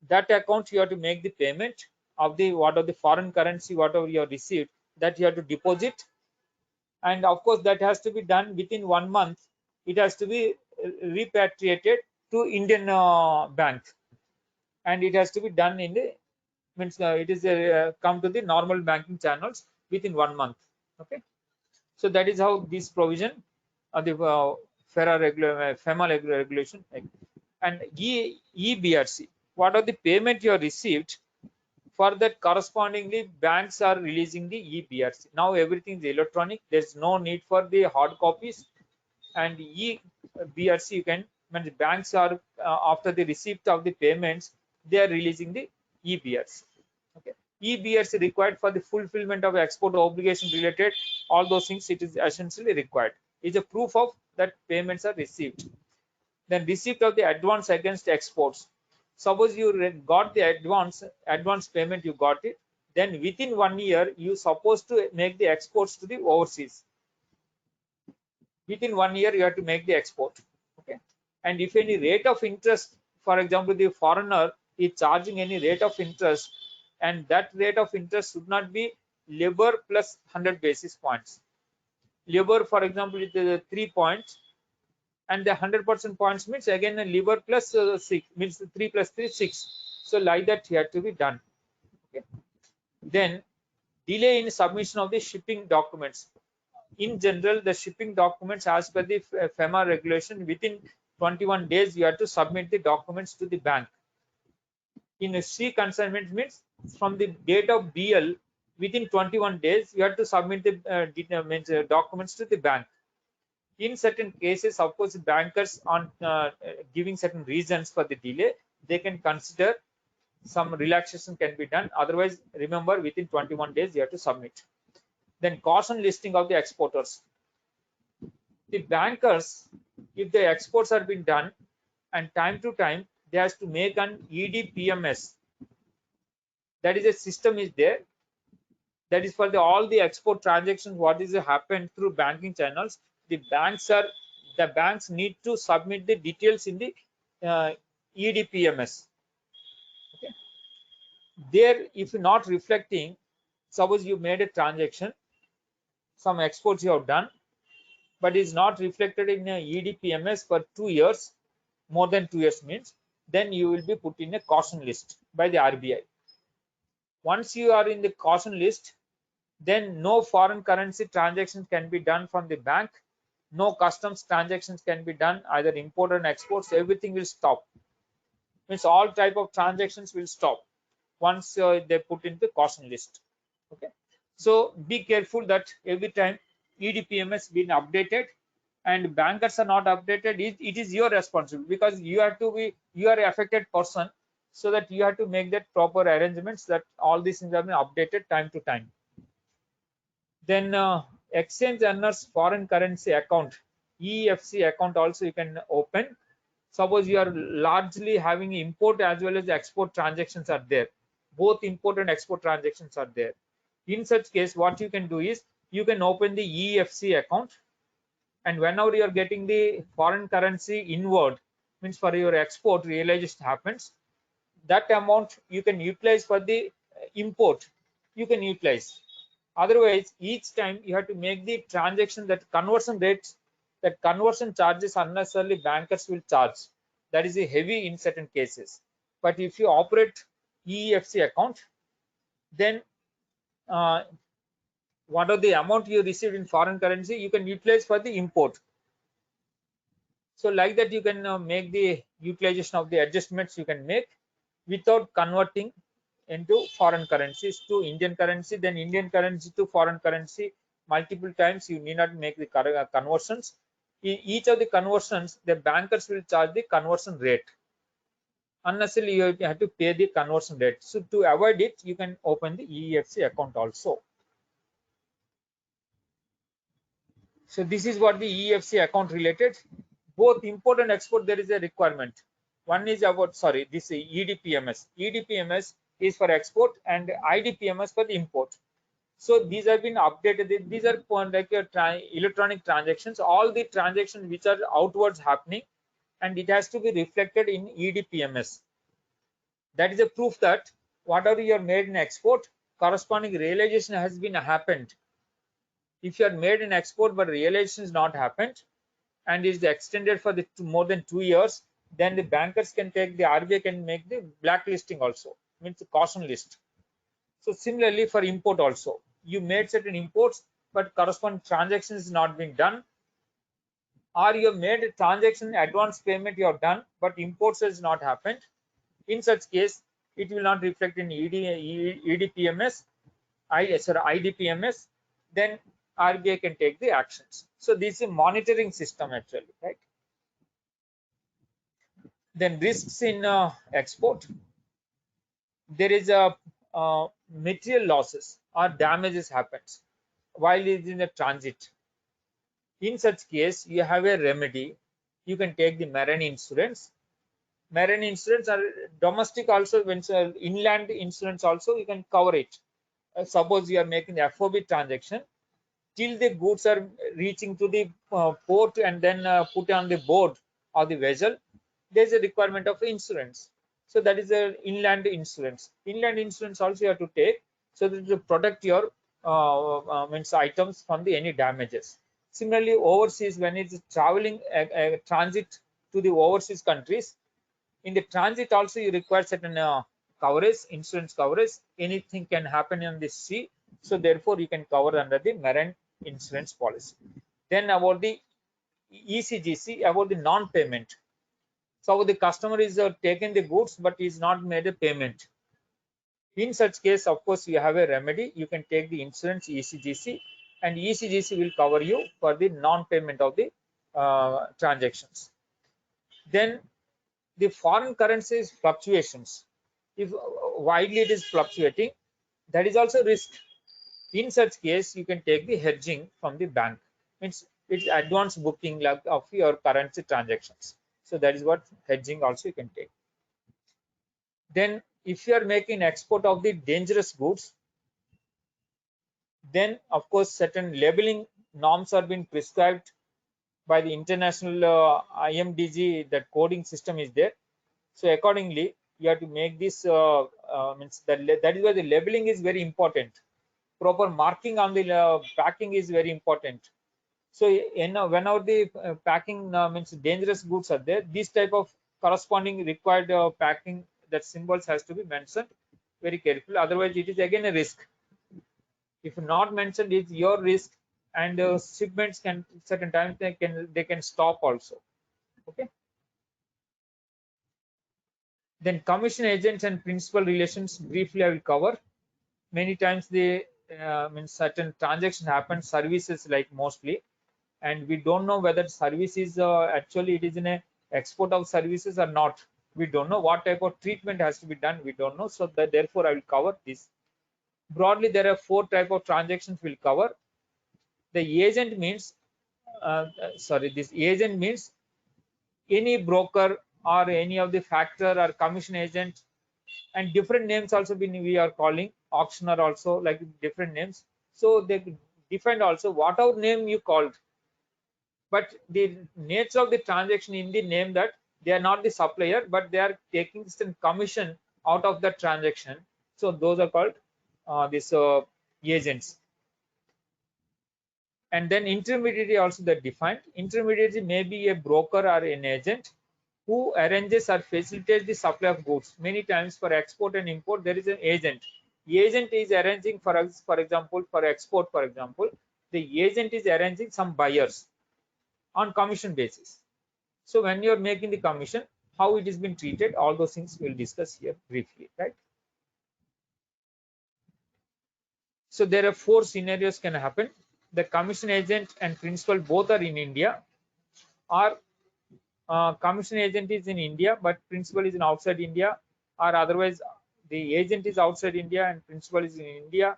That account you have to make the payment of the what are the foreign currency, whatever you have received, that you have to deposit. And of course, that has to be done within 1 month. It has to be repatriated to Indian bank, and it has to be done in the means it is come to the normal banking channels within 1 month. Okay. So that is how this provision of the FEMA regulation. And EBRC, what are the payment you have received, for that correspondingly banks are releasing the EBRC. Now everything is electronic, there's no need for the hard copies. And EBRC, you can, when the banks are after the receipt of the payments, they are releasing the EBRC. Okay. EBRC required for the fulfillment of export obligation related, all those things, it is essentially required. It's a proof of that payments are received. Then receipt of the advance against exports. Suppose you got the advance payment, you got it, then within 1 year you supposed to make the exports to the overseas. Within 1 year you have to make the export. Okay. And if any rate of interest, for example, the foreigner is charging any rate of interest, and that rate of interest should not be LIBOR plus 100 basis points. LIBOR, for example, is 3 points, and the 100% points means again a LIBOR plus 6, means 3 plus 3 6. So like that here to be done. Okay. Then delay in submission of the shipping documents. In general, the shipping documents as per the FEMA regulation, within 21 days you have to submit the documents to the bank. In a C consignment means from the date of BL, within 21 days you have to submit the documents to the bank. In certain cases, of course, bankers on giving certain reasons for the delay, they can consider some relaxation can be done. Otherwise, remember, within 21 days you have to submit. Then caution listing of the exporters. The bankers, if the exports are being done, and time to time they has to make an EDPMS. That is a system is there. That is for all the export transactions. What is happened through banking channels? The banks need to submit the details in the EDPMS. Okay. There, if you're not reflecting, suppose you made a transaction, some exports you have done, but is not reflected in a EDPMS for 2 years, more than 2 years means, then you will be put in a caution list by the RBI. Once you are in the caution list, then no foreign currency transactions can be done from the bank, no customs transactions can be done, either import and exports, everything will stop. Means all type of transactions will stop once they put in the caution list. Okay, so be careful that every time EDPMS been updated and bankers are not updated, it is your responsibility, because you have to be, you are affected person, so that you have to make that proper arrangements that all these things have been updated time to time. Then exchange earners foreign currency account, EFC account also you can open. Suppose you are largely having import as well as export transactions are there, both import and export transactions are there. In such case, what you can do is you can open the EFC account, and whenever you are getting the foreign currency inward, means for your export realization happens, that amount you can utilize for the import, you can utilize. Otherwise, each time you have to make the transaction, that conversion rates, that conversion charges unnecessarily bankers will charge. That is a heavy in certain cases. But if you operate EFC account, then what are the amount you received in foreign currency, you can utilize for the import. So like that, you can make the utilization of the adjustments you can make without converting into foreign currencies to Indian currency, then Indian currency to foreign currency multiple times. You need not make the conversions. In each of the conversions, the bankers will charge the conversion rate. Unnecessarily, you have to pay the conversion rate. So to avoid it, you can open the EFC account also. So this is what the EFC account related. Both import and export, there is a requirement. One is about, sorry, this is EDPMS. EDPMS is for export and IDPMS for the import. So these have been updated. These are like electronic transactions, all the transactions which are outwards happening, and it has to be reflected in EDPMS. That is a proof that whatever you are made in export, corresponding realization has been happened. If you are made in export but realization is not happened and is extended for the more than 2 years, then the bankers can take, the RBI can make the blacklisting also, means the caution list. So similarly for import also, you made certain imports but corresponding transaction is not being done, or you have made a transaction advance payment you have done but imports has not happened. In such case, it will not reflect in EDPMS, IDPMS. Then RBI can take the actions. So this is a monitoring system actually, right? Then risks in export. There is a material losses or damages happens while it is in the transit. In such case, you have a remedy. You can take the marine insurance. Marine insurance or domestic also, when inland insurance also, you can cover it. Suppose you are making the FOB transaction, till the goods are reaching to the port and then put on the board or the vessel, there is a requirement of insurance. So that is a inland insurance. Inland insurance also you have to take, so that to protect your means items from the any damages. Similarly, overseas, when it's traveling transit to the overseas countries, in the transit also you require certain coverage, insurance coverage. Anything can happen in the sea, so therefore you can cover under the marine insurance policy. Then about the ECGC, about the non-payment. So the customer is taken the goods but is not made a payment. In such case, of course, you have a remedy. You can take the insurance ECGC, and ECGC will cover you for the non-payment of the transactions. Then the foreign currencies fluctuations, if widely it is fluctuating, that is also risk. In such case, you can take the hedging from the bank. Means it's advanced booking of your currency transactions. So that is what hedging also you can take. Then if you are making export of the dangerous goods, then of course certain labeling norms are being prescribed by the international IMDG. That coding system is there. So accordingly, you have to make this means that is why the labeling is very important. Proper marking on the packing is very important. So whenever the packing means dangerous goods are there, this type of corresponding required packing, that symbols has to be mentioned very carefully. Otherwise, it is again a risk. If not mentioned, it's your risk, and shipments can certain times they can stop also. Okay. Then commission agents and principal relations briefly I will cover. Many times they mean certain transaction happen services like mostly, and we don't know whether service is actually it is in a export of services or not. We don't know what type of treatment has to be done. We don't know. So that therefore I will cover this. Broadly, there are 4 type of transactions we'll cover. The agent means this agent means any broker or any of the factor or commission agent, and different names also we are calling auctioneer also, like different names. So they define also whatever name you called, but the nature of the transaction in the name that they are not the supplier, but they are taking some commission out of the transaction. So those are called these agents. And then intermediary also that defined. Intermediary may be a broker or an agent who arranges or facilitates the supply of goods. Many times for export and import, there is an agent. The agent is arranging for us, for example, for export, for example, the agent is arranging some buyers on commission basis. So when you are making the commission, how it is being treated, all those things we'll discuss here briefly, right? So there are 4 scenarios can happen. The commission agent and principal both are in India, or commission agent is in India, but principal is in outside India, or otherwise the agent is outside India and principal is in India,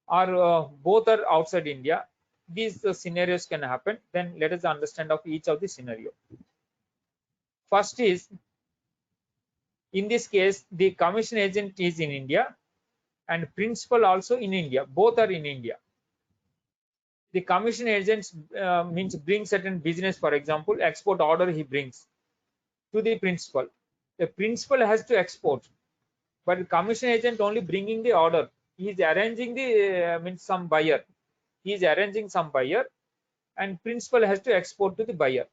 or both are outside India. These scenarios can happen. Then let us understand of each of the scenario. First is, in this case, the commission agent is in India and principal also in India. Both are in India. The commission agents means bring certain business, for example, export order he brings to the principal. The principal has to export, but the commission agent only bringing the order. He is arranging the means some buyer. He is arranging some buyer, and principal has to export to the buyer.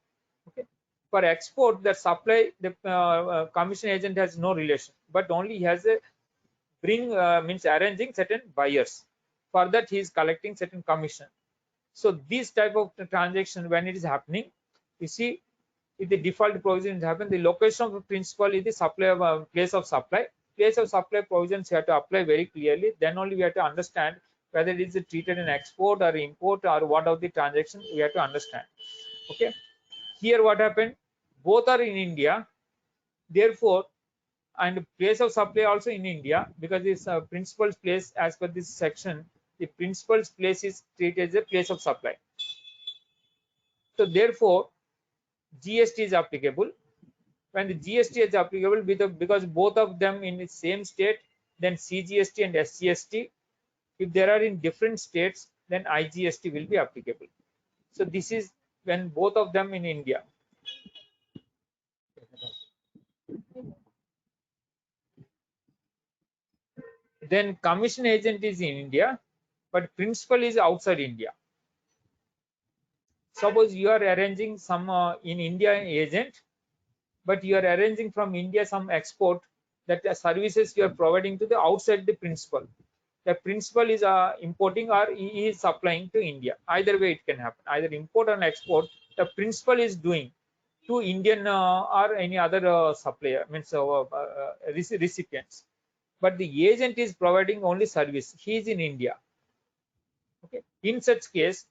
Okay. For export, the supply, the commission agent has no relation, but only he has a bring means arranging certain buyers. For that, he is collecting certain commission. So this type of transaction, when it is happening, you see, if the default provision is happen, the location of the principal is the supply of place of supply. Place of supply provisions you have to apply very clearly. Then only we have to understand whether it is treated in export or import or what of the transaction we have to understand. Okay. Here what happened? Both are in India. Therefore, and place of supply also in India, because this principal's place, as per this section, the principal's place is treated as a place of supply. So therefore, GST is applicable. When the GST is applicable, because both of them in the same state, then CGST and SGST. If there are in different states, then IGST will be applicable. So this is when both of them in India. Then commission agent is in India, but principal is outside India. Suppose you are arranging some in India agent, but you are arranging from India some export, that the services you are providing to the outside the principal. The principal is importing or he is supplying to India. Either way it can happen. Either import or export, the principal is doing to Indian or any other supplier, means recipients. But the agent is providing only service. He is in India. Okay. In such case,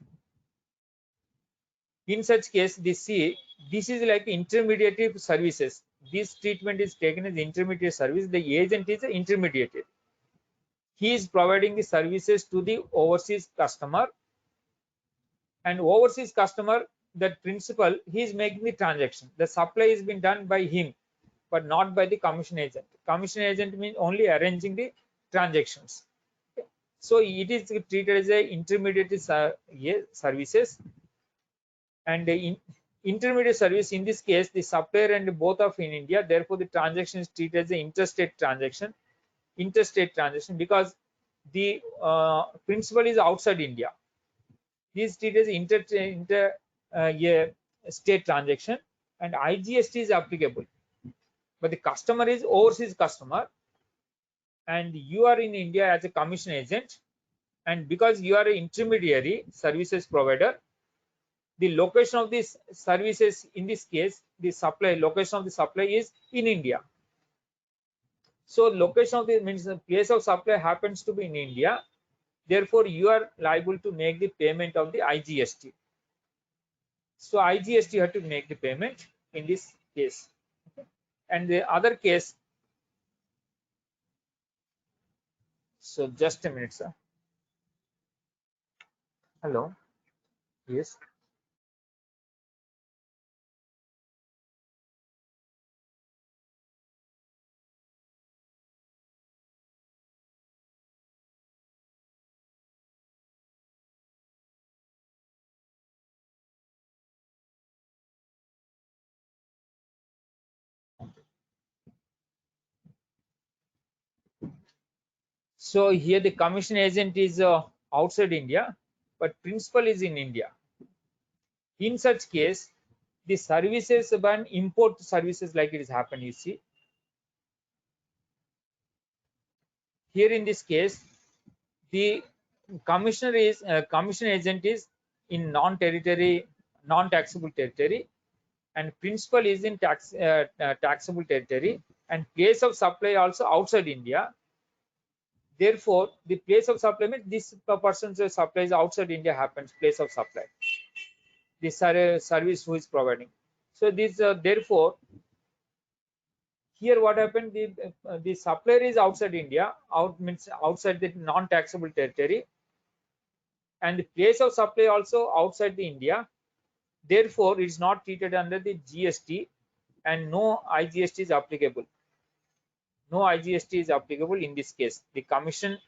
this is like intermediate services. This treatment is taken as intermediate service. The agent is an intermediate. He is providing the services to the overseas customer, and overseas customer, that principal, he is making the transaction. The supply is being done by him, but not by the commission agent. Commission agent means only arranging the transactions. Okay. So it is treated as a intermediate services, and intermediate service, in this case the supplier and both of in India, therefore the transaction is treated as an interstate transaction. Because the principal is outside India. This is treated as inter yeah, state transaction, and IGST is applicable. But the customer is overseas customer, and you are in India as a commission agent, and because you are an intermediary services provider, the location of these services, in this case the location of the supply is in India. So location of the means the place of supply happens to be in India, therefore you are liable to make the payment of the IGST. So IGST you have to make the payment in this case. And the other case, so just a minute, sir. Hello. Yes. So here the commission agent is outside India, but principal is in India. In such case, the services ban import services like it is happened. You see here in this case, the commission agent is in non-taxable territory, and principal is in taxable territory, and place of supply also outside India. Therefore, the place of supply means this person's supply is outside India happens place of supply. This service who is providing. So this therefore here what happened, the supplier is outside India, means outside the non-taxable territory, and the place of supply also outside the India. Therefore, it is not treated under the GST, and no IGST is applicable. No IGST is applicable in this case. The commission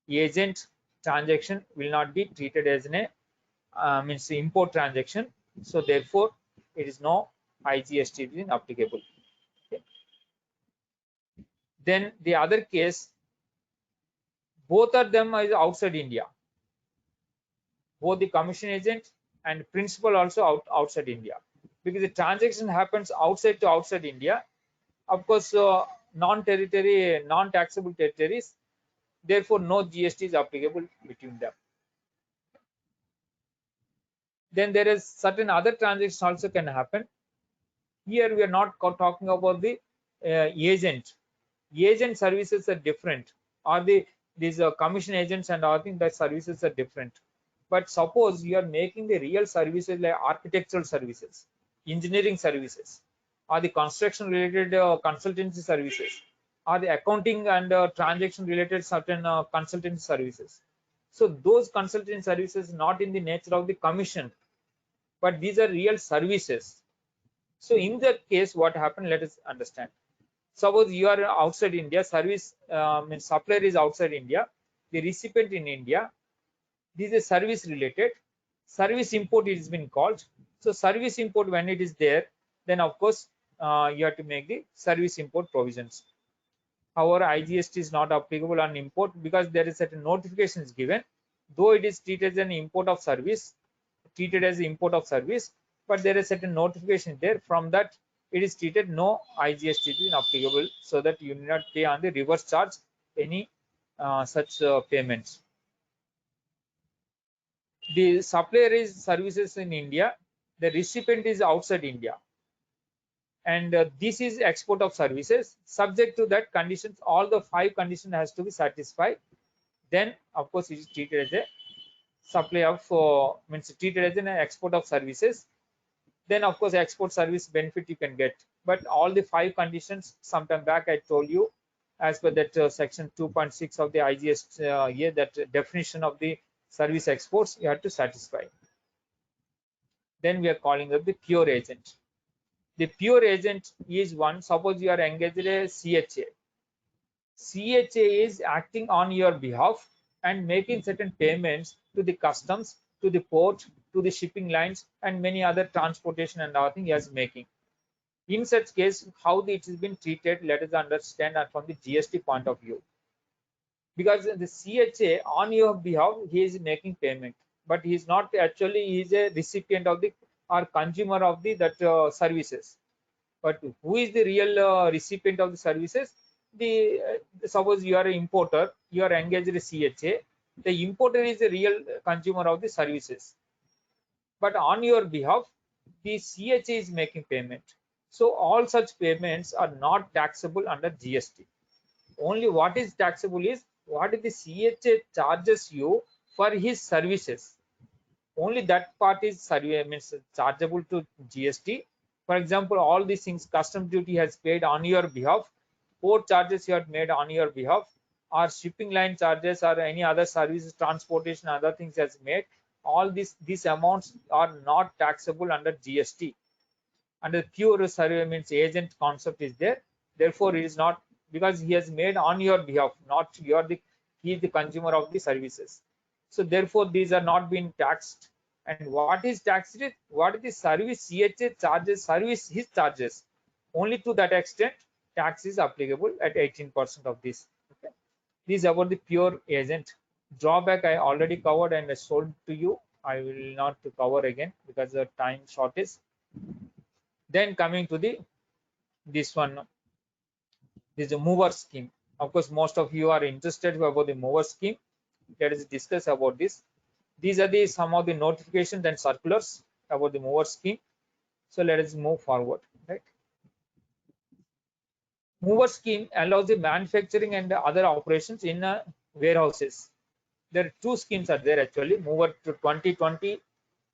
agent transaction will not be treated as an means import transaction. So therefore, it is no IGST is applicable. Okay. Then the other case, both of them is outside India. Both the commission agent and principal also outside India, because the transaction happens outside to outside India. Of course, non-taxable territories, therefore no GST is applicable between them. Then there is certain other transactions also can happen. Here we are not talking about the agent. Agent services are different, or these commission agents and all things, that services are different. But suppose you are making the real services like architectural services, engineering services, or the construction related consultancy services, or the accounting and transaction related certain consultancy services. So those consulting services not in the nature of the commission, but these are real services. So in that case, what happened? Let us understand. Suppose you are outside India, service means supplier is outside India, the recipient in India. This is service related. Service import it has been called. So service import, when it is there, then of course you have to make the service import provisions. However, IGST is not applicable on import because there is certain notifications given. Though it is treated as an import of service, but there is certain notification there. From that, it is treated no IGST is applicable, so that you need not pay on the reverse charge any such payments. The supplier is services in India, the recipient is outside India, and this is export of services. Subject to that conditions, all the 5 conditions has to be satisfied. Then of course it is treated as a supply of means treated as an export of services. Then of course export service benefit you can get. But all the 5 conditions, sometime back I told you, as per that section 2.6 of the IGS here, that definition of the service exports, you have to satisfy. Then we are calling up the pure agent. The pure agent is one. Suppose you are engaged in a CHA. CHA is acting on your behalf and making certain payments to the customs, to the port, to the shipping lines and many other transportation and other thing he is making. In such case, how it has been treated, let us understand from the GST point of view. Because the CHA on your behalf, he is making payment, but he is not actually, he is a recipient of the or consumer of the that services. But who is the real recipient of the services? The suppose you are an importer, you are engaged in CHA. The importer is the real consumer of the services, but on your behalf, the CHA is making payment. So all such payments are not taxable under GST. Only what is taxable is what the CHA charges you for his services. Only that part is means chargeable to GST. For example, all these things custom duty has paid on your behalf, port charges you have made on your behalf, or shipping line charges or any other services, transportation, other things has made. All these amounts are not taxable under GST. Under pure survey means agent concept is there. Therefore, it is not, because he has made on your behalf, not you are the, he is the consumer of the services. So therefore, these are not being taxed. And what is taxed is what is the service CHA charges, service his charges. Only to that extent tax is applicable at 18% of this. Okay. This is about the pure agent. Drawback I already covered and I sold to you. I will not cover again because the time shortage. Then coming to the this one, this is a mover scheme. Of course, most of you are interested about the mover scheme. Let us discuss about this. These are the some of the notifications and circulars about the mover scheme. So let us move forward. Right. Mover scheme allows the manufacturing and other operations in warehouses. There are two schemes are there actually. Mover to 2020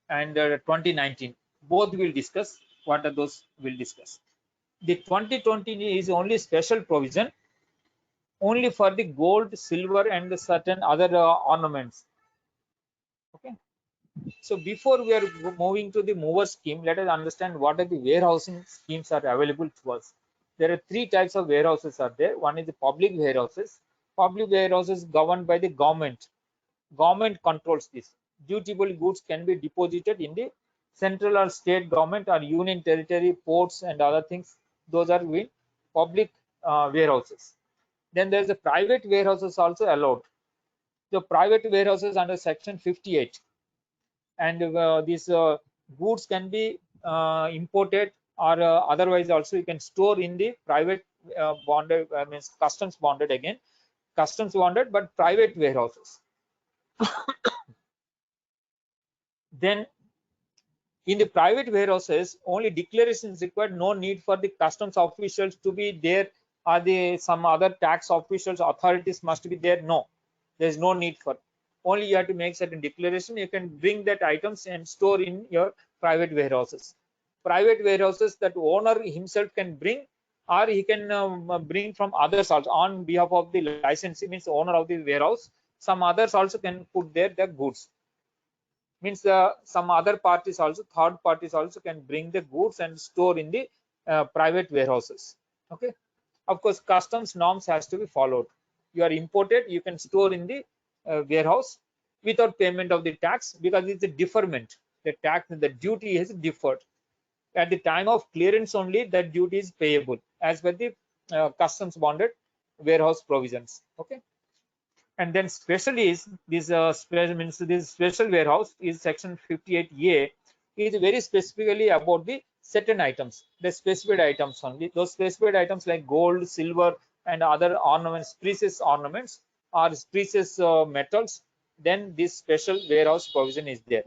and 2019. Both will discuss. What are those? We'll discuss. The 2020 is only special provision only for the gold, silver, and the certain other ornaments. Okay. So before we are moving to the mover scheme, let us understand what are the warehousing schemes are available to us. There are three types of warehouses are there. One is the public warehouses. Public warehouses governed by the government. Government controls this. Dutiable goods can be deposited in the central or state government or union territory, ports, and other things. Those are in public warehouses. Then there's the private warehouses also allowed. The private warehouses under section 58, and these goods can be imported or otherwise also you can store in the private bonded, means customs bonded, again customs bonded but private warehouses. Then in the private warehouses, only declaration is required, no need for the customs officials to be there or the some other tax officials, authorities must be there. No, there is no need for. Only you have to make certain declaration. You can bring that items and store in your private warehouses. Private warehouses that owner himself can bring, or he can bring from others also on behalf of the licensee, means owner of the warehouse. Some others also can put there the goods. Means some other parties also, third parties also can bring the goods and store in the private warehouses. Okay. Of course, customs norms has to be followed. You are imported, you can store in the warehouse without payment of the tax, because it's a deferment. The tax, the duty is deferred. At the time of clearance only, that duty is payable as per the customs bonded warehouse provisions. Okay. And then special is this special means this special warehouse is section 58A is very specifically about the certain items, the specified items only. Those specified items like gold, silver, and other ornaments, precious ornaments or precious metals. Then this special warehouse provision is there.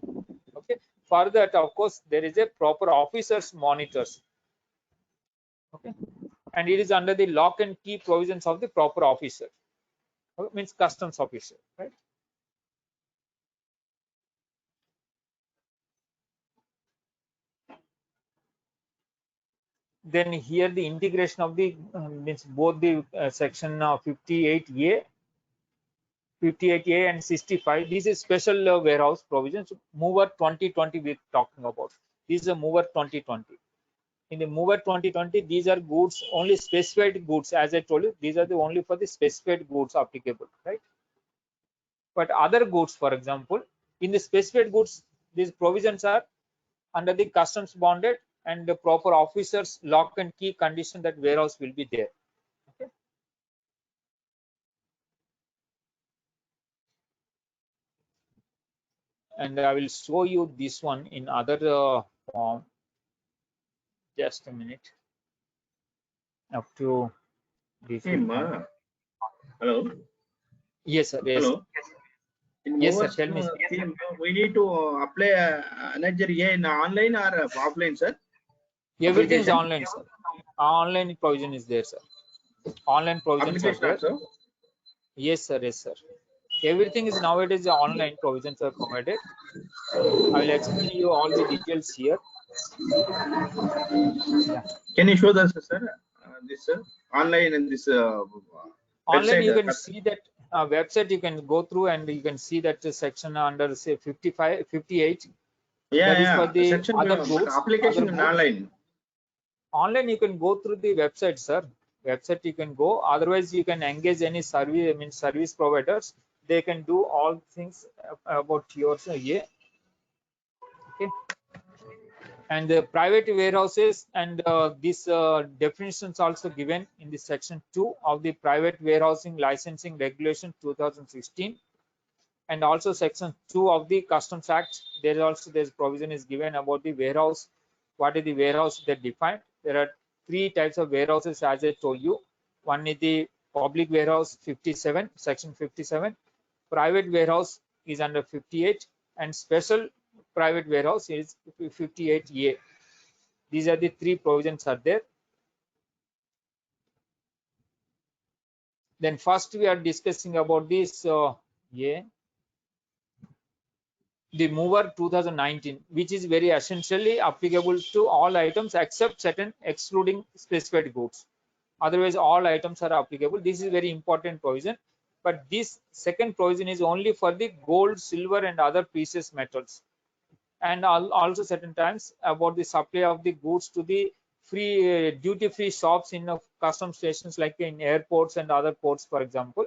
Okay. For that, of course, there is a proper officers monitors. Okay. And it is under the lock and key provisions of the proper officer. Means customs officer, right? Then here the integration of the means both the section 58A and 65. This is special warehouse provisions. Mover 2020 we're talking about. This is a mover 2020. In the mover 2020, these are goods, only specified goods. As I told you, these are the only for the specified goods applicable, right? But other goods, for example, in the specified goods, These provisions are under the customs bonded and the proper officers lock and key condition that warehouse will be there. Okay. And I will show you this one in other form. Just a minute. Up to this. Hello. Yes, sir. Yes. Hello. In Yes, sir. movers Tell me. Sir. scheme, we need to apply energy in online or offline, sir? Everything is Application? online, sir. Online provision is there, sir. Online provisions are Application there. also? Yes, sir. Yes, sir. Everything is nowadays online provisions are provided. I will explain you all the details here. Yeah. Can you show us, sir? This online and this Online, website? you can see that website. You can go through and you can see that section under say 55, 58. That is for the Section, other but goods. application in online. Online, you can go through the website, sir. Website you can go. Otherwise, you can engage any service. I mean, service providers. They can do all things about your yeah. Okay. And the private warehouses and these definitions also given in the section 2 of the private warehousing licensing regulation 2016, and also section 2 of the customs act. There also there's provision is given about the warehouse. What is the warehouse that defined? There are three types of warehouses, as I told you. One is the public warehouse 57, section 57. Private warehouse is under 58, and special private warehouse is 58A. These are the three provisions are there. Then first we are discussing about this the mover 2019, which is very essentially applicable to all items except certain excluding specified goods. Otherwise, all items are applicable. This is very important provision. But this second provision is only for the gold, silver, and other precious metals. And also certain times about the supply of the goods to the free duty-free shops in custom stations like in airports and other ports, for example.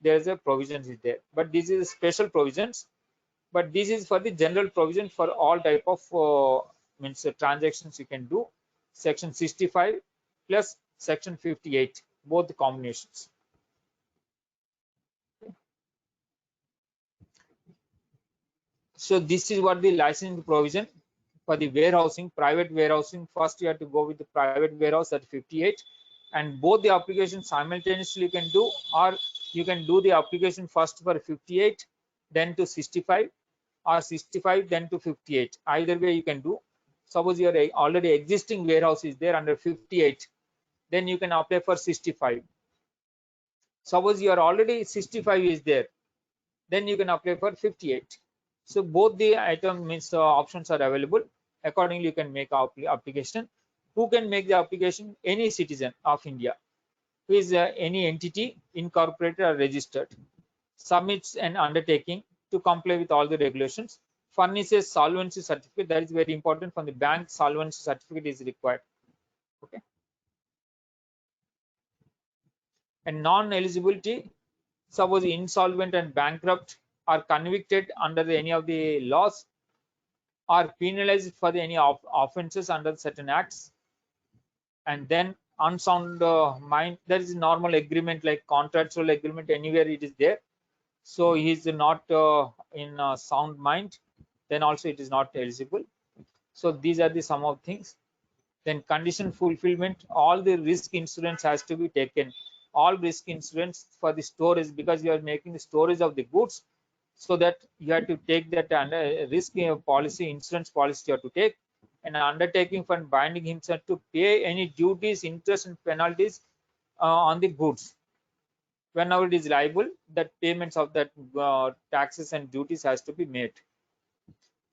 There is a provision is there. But this is special provisions. But this is for the general provision for all type of transactions you can do. Section 65 plus section 58, both the combinations. So this is what the licensing provision for the warehousing, private warehousing. First you have to go with the private warehouse at 58, and both the applications simultaneously you can do, or you can do the application first for 58, then to 65, or 65 then to 58. Either way you can do. Suppose your already existing warehouse is there under 58, then you can apply for 65. Suppose you are already 65 is there, then you can apply for 58. So both the item means options are available. Accordingly you can make application. Who can make the application? Any citizen of India who is any entity incorporated or registered, submits an undertaking to comply with all the regulations, furnishes solvency certificate. That is very important. From the bank, solvency certificate is required. Okay. And non-eligibility, suppose insolvent and bankrupt are convicted under any of the laws, are penalized for any offenses under certain acts, and then unsound mind. There is a normal agreement like contractual agreement, anywhere it is there. So he is not in sound mind, then also it is not eligible. So these are the some of things. Then condition fulfillment, all the risk insurance has to be taken. All risk insurance for the storage, because you are making the storage of the goods, so that you have to take that risk policy, insurance policy you have to take, and undertaking for binding himself to pay any duties, interest, and penalties on the goods. Whenever it is liable, that payments of that taxes and duties has to be made.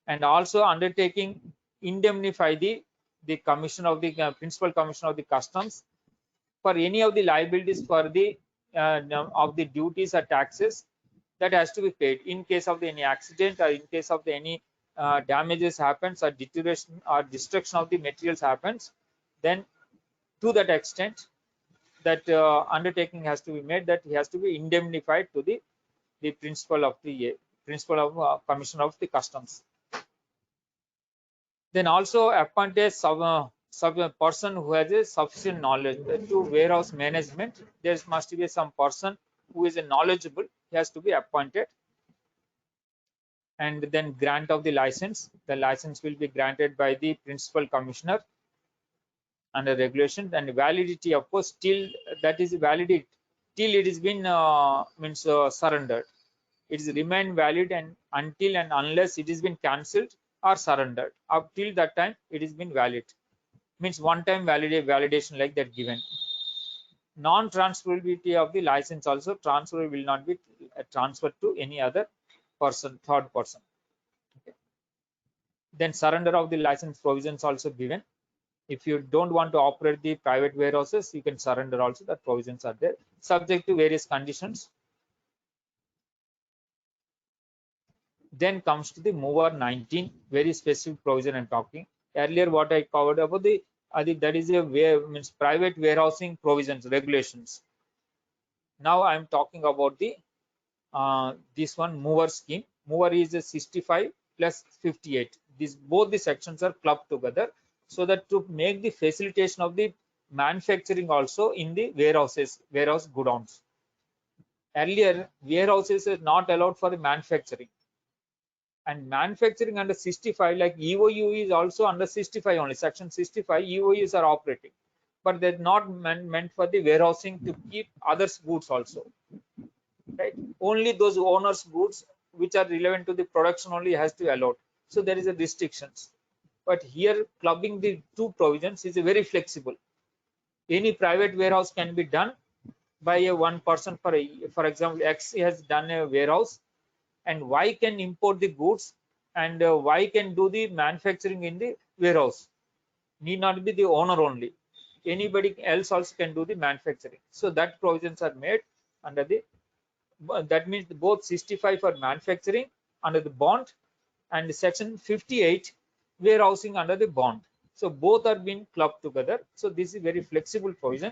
And also undertaking indemnify the commissioner of the principal commissioner of the customs for any of the liabilities for the of the duties or taxes that has to be paid in case of any accident, or in case of any damages happens, or deterioration or destruction of the materials happens. Then to that extent, that undertaking has to be made, that he has to be indemnified to the principal of the principal of commissioner of the customs. Then also appoint a person who has a sufficient knowledge to warehouse management. There must be some person who is knowledgeable. He has to be appointed. And then grant of the license. The license will be granted by the principal commissioner under regulation. And validity, of course, till that is valid till it has been surrendered. It is remain valid and until and unless it has been cancelled or surrendered. Up till that time, it has been valid. Means one time validation like that given. Non-transferability of the license also, transfer will not be transferred to any other person, third person. Okay. Then surrender of the license provisions also given. If you don't want to operate the private warehouses, you can surrender also. That provisions are there, subject to various conditions. Then comes to the mover 19, very specific provision I'm talking. Earlier what I covered about the that is a means private warehousing provisions, regulations. Now I'm talking about the this one mover scheme. Mover is a 65 plus 58. These both the sections are clubbed together so that to make the facilitation of the manufacturing also in the warehouses, warehouse godowns. Earlier warehouses are not allowed for the manufacturing. And manufacturing under 65, like EOU is also under 65 only, section 65, EOUs are operating, but they're not meant for the warehousing to keep others goods also, right? Only those owners goods which are relevant to the production only has to be allowed. So there is a restrictions. But here clubbing the two provisions is a very flexible. Any private warehouse can be done by a one person. For example, X has done a warehouse and Y can import the goods and Y can do the manufacturing in the warehouse. Need not be the owner only. Anybody else also can do the manufacturing. So that provisions are made under the, that means both 65 for manufacturing under the bond and section 58 warehousing under the bond. So both are being clubbed together. So this is very flexible provision.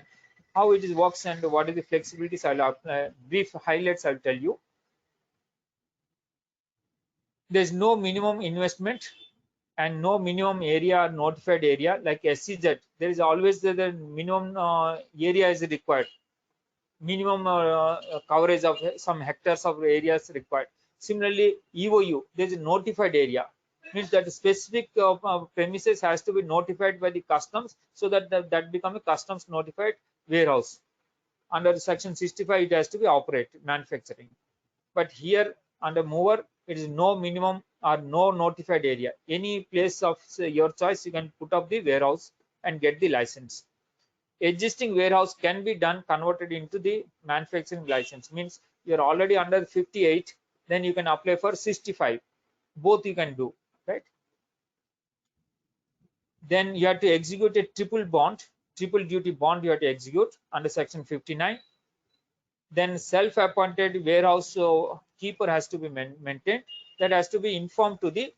How it is works and what is the flexibility, I'll brief highlights I'll tell you. There's no minimum investment and no minimum area, notified area like SEZ. There is always the minimum area is required. Minimum coverage of some hectares of areas required. Similarly, EOU, there is a notified area. Means that specific premises has to be notified by the customs so that that become a customs notified warehouse. Under section 65, it has to be operated, manufacturing. But here under mover, it is no minimum or no notified area. Any place of your choice, you can put up the warehouse and get the license. Existing warehouse can be done converted into the manufacturing license. Means you're already under 58, then you can apply for 65. Both you can do, right? Then you have to execute a triple duty bond you have to execute under section 59. Then self-appointed warehouse keeper has to be maintained. That has to be informed to the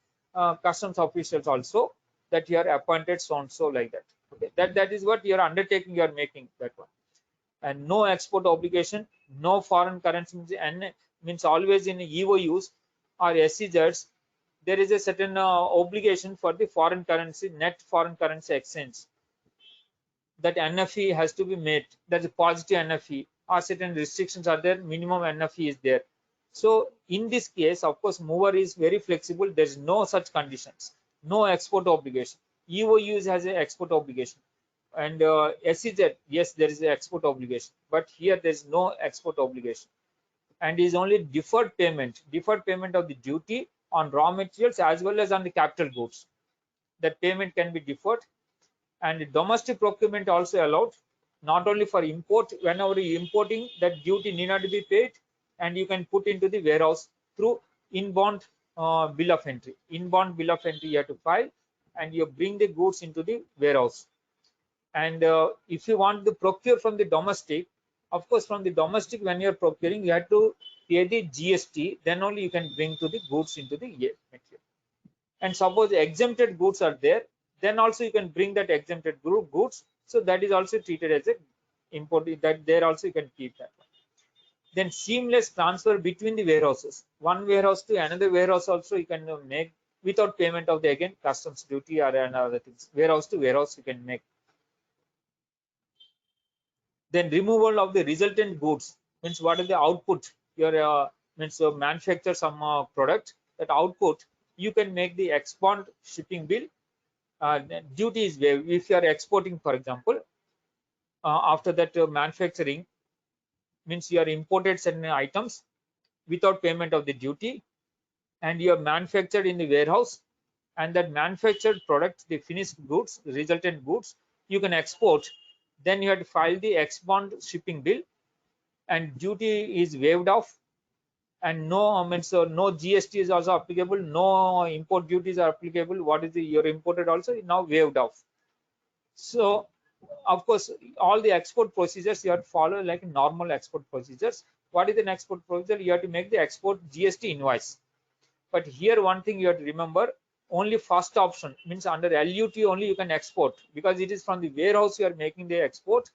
customs officials also that you are appointed so and so like that. Okay, that is what your undertaking you are making, that one. And no export obligation, no foreign currency, and means always in EOUs or SEZs there is a certain obligation for the foreign currency, net foreign currency exchange. That NFE has to be made. That's a positive NFE. Or certain restrictions are there, minimum NFE is there. So in this case, of course, mover is very flexible. There is no such conditions, no export obligation. EOUs has an export obligation, and SEZ, yes, there is an export obligation, but here there is no export obligation, and is only deferred payment of the duty on raw materials as well as on the capital goods. That payment can be deferred, and domestic procurement also allowed. Not only for import, whenever you importing, that duty need not be paid, and you can put into the warehouse through inbound bill of entry. Inbound bill of entry you have to file, and you bring the goods into the warehouse. And if you want to procure from the domestic, of course, from the domestic, when you're procuring, you have to pay the GST. Then only you can bring to the goods into the material. And suppose exempted goods are there, then also you can bring that exempted goods. So that is also treated as a import. That there also you can keep that one. Then seamless transfer between the warehouses, one warehouse to another warehouse also you can make without payment of the again customs duty or other things. Warehouse to warehouse you can make. Then removal of the resultant goods means what is the output your means manufacture some product, that output you can make the export shipping bill. Duty is waived if you are exporting, for example. After that manufacturing means you are imported certain items without payment of the duty, and you are manufactured in the warehouse, and that manufactured product, the finished goods, resultant goods, you can export. Then you have to file the export shipping bill, and duty is waived off, and no means no GST is also applicable, no import duties are applicable. What is the your imported also now waived off. So of course all the export procedures you have to follow like normal export procedures. What is an export procedure? You have to make the export GST invoice. But here one thing you have to remember, only first option means under LUT only you can export, because it is from the warehouse you are making the export.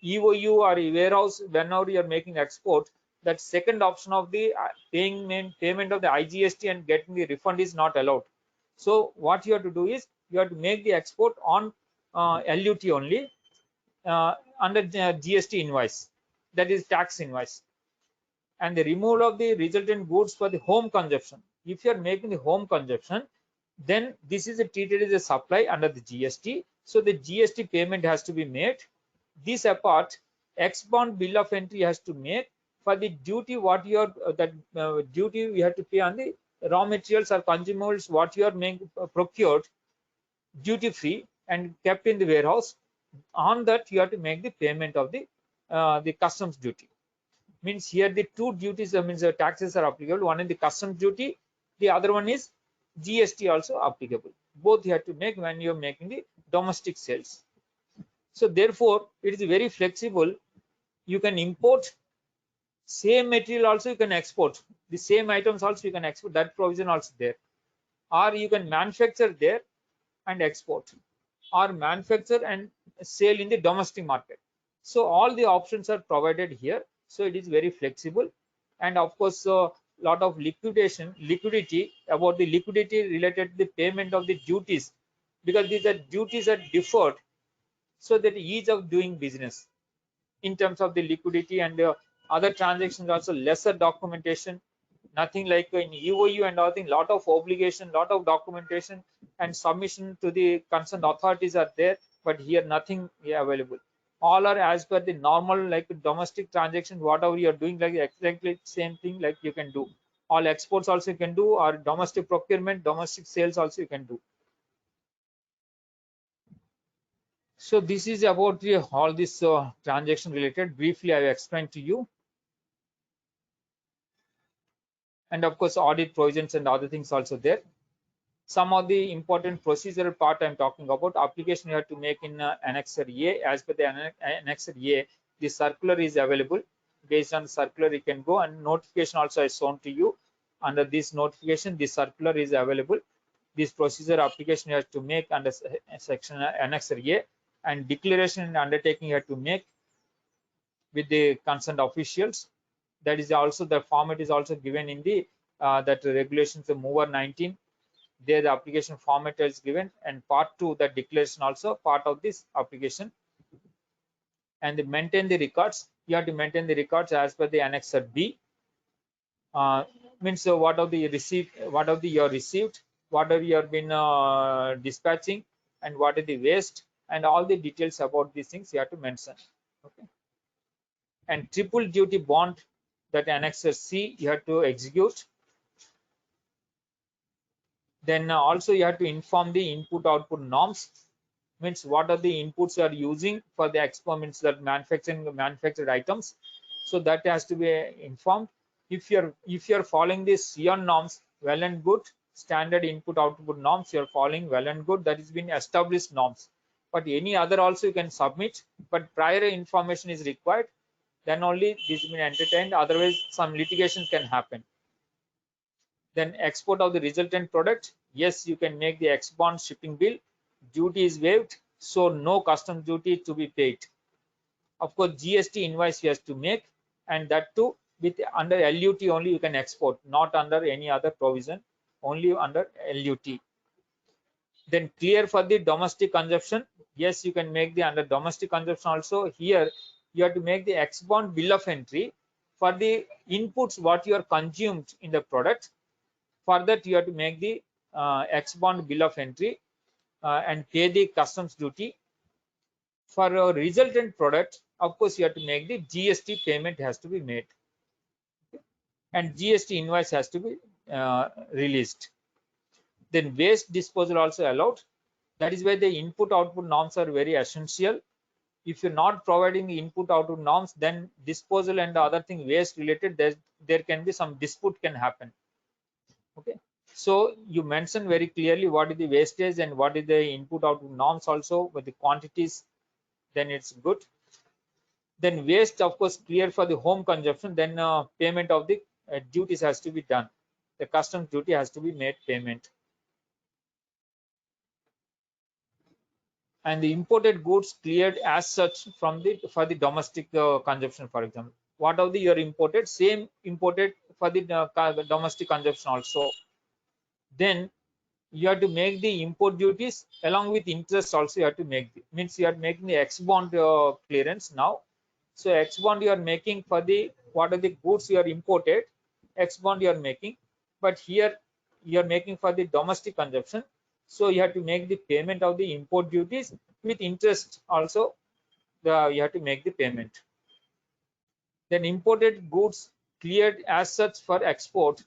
EOU or warehouse, whenever you are making export, that second option of the payment of the IGST and getting the refund is not allowed. So what you have to do is you have to make the export on LUT only under GST invoice, that is tax invoice. And the removal of the resultant goods for the home consumption. If you are making the home consumption, then this is treated as a supply under the GST. So the GST payment has to be made. This apart, export bill of entry has to make for the duty what you are duty you have to pay on the raw materials or consumables what you are procured duty free and kept in the warehouse. On that you have to make the payment of the customs duty. Means here the two duties means the taxes are applicable. One is the customs duty, the other one is GST also applicable. Both you have to make when you are making the domestic sales. So therefore it is very flexible. You can import same material, also you can export the same items, also you can export. That provision also there. Or you can manufacture there and export, or manufacture and sell in the domestic market. So all the options are provided here. So it is very flexible. And of course lot of liquidity about the liquidity related to the payment of the duties, because these are duties are deferred, so that ease of doing business in terms of the liquidity. And other transactions also lesser documentation, nothing like in EOU and all thing, lot of obligation, lot of documentation and submission to the concerned authorities are there, but here nothing available. All are as per the normal like domestic transactions, whatever you are doing, like exactly same thing like you can do. All exports also you can do, or domestic procurement, domestic sales also you can do. So this is about all this transaction related. Briefly I have explained to you. And of course audit provisions and other things also there. Some of the important procedural part I'm talking about. Application you have to make in Annexure A. As per the Annexure A, the circular is available. Based on the circular you can go, and notification also is shown to you. Under this notification, the circular is available. This procedure application you have to make under section Annexure A, and declaration and undertaking you have to make with the concerned officials. That is also the format is also given in the that regulations of mover 19. There the application format is given, and part 2 the declaration also part of this application. And maintain the records. You have to maintain the records as per the Annexure B. Means what of the received, what of the you received, what have you have been dispatching, and what is the waste, and all the details about these things you have to mention. Okay. And triple duty bond, that Annexure C you have to execute. Then also you have to inform the input output norms. Means what are the inputs you are using for the experiments that manufactured items. So that has to be informed. If you're following the CN norms, well and good. Standard input output norms you're following, well and good. That has been established norms. But any other also you can submit, but prior information is required. Then only this has been entertained. Otherwise some litigation can happen. Then export of the resultant product. Yes, you can make the export shipping bill. Duty is waived, so no customs duty to be paid. Of course, GST invoice you have to make, and that too with under LUT only you can export, not under any other provision. only under LUT. Then clear for the domestic consumption. Yes, you can make the under domestic consumption also. Here you have to make the ex-bond bill of entry for the inputs what you are consumed in the product. For that you have to make the ex-bond bill of entry and pay the customs duty. For a resultant product, of course, you have to make the GST payment has to be made, and GST invoice has to be released. Then waste disposal also allowed. That is why the input output norms are very essential. If you're not providing input output norms, then disposal and other thing waste related, there can be some dispute can happen. Okay, so you mentioned very clearly what is the wastage and what is the input output norms also with the quantities, then it's good. Then waste, of course, clear for the home consumption. Then payment of the duties has to be done. The customs duty has to be made payment. And the imported goods cleared as such from the for the domestic consumption. For example, what of the year imported, same imported for the domestic consumption also. Then you have to make the import duties along with interest also. You have to make means you are making the ex bond clearance now. So ex bond you are making for the what are the goods you are imported, ex bond you are making, but here you are making for the domestic consumption. So you have to make the payment of the import duties with interest also. You have to make the payment. Then imported goods cleared as such for export.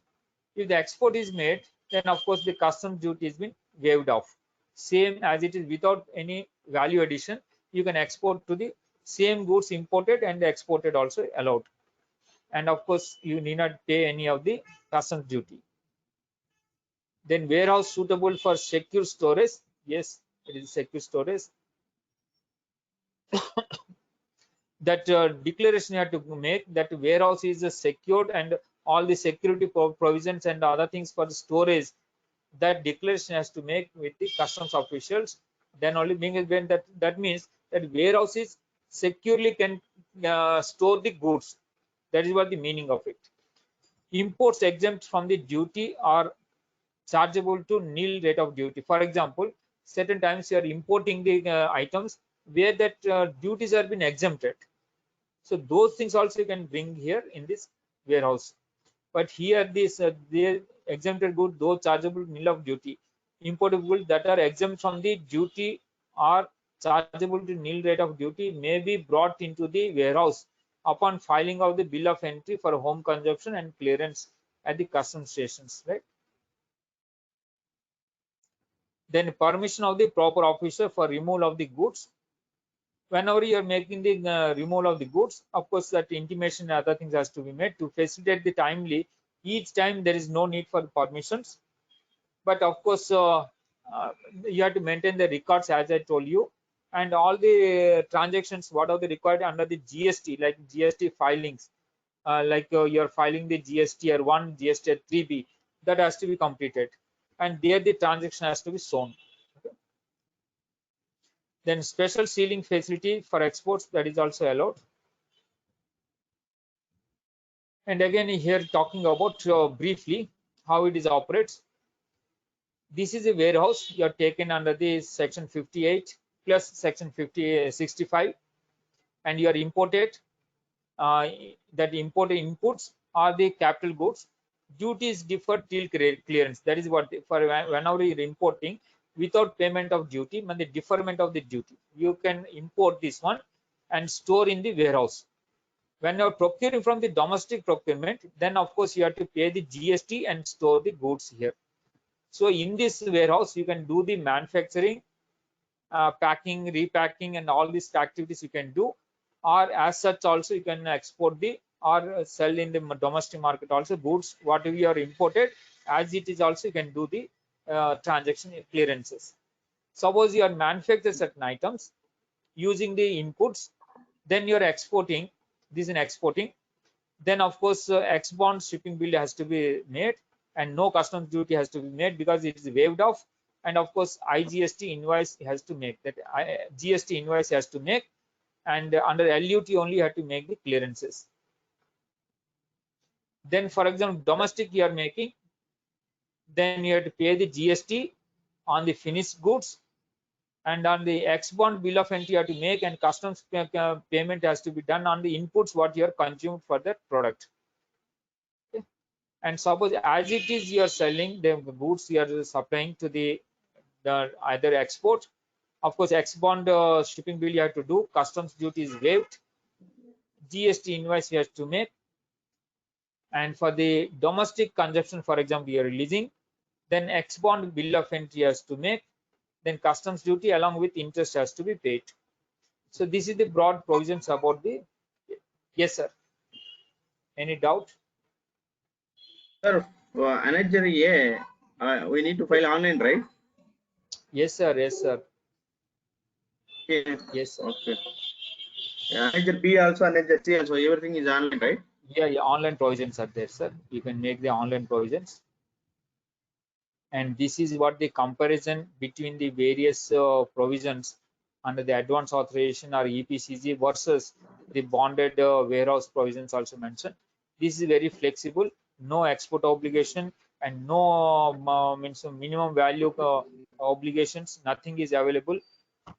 If the export is made, then of course the customs duty has been waived off. Same as it is without any value addition, you can export to the same goods imported and exported also allowed. And of course, you need not pay any of the customs duty. Then warehouse suitable for secure storage. Yes, it is secure storage. That declaration you have to make that warehouse is secured and all the security provisions and other things for the storage, that declaration has to make with the customs officials. Then only being when that means that warehouse is securely can store the goods. That is what the meaning of it. Imports exempt from the duty are chargeable to nil rate of duty. For example, certain times you are importing the items where that duties have been exempted. So those things also you can bring here in this warehouse. But here this the exempted good, those chargeable nil of duty. Imported goods that are exempt from the duty are chargeable to nil rate of duty may be brought into the warehouse upon filing of the bill of entry for home consumption and clearance at the customs stations, right? Then permission of the proper officer for removal of the goods. Whenever you are making the removal of the goods, of course that intimation and other things has to be made to facilitate the timely. Each time there is no need for permissions, but of course you have to maintain the records as I told you, and all the transactions what are the required under the GST, like GST filings, like you are filing the GST 1, GST 3B, that has to be completed, and there the transaction has to be shown. Then special sealing facility for exports, that is also allowed. And again here talking about briefly how it is operates. This is a warehouse you are taken under the section 58 plus section 65, and you are imported. That imported inputs are the capital goods. Duties differ till clearance. That is what for whenever you are importing without payment of duty and the deferment of the duty, you can import this one and store in the warehouse. When you are procuring from the domestic procurement, then of course you have to pay the GST and store the goods here. So in this warehouse, you can do the manufacturing, packing, repacking, and all these activities you can do. Or as such, also you can export the or sell in the domestic market also goods whatever you are imported. As it is also you can do the transaction clearances. Suppose you are manufacturing certain items using the inputs, then you are exporting. This is exporting. Then of course ex bond shipping bill has to be made and no customs duty has to be made because it is waived off. And of course IGST invoice has to make that GST invoice has to make, and under LUT only you have to make the clearances. Then for example domestic you are making, then you have to pay the GST on the finished goods, and on the export bill of entry you have to make, and customs payment has to be done on the inputs what you are consumed for that product. Okay. And suppose as it is you are selling the goods you are supplying to the either export, of course export shipping bill you have to do, customs duty is waived, GST invoice you have to make, and for the domestic consumption, for example, you are releasing, then export bill of entry has to make, then customs duty along with interest has to be paid. So this is the broad provisions about the. Yes, sir. Any doubt? Sir, for Manager A, we need to file online, right? Yes, sir. Yes, sir. Okay. Yes, sir. Okay. Manager B also, Manager C also, everything is online, right? Yeah, yeah. Online provisions are there, sir. You can make the online provisions. And this is what the comparison between the various provisions under the advance authorization or EPCG versus the bonded warehouse provisions also mentioned. This is very flexible, no export obligation and no means minimum value obligations, nothing is available,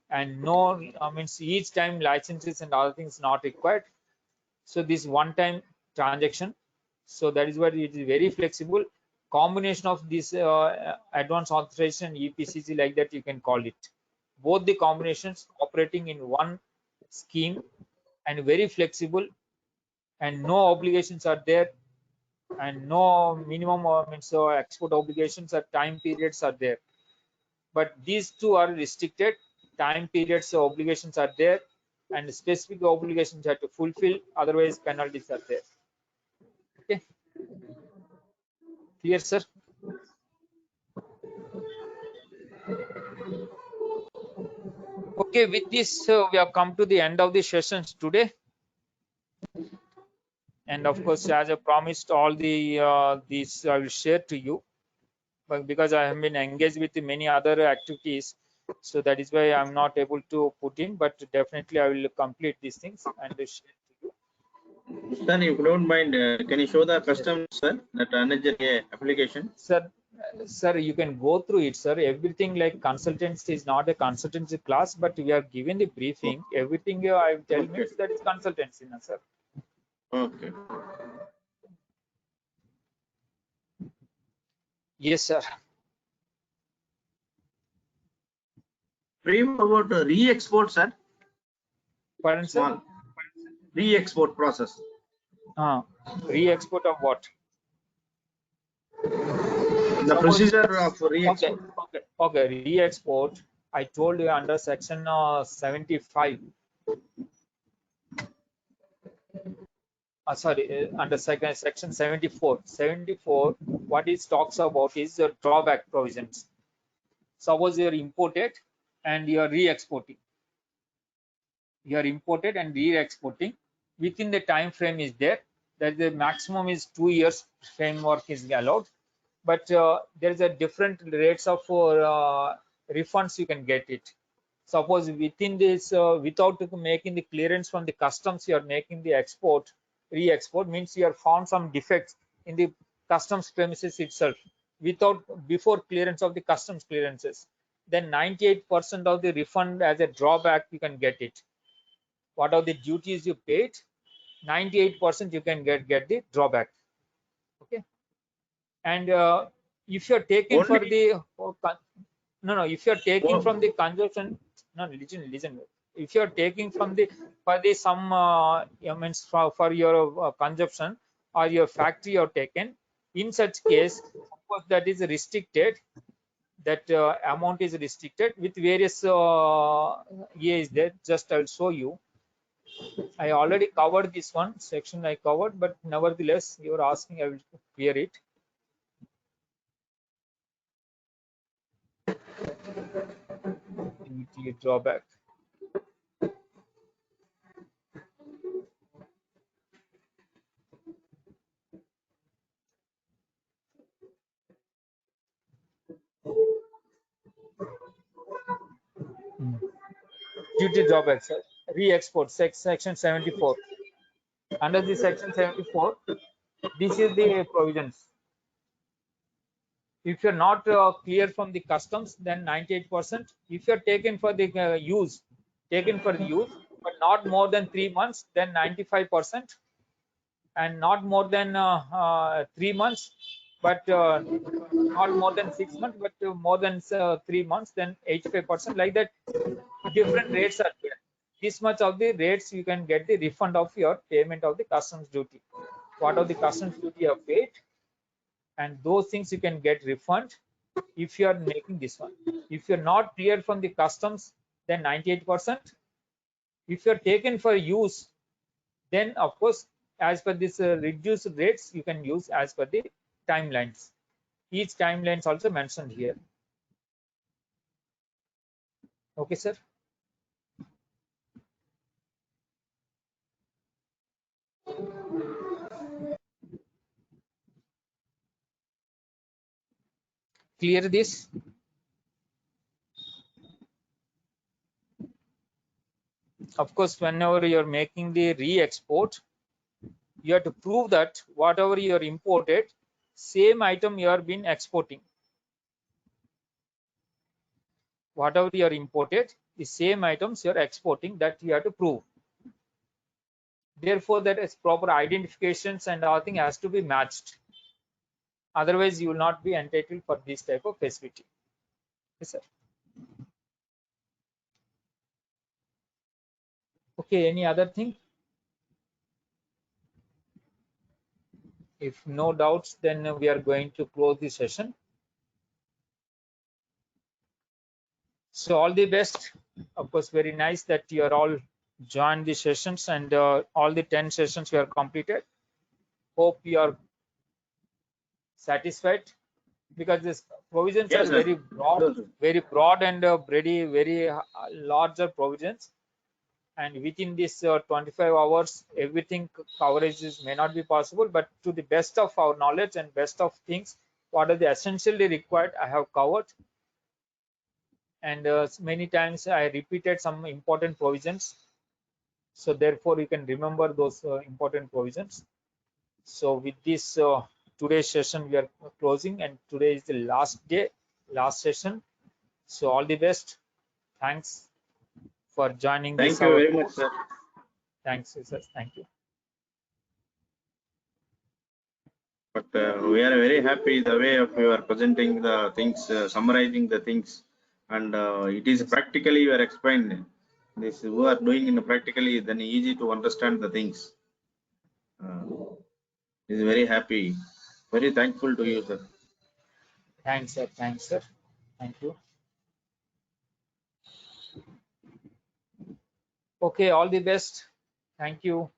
and no means each time licenses and other things not required. So this one time transaction, so that is why it is very flexible. Combination of this advance authorization EPCC, like that you can call it, both the combinations operating in one scheme and very flexible, and no obligations are there, and no minimum means export obligations or time periods are there, but these two are restricted. Time periods obligations are there, and specific obligations have to fulfill, otherwise penalties are there. Okay, clear, sir? Okay, with this we have come to the end of the sessions today, and of course, as I promised, all the these I will share to you, but because I have been engaged with many other activities, so that is why I'm not able to put in, but definitely I will complete these things and share to you. Sir, if you don't mind, can you show the Yes. custom, sir, that Manager A application? Sir, you can go through it, sir. Everything like consultancy is not a consultancy class, but we are given the briefing. Everything I tell Okay. means that is consultancy, no, sir. Okay. Yes, sir. Brief about re-export, sir. Pardon, sir? Small. Re-export process. Re-export of what? The procedure of re-export. Okay. Re-export. I told you under section 75. Sorry, under section 74. 74. What it talks about is the drawback provisions. Suppose you are imported and you are re-exporting. You are imported and re-exporting. Within the time frame is there. That the maximum is 2 years framework is allowed. But there is a different rates of refunds you can get it. Suppose within this, without making the clearance from the customs, you are making the export, re-export means you are found some defects in the customs premises itself, without before clearance of the customs clearances. Then 98% of the refund as a drawback you can get it. What are the duties you paid? 98% you can get the drawback. Okay. And if you're taking for Only. the no, if you're taking Oh, from the consumption, no, listen, if you're taking from the for the some means for your consumption or your factory you're taken, in such case, of course, that is restricted, that amount is restricted with various is there. Just I'll show you. I already covered this one section, I covered, but nevertheless you're asking, I will clear it. Duty drawback. Duty drawback, sir. Re-export, section 74. Under the section 74, this is the provisions. If you're not clear from the customs, then 98%. If you're taken for the use, but not more than 3 months, then 95%. And not more than 3 months, but not more than 6 months, but more than 3 months, then 85%. Like that, different rates are there. This much of the rates you can get the refund of your payment of the customs duty. What are the customs duty you have paid, and those things you can get refund if you are making this one. If you're not clear from the customs, then 98%. If you're taken for use, then of course, as per this reduced rates, you can use as per the timelines. Each timelines also mentioned here. Okay, sir. Clear this? Of course, whenever you're making the re-export, you have to prove that whatever you are imported, same item you are been exporting. Whatever you are imported, the same items you are exporting, that you have to prove. Therefore, that is proper identifications and everything has to be matched. Otherwise, you will not be entitled for this type of facility. Yes, sir. Okay, any other thing? If no doubts, then we are going to close the session. So all the best. Of course, very nice that you are all joined the sessions, and all the 10 sessions we are completed. Hope you are satisfied, because these provisions Yes, are sir. very broad and very larger provisions. And within this 25 hours, everything coverage may not be possible, but to the best of our knowledge and best of things, what are the essentially required, I have covered. And many times I repeated some important provisions, so therefore you can remember those important provisions. So with this today's session we are closing, and today is the last day, last session. So all the best. Thanks for joining Thank this you our very much, course. sir. Thanks, sir. Thank you. But we are very happy the way of you are presenting the things, summarizing the things, and it is Yes. practically you are explained. This who are doing in practically, then easy to understand the things. Is very happy, very thankful to you, sir. Thanks, sir. Thanks, sir. Thank you. Okay, all the best. Thank you.